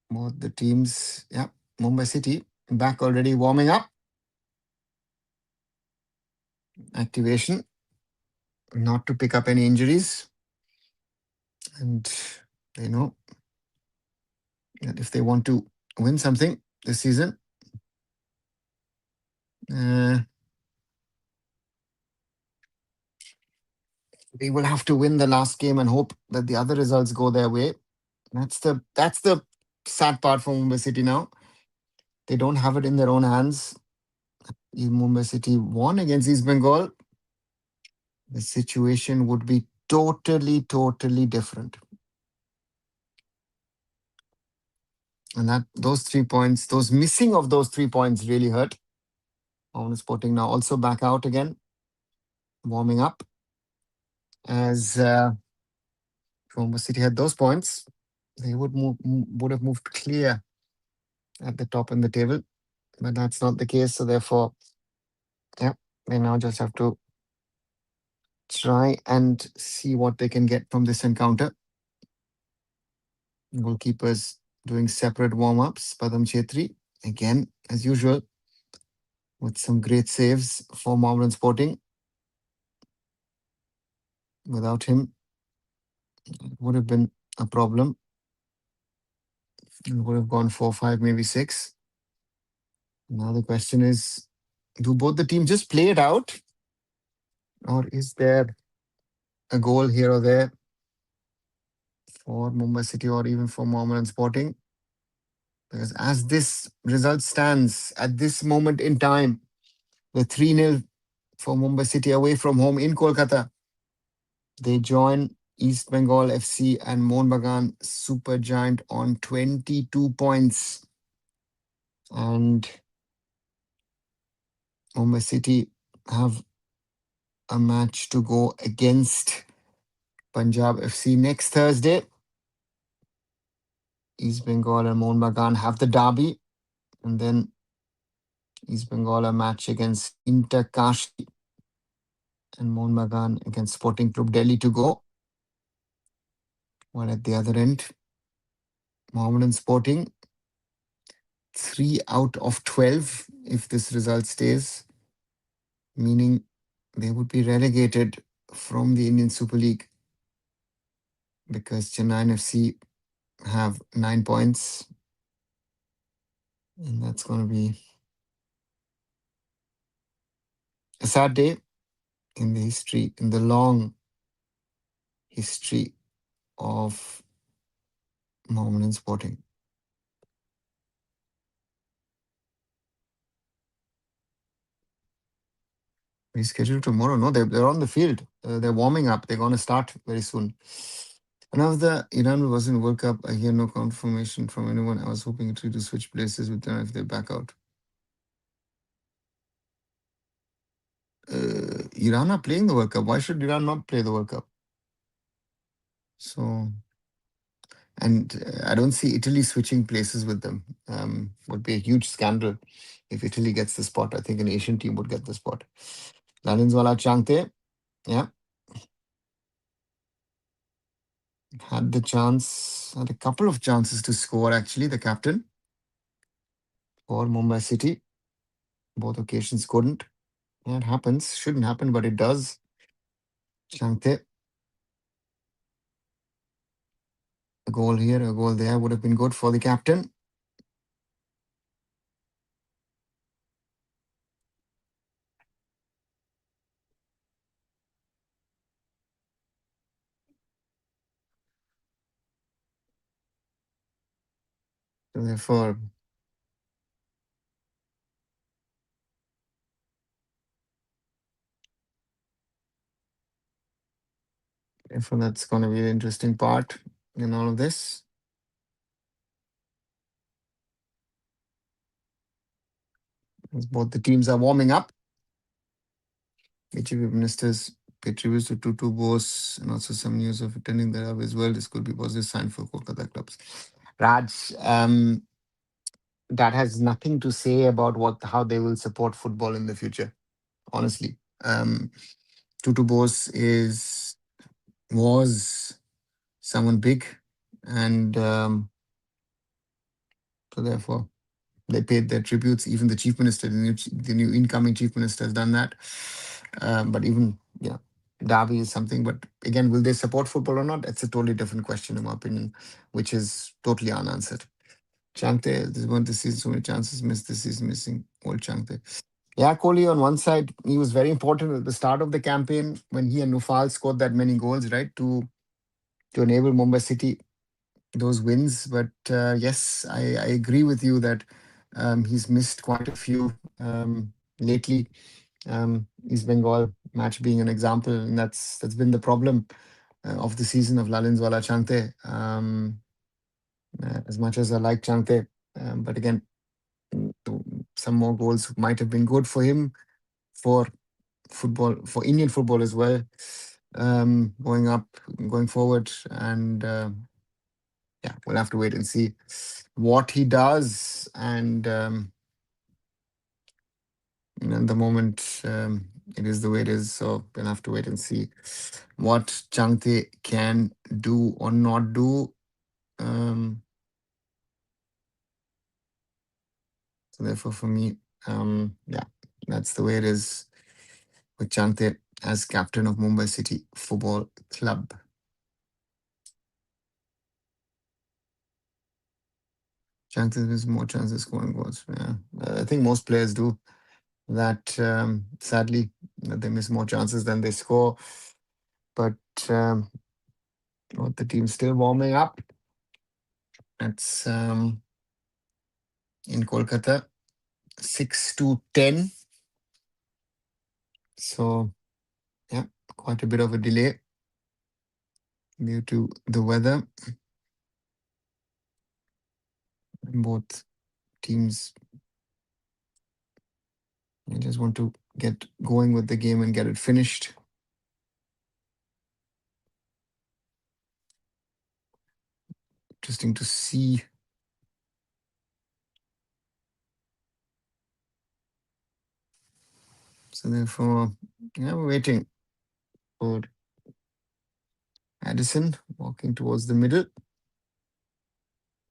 A: both the teams, yeah, Mumbai City back already warming up. Activation, not to pick up any injuries. And they know that if they want to win something this season, They will have to win the last game and hope that the other results go their way. That's the sad part for Mumbai City now. They don't have it in their own hands. If Mumbai City won against East Bengal, the situation would be totally, totally different. And that those 3 points, those missing of those 3 points really hurt. Mohammedan Sporting now also back out again, warming up as Mumbai City had those points. They would have moved clear at the top in the table, but that's not the case. So therefore, yeah, they now just have to try and see what they can get from this encounter. Goalkeepers doing separate warm-ups. Padam Chetri, again, as usual, with some great saves for Mohammedan Sporting. Without him, it would have been a problem. It would have gone 4-5, maybe 6. Now the question is, do both the teams just play it out? Or is there a goal here or there for Mumbai City or even for Mohammedan Sporting? Because as this result stands at this moment in time, the 3-0 for Mumbai City away from home in Kolkata. They join East Bengal FC and Mohun Bagan Super Giant on 22 points. And Mumbai City have a match to go against Punjab FC next Thursday. East Bengal and Mohun Bagan have the derby. And then East Bengal a match against Inter Kashi and Mohun Bagan against Sporting Club Delhi to go. While at the other end, Mohammedan Sporting 3 out of 12 if this result stays, meaning they would be relegated from the Indian Super League because Chennai FC have 9 points. And that's going to be a sad day in the history, in the long history of Mohammedan Sporting. Rescheduled tomorrow. No, they're on the field. They're warming up. They're going to start very soon. Another Iran was in World Cup. I hear no confirmation from anyone. I was hoping to switch places with them if they back out. Iran are playing the World Cup. Why should Iran not play the World Cup? So, and I don't see Italy switching places with them. Would be a huge scandal if Italy gets the spot. I think an Asian team would get the spot. Lalinzwala Changte, yeah, had the chance, had a couple of chances to score actually, the captain for Mumbai City. Both occasions couldn't. Yeah, it happens. Shouldn't happen, but it does. Changte, a goal here, a goal there would have been good for the captain. So therefore, that's going to be the interesting part in all of this. As both the teams are warming up. HEB ministers pay tributes to Tutu Bose and also some news of attending the derby as well. This could be positive sign for Kolkata clubs. Raj, that has nothing to say about how they will support football in the future. Honestly, Tutu Bose was someone big, and so therefore they paid their tributes. Even the chief minister, the new incoming chief minister, has done that. But even derby is something. But again, will they support football or not? It's a totally different question, in my opinion, which is totally unanswered. Changte, this one this season, so many chances missed this season, missing old Changte. Yeah, Kohli on one side, he was very important at the start of the campaign when he and Nufal scored that many goals, right, to enable Mumbai City those wins. But yes, I agree with you that he's missed quite a few lately. East Bengal match being an example, and that's been the problem of the season of Lalinwala Chante. As much as I like Chante, but again, some more goals might have been good for him, for football, for Indian football as well, going up, going forward, and yeah, we'll have to wait and see what he does. And at the moment, it is the way it is. So we'll have to wait and see what Changte can do or not do. So therefore, for me, yeah, that's the way it is with Changte as captain of Mumbai City Football Club. Changte has more chances of scoring goals. Yeah, I think most players do that. Sadly, that they miss more chances than they score. But the team's still warming up. That's in Kolkata, 6-10. So yeah, quite a bit of a delay due to the weather. Both teams, I just want to get going with the game and get it finished. Interesting to see. So therefore, yeah, we're waiting for Addison walking towards the middle.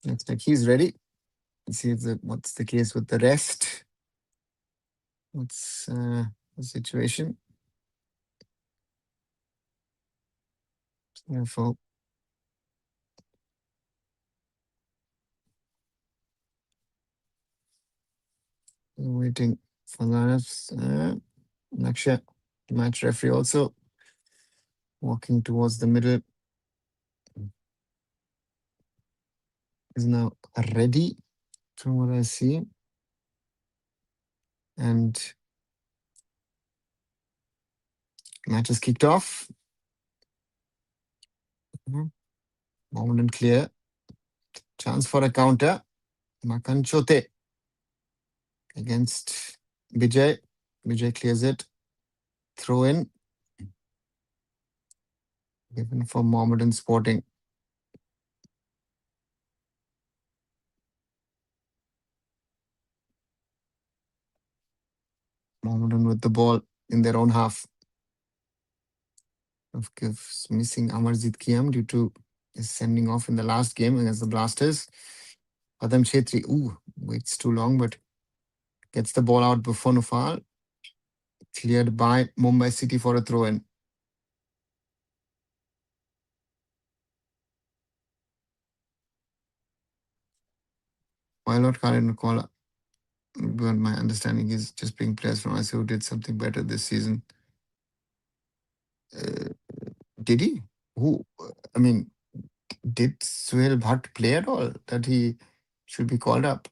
A: Looks like he's ready. Let's see if what's the case with the rest. What's the situation? Therefore, we're waiting for lineups. Naksha, match referee, also walking towards the middle, is now ready from what I see. And match is kicked off. Mohammedan clear. Chance for a counter. Makan Chote against Vijay. Vijay clears it. Throw in. Given for Mohammedan Sporting. Mohammedan with the ball in their own half. Of course, missing Amarjit Kiam due to his sending off in the last game against the Blasters. Adam Chetri, waits too long, but gets the ball out before Nufal. Cleared by Mumbai City for a throw-in. Why not Khalid Nukola? Beyond my understanding, he's just being players from us who did something better this season. Uh, did he? Who? I mean, did Suhail Bhatt play at all that he should be called up?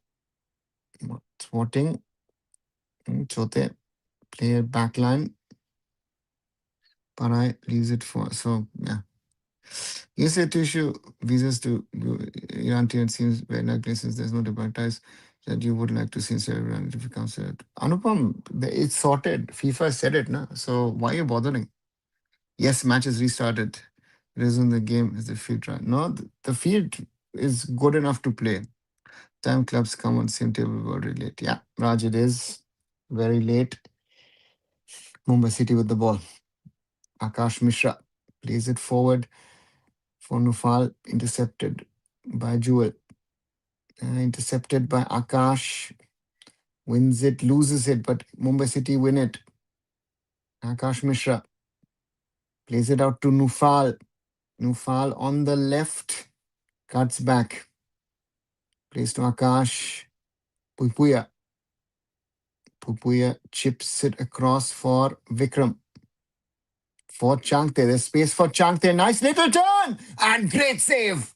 A: Sporting, Chote, player backline. Parai leaves it for. So, yeah. You said to issue visas to Iran team, it seems very likely since there's no demand ties that you would like to see Iran if it comes to it. Anupam, it's sorted. FIFA said it, na? So why are you bothering? Yes, match is restarted. Resume the game is the field trial. No, the field is good enough to play. Time clubs come on same table very late. Yeah, Raj, it is very late. Mumbai City with the ball. Akash Mishra plays it forward for Nufal, intercepted by Jewel. Intercepted by Akash. Wins it, loses it, but Mumbai City win it. Akash Mishra plays it out to Nufal. Nufal on the left, cuts back. Plays to Akash. Pupuya. Pupuya chips it across for Vikram. For Changte. There's space for Changte. Nice little turn and great save.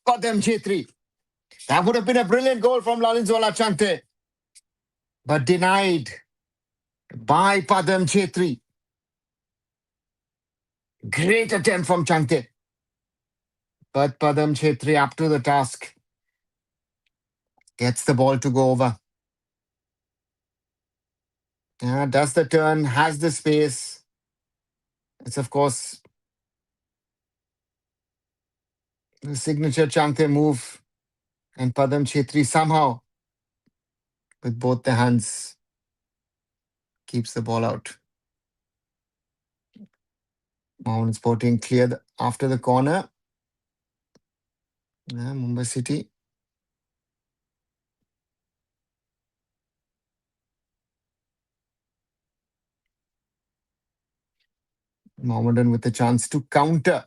A: Padam Chetri. That would have been a brilliant goal from Lalinzwala Changte. But denied by Padam Chetri. Great attempt from Changte. But Padam Chetri up to the task. Gets the ball to go over. Does the turn, has the space. It's, of course, the signature Changte move. And Padam Chetri somehow, with both the hands, keeps the ball out. Mohammedan Sporting cleared after the corner. Mumbai City. Mohammedan with a chance to counter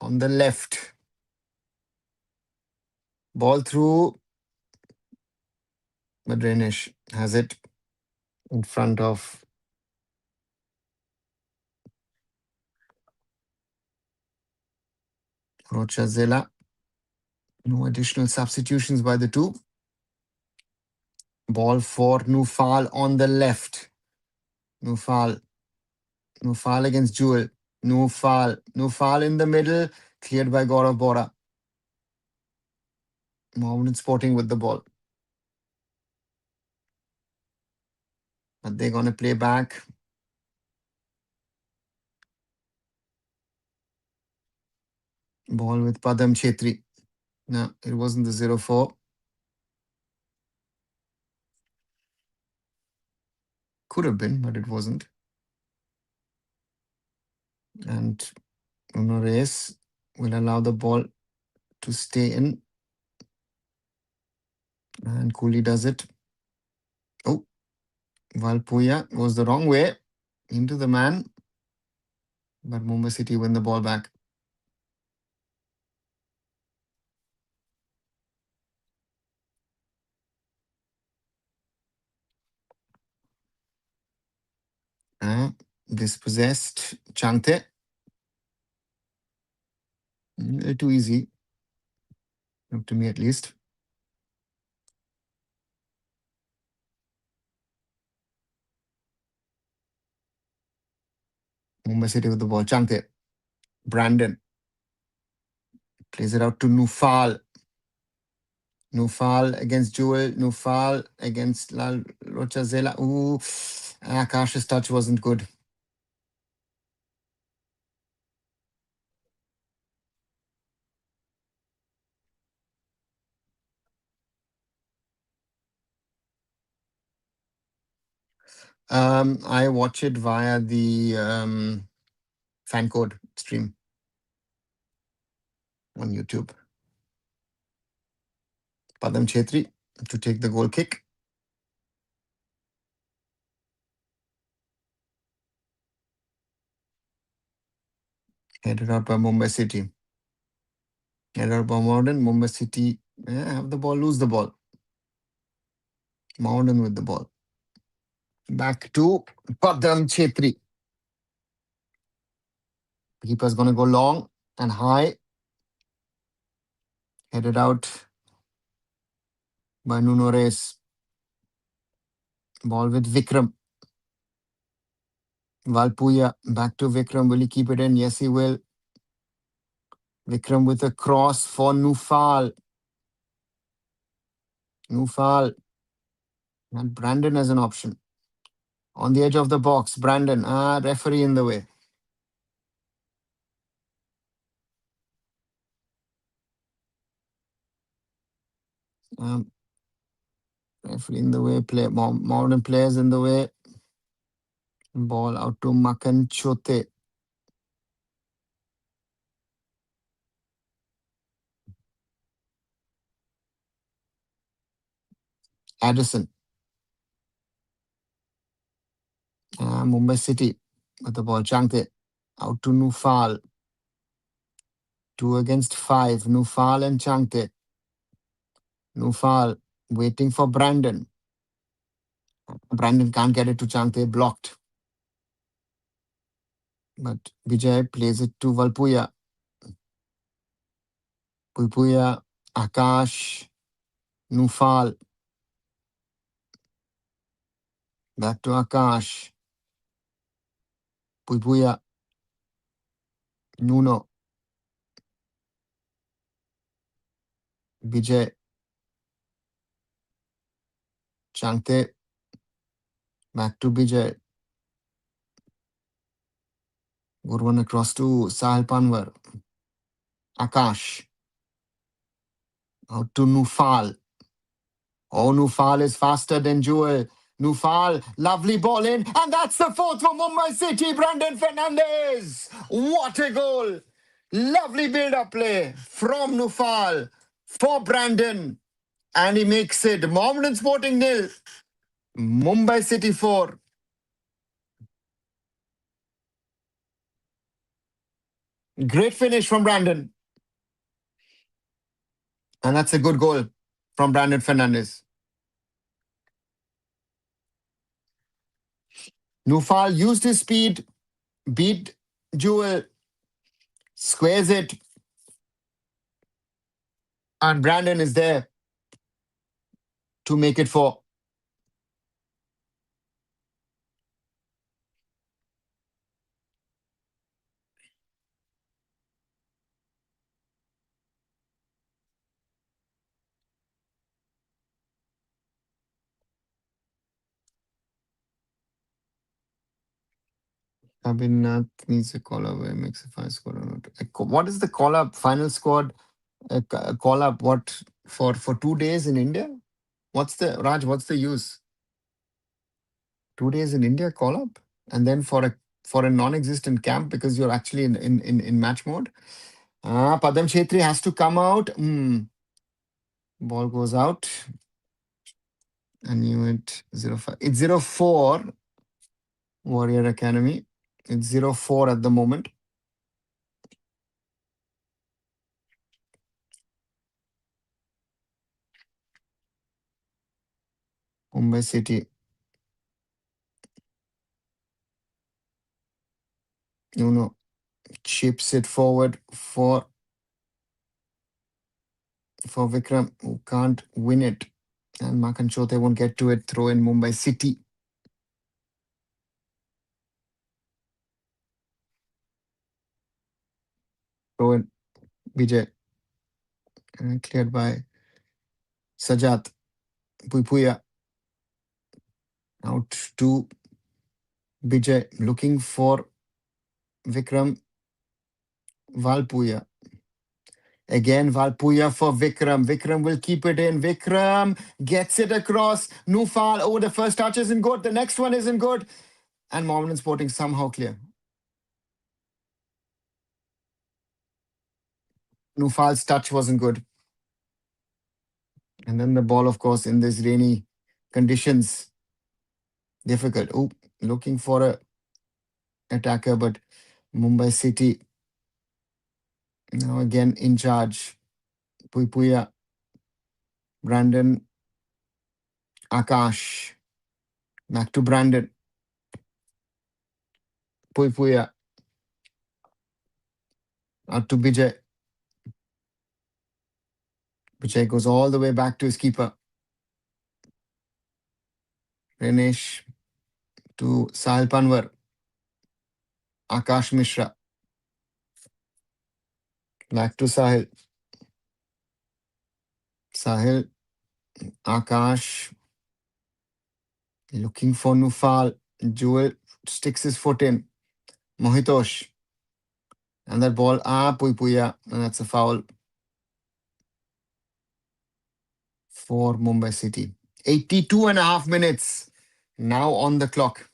A: on the left. Ball through. But Renish has it in front of Rochazela. No additional substitutions by the two. Ball for Nufal on the left. Nufal against Jewel. Nufal in the middle. Cleared by Gaurav Bora. Mohammedan Sporting with the ball. But they're going to play back. Ball with Padam Chetri. No, it wasn't the 0-4. Could have been, but it wasn't. And Uno Reyes will allow the ball to stay in. And Cooley does it. Oh, Valpuya goes the wrong way into the man. But Mumbai City win the ball back. Dispossessed Changte. Too easy. Up to me at least. Mumbai City with the ball. Changte. Brandon. Plays it out to Nufal. Nufal against Jewel. Nufal against Lal Rochazela. Ooh. Akash's touch wasn't good. I watch it via the fan code stream on YouTube. Padam Chetri to take the goal kick. Headed out by Mumbai City. Headed out by Mohammedan. Mumbai City have the ball, lose the ball. Mohammedan with the ball. Back to Padam Chetri. Keeper's going to go long and high. Headed out by Nuno Reyes. Ball with Vikram. Valpuya back to Vikram. Will he keep it in? Yes, he will. Vikram with a cross for Nufal. Nufal. And Brandon as an option. On the edge of the box. Brandon. Referee in the way. Referee in the way. Modern players in the way. Ball out to Makan Chote. Addison. Mumbai City with the ball. Changte. Out to Nufal. 2 against 5. Nufal and Changte. Nufal waiting for Brandon. Brandon can't get it to Chante, blocked. But Vijay plays it to Valpuya. Pulpuya, Akash, Nufal. Back to Akash. Pulpuya, Nuno, Vijay, Chante. Back to Vijay. Good one across to Sahil Panwar. Akash. Out to Nufal. Oh, Nufal is faster than Jewel. Nufal, lovely ball in, and that's the fourth for Mumbai City. Brandon Fernandez. What a goal! Lovely build-up play from Nufal for Brandon, and he makes it. Mohammedan Sporting nil, Mumbai City 4. Great finish from Brandon, and that's a good goal from Brandon Fernandez. Nufal used his speed, beat Jewel, squares it, and Brandon is there to make it 4. Abhinath needs a call up. Makes a fine score or not. What is the call up final squad? A call up what for 2 days in India? What's the Raj? What's the use? 2 days in India call up, and then for a non-existent camp because you're actually in match mode. Padam Chetri has to come out. Ball goes out. I knew it. 05. It's 04. Warrior Academy. It's 04 at the moment. Mumbai City. Chips it forward for Vikram, who can't win it. And Makan Chote won't get to it. Throw in Mumbai City. Throw in Vijay. And cleared by Sajat. Puipuya. Out to Vijay. Looking for Vikram. Valpuya. Again, Valpuya for Vikram. Vikram will keep it in. Vikram gets it across. Nufal. Oh, the first touch isn't good. The next one isn't good. And Mohammedan Sporting somehow clear. Nufal's touch wasn't good. And then the ball, of course, in this rainy conditions, difficult. Oh, looking for a attacker, but Mumbai City now again in charge. Puipuya, Brandon, Akash. Back to Brandon. Puipuya. Out to Vijay. Vijay goes all the way back to his keeper. Renesh to Sahil Panwar. Akash Mishra. Back to Sahil. Sahil. Akash. Looking for Nufal. Jewel sticks his foot in. Mohitosh. And that ball, Puipuya. And that's a foul for Mumbai City. 82 and a half minutes now on the clock.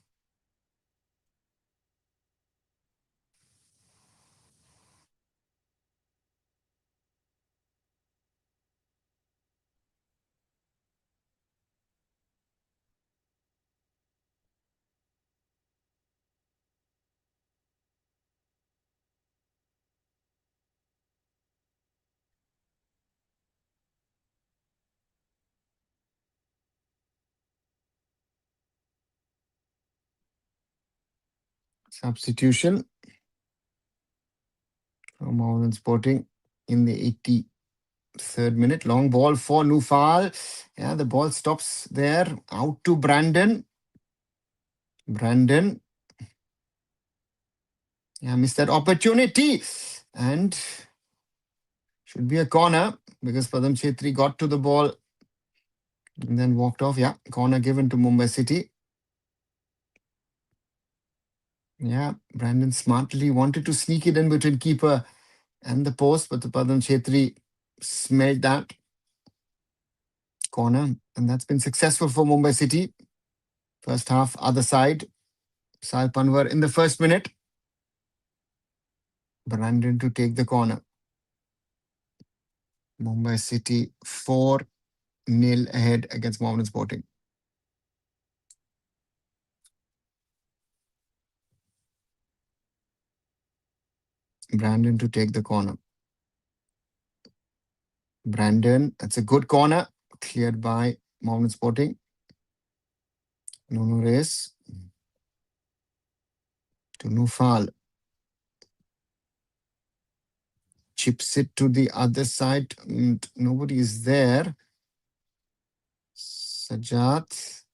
A: Substitution from Mohammedan Sporting in the 83rd minute. Long ball for Nufal. Yeah, the ball stops there. Out to Brandon. Brandon. Yeah, missed that opportunity. And should be a corner because Padam Chetri got to the ball and then walked off. Yeah, corner given to Mumbai City. Yeah, Brandon smartly wanted to sneak it in between keeper and the post, but the Padam Chetri smelled that corner, and that's been successful for Mumbai City. First half, other side. Sal Panwar in the first minute. Brandon to take the corner. Mumbai City 4-0 ahead against Mohammedan Sporting. Brandon to take the corner. Brandon, that's a good corner. Cleared by Mohammedan Sporting. Nuno Reyes to Nufal. Chips it to the other side. And nobody is there. Sajat.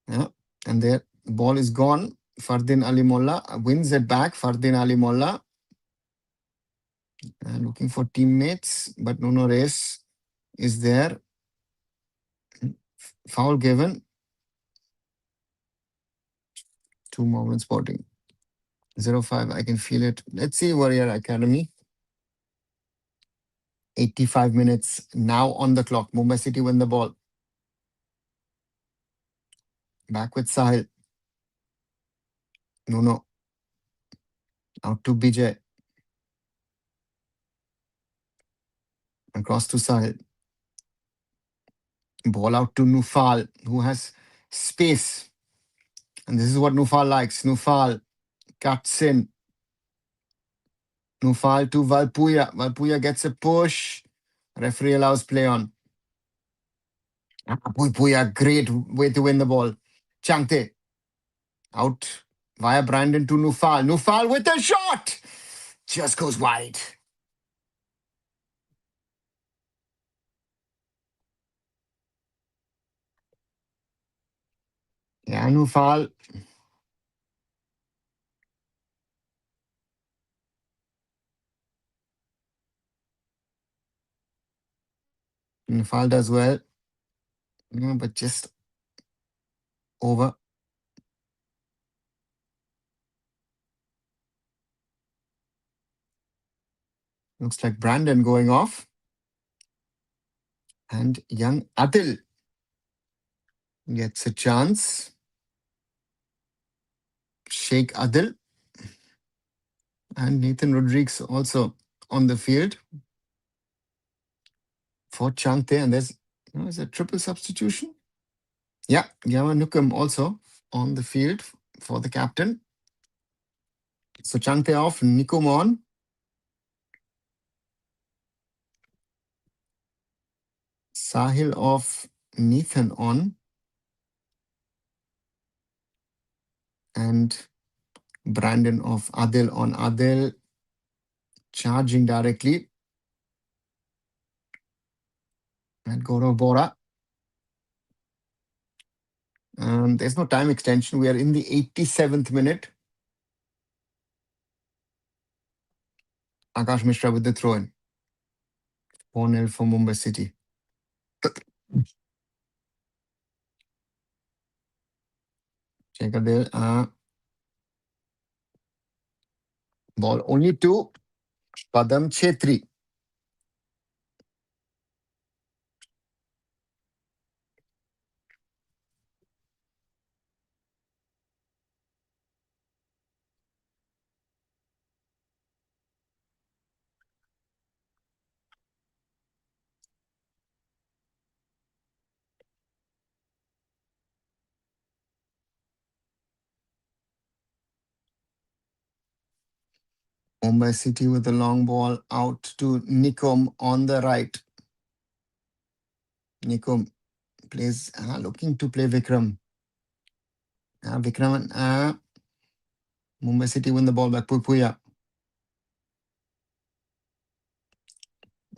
A: Yeah. And there, the ball is gone. Fardin Ali Molla wins it back. Fardin Ali Molla. Looking for teammates, but Nuno Reyes is there. Foul given to Mohammedan Sporting. 0-5, I can feel it. Let's see Warrior Academy. 85 minutes now on the clock. Mumbai City win the ball. Back with Sahil. Nuno. Out to Bijay. Across to Sahil. Ball out to Nufal, who has space. And this is what Nufal likes. Nufal cuts in. Nufal to Valpuya. Valpuya gets a push. Referee allows play on. Puya, great way to win the ball. Changte. Out via Brandon to Nufal. Nufal with a shot. Just goes wide. Yeah, Nufal. Nufal does well. Yeah, but just over. Looks like Brandon going off. And young Adil gets a chance. Sheikh Adil. And Nathan Rodriguez also on the field for Changte. And there's a triple substitution. Yeah, Yamanukum also on the field for the captain. So Changte off, Nikum on. Sahil off, Nathan on. And Brandon off, Adil on. Adil charging directly. And Gaurav Bora. There's no time extension. We are in the 87th minute. Akash Mishra with the throw-in. 4-0 for Mumbai City. Shekhar ball only to Padam Chetri. Mumbai City with the long ball out to Nikom on the right. Nikom plays, looking to play Vikram. Vikram Mumbai City win the ball back. Puya.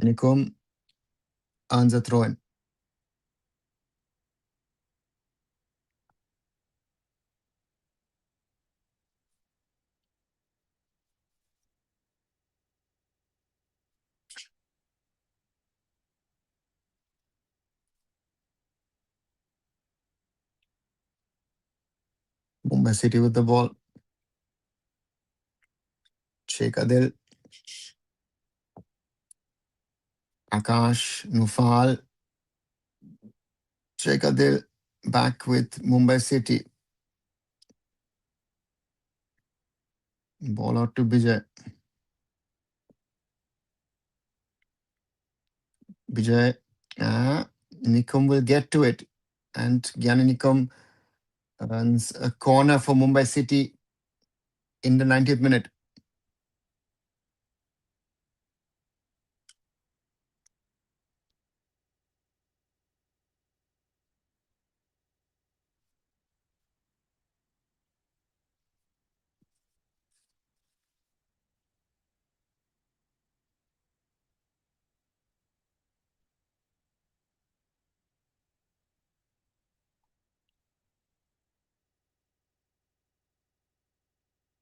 A: Nikom earns a throw in. Mumbai City with the ball. Sheikh Adil. Akash. Nufal. Sheikh Adil back with Mumbai City. Ball out to Bijay. Bijay. Nikom will get to it. And Gyani Nikom runs a corner for Mumbai City in the 90th minute.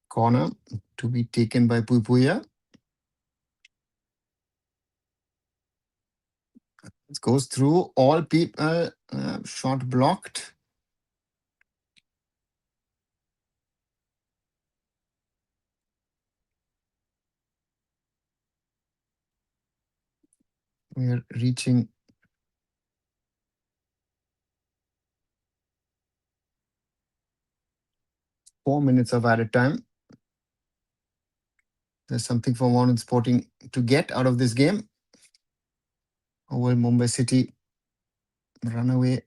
A: Corner to be taken by Puya. It goes through all people. Shot blocked. We are reaching 4 minutes of added time. There's something for Mohammedan Sporting to get out of this game. Over Mumbai City run away,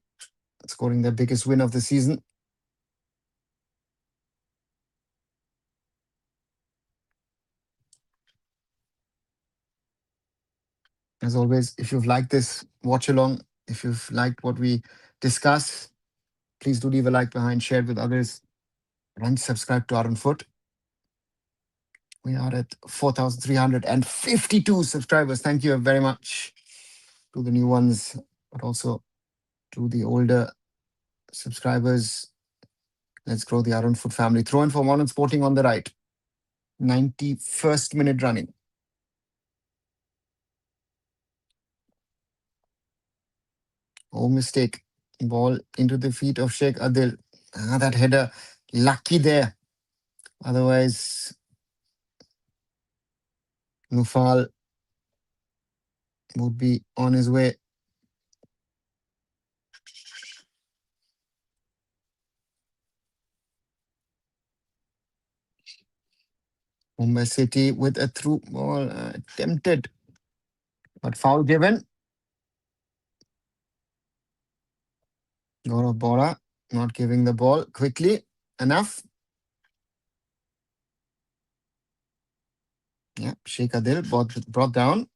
A: scoring their biggest win of the season. As always, if you've liked this watch along, if you've liked what we discuss, please do leave a like behind, share it with others, and subscribe to arunfoot. We are at 4,352 subscribers. Thank you very much to the new ones, but also to the older subscribers. Let's grow the arunfoot family. Throw in for Mohammedan Sporting on the right. 91st minute running. Oh, mistake. Ball into the feet of Sheikh Adil. That header, lucky there. Otherwise, Nufal would be on his way. Mumbai City with a through ball attempted, but foul given. Gaurav Bora not giving the ball quickly enough. Yeah, Sheikh Adil brought down.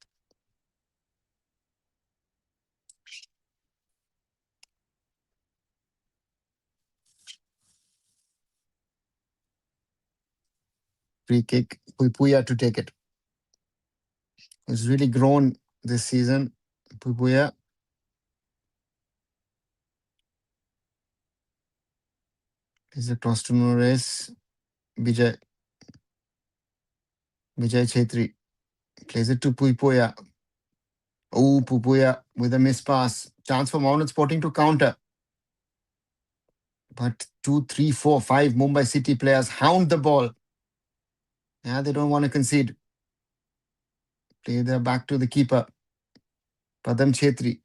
A: Free kick. Puya to take it. He's really grown this season. Puya. Is a cross to no race. Vijay Chetri plays it to Puya. Oh, Puya with a miss pass. Chance for Mohammedan Sporting to counter. But 2, 3, 4, 5 Mumbai City players hound the ball. Yeah, they don't want to concede. Play their back to the keeper. Padam Chetri.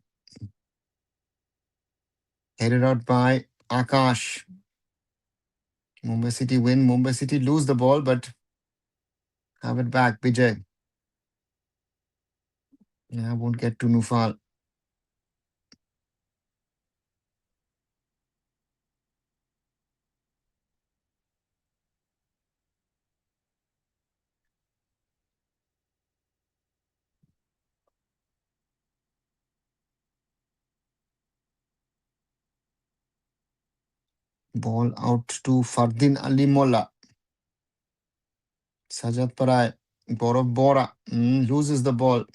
A: Headed out by Akash. Mumbai City win. Mumbai City lose the ball, but have it back. Vijay. Yeah, won't get to Nufal. Ball out to Fardin Ali Molla. Sajat Parai, Gaurav Bora loses the ball.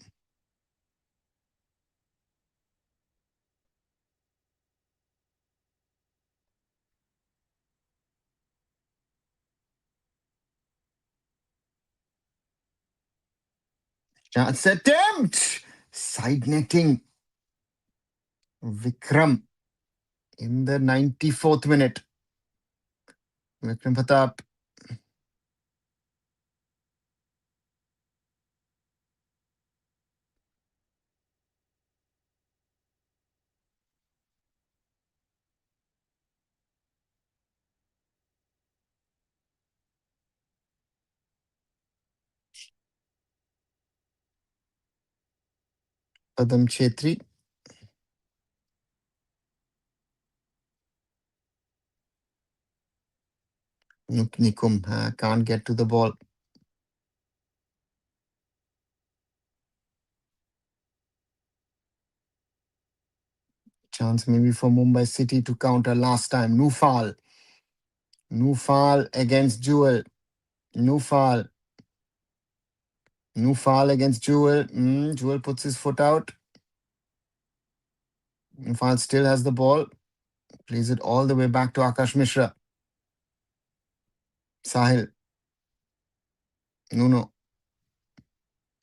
A: Chance attempt. Side netting. Vikram in the 94th minute. Vikram Pratap. Padam Chetri. Nikum can't get to the ball. Chance maybe for Mumbai City to counter last time. Nufal. Nufal against Jewel. Nufal. Nufal against Jewel. Jewel puts his foot out. Nufal still has the ball. Plays it all the way back to Akash Mishra. Sahil. Nuno.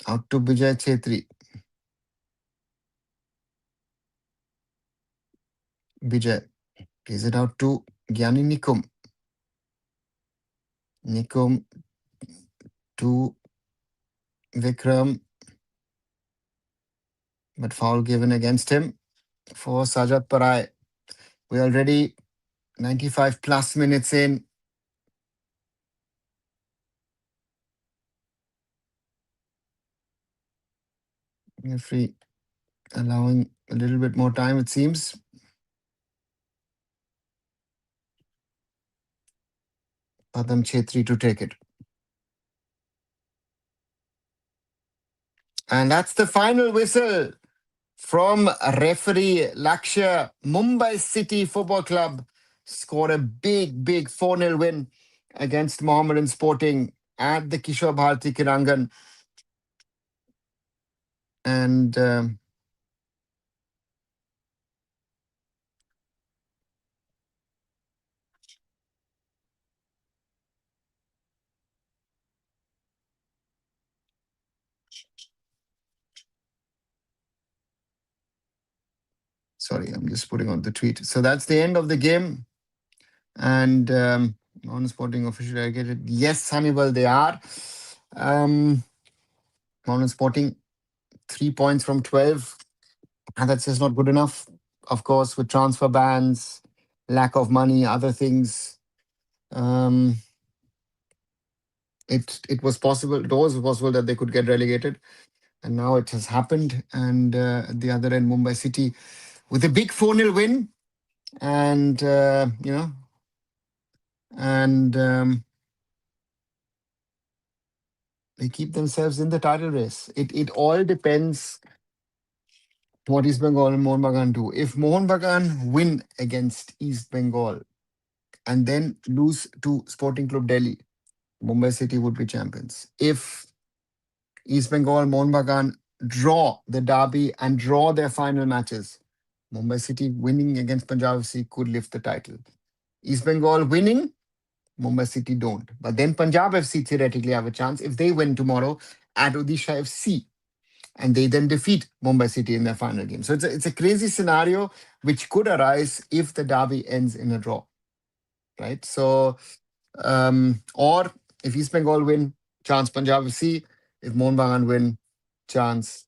A: Out to Bijay Chetri. Bijay. Plays it out to Gyani Nikum. Nikum to Vikram. But foul given against him for Sajat Parai. We're already 95 plus minutes in. Referee allowing a little bit more time, it seems. Padam Chetri to take it. And that's the final whistle from referee Lakshya. Mumbai City Football Club scored a big 4-0 win against Mohammedan Sporting at the Kishore Bharati Krirangan. And sorry, I'm just putting on the tweet. So that's the end of the game. And non-sporting official delegated. Yes, Hannibal, they are. Non-sporting, 3 points from 12. And that's just not good enough. Of course, with transfer bans, lack of money, other things. It was possible. It was possible that they could get relegated. And now it has happened. And at the other end, Mumbai City with a big 4-0 win. And, they keep themselves in the title race. It all depends what East Bengal and Mohun Bagan do. If Mohun Bagan win against East Bengal and then lose to Sporting Club Delhi, Mumbai City would be champions. If East Bengal, Mohun Bagan draw the derby and draw their final matches, Mumbai City winning against Punjab FC could lift the title. East Bengal winning, Mumbai City don't. But then Punjab FC theoretically have a chance if they win tomorrow at Odisha FC and they then defeat Mumbai City in their final game. So it's a crazy scenario which could arise if the derby ends in a draw, right? So, or if East Bengal win, chance Punjab FC. If Mohun Bagan win, chance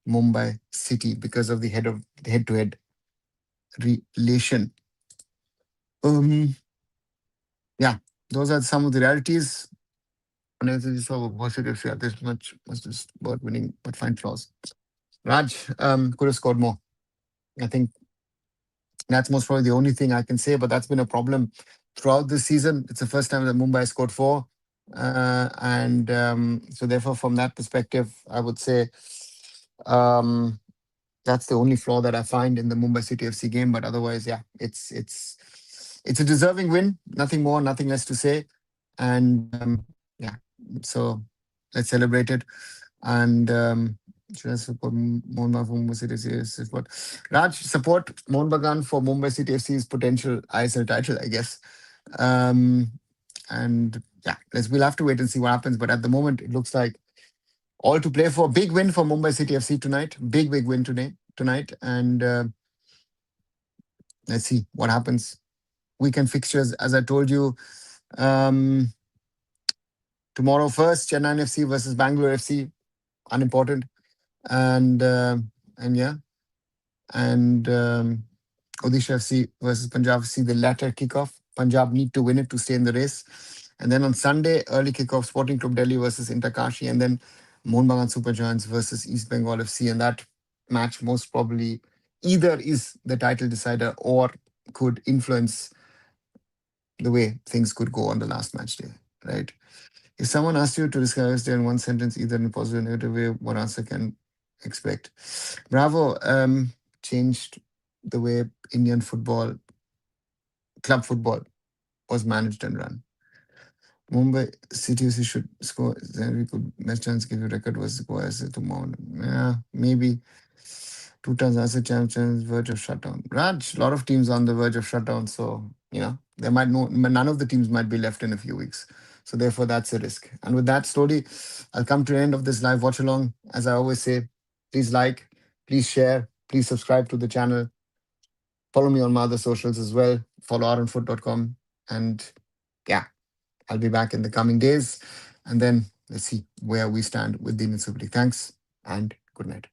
A: Mumbai City because of the head-to-head relation. Yeah, those are some of the realities. Analysis of City FC at this much was just about winning, but find flaws. Raj could have scored more. I think that's most probably the only thing I can say, but that's been a problem throughout this season. It's the first time that Mumbai scored 4. And so therefore, from that perspective, I would say that's the only flaw that I find in the Mumbai City FC game. But otherwise, yeah, it's a deserving win. Nothing more, nothing less to say. And yeah, So let's celebrate it. And should I support Mohun for Mumbai City FC? Support Raj, support Mohun Bagan for Mumbai City FC's potential ISL title, I guess. Um, and yeah, we'll have to wait and see what happens. But at the moment, it looks like all to play for. Big win for Mumbai City FC tonight. Big win tonight. And let's see what happens. Weekend fixtures, as I told you. Um, Tomorrow first, Chennai FC versus Bangalore FC, unimportant. And yeah, and Odisha FC versus Punjab FC, the latter kickoff. Punjab need to win it to stay in the race. And then on Sunday, early kickoff, Sporting Club Delhi versus Interkashi, and then Mohun Bagan Super Giants versus East Bengal FC. And that match most probably either is the title decider or could influence the way things could go on the last match day, right? If someone asks you to describe us in one sentence, either in a positive or negative way, what answer can expect? Bravo changed the way Indian football, club football, was managed and run. Mumbai City FC should score. Then we could best chance give you record was score as tomorrow. Yeah, maybe 2 times as a champions, verge of shutdown. Raj, a lot of teams on the verge of shutdown. So, there might no none of the teams might be left in a few weeks. So therefore that's a risk. And with that, slowly I'll come to the end of this live watch along. As I always say, please like, please share, please subscribe to the channel. Follow me on my other socials as well. Follow arunfoot.com. And yeah, I'll be back in the coming days. And then let's see where we stand with the Indian Super League. Thanks and good night.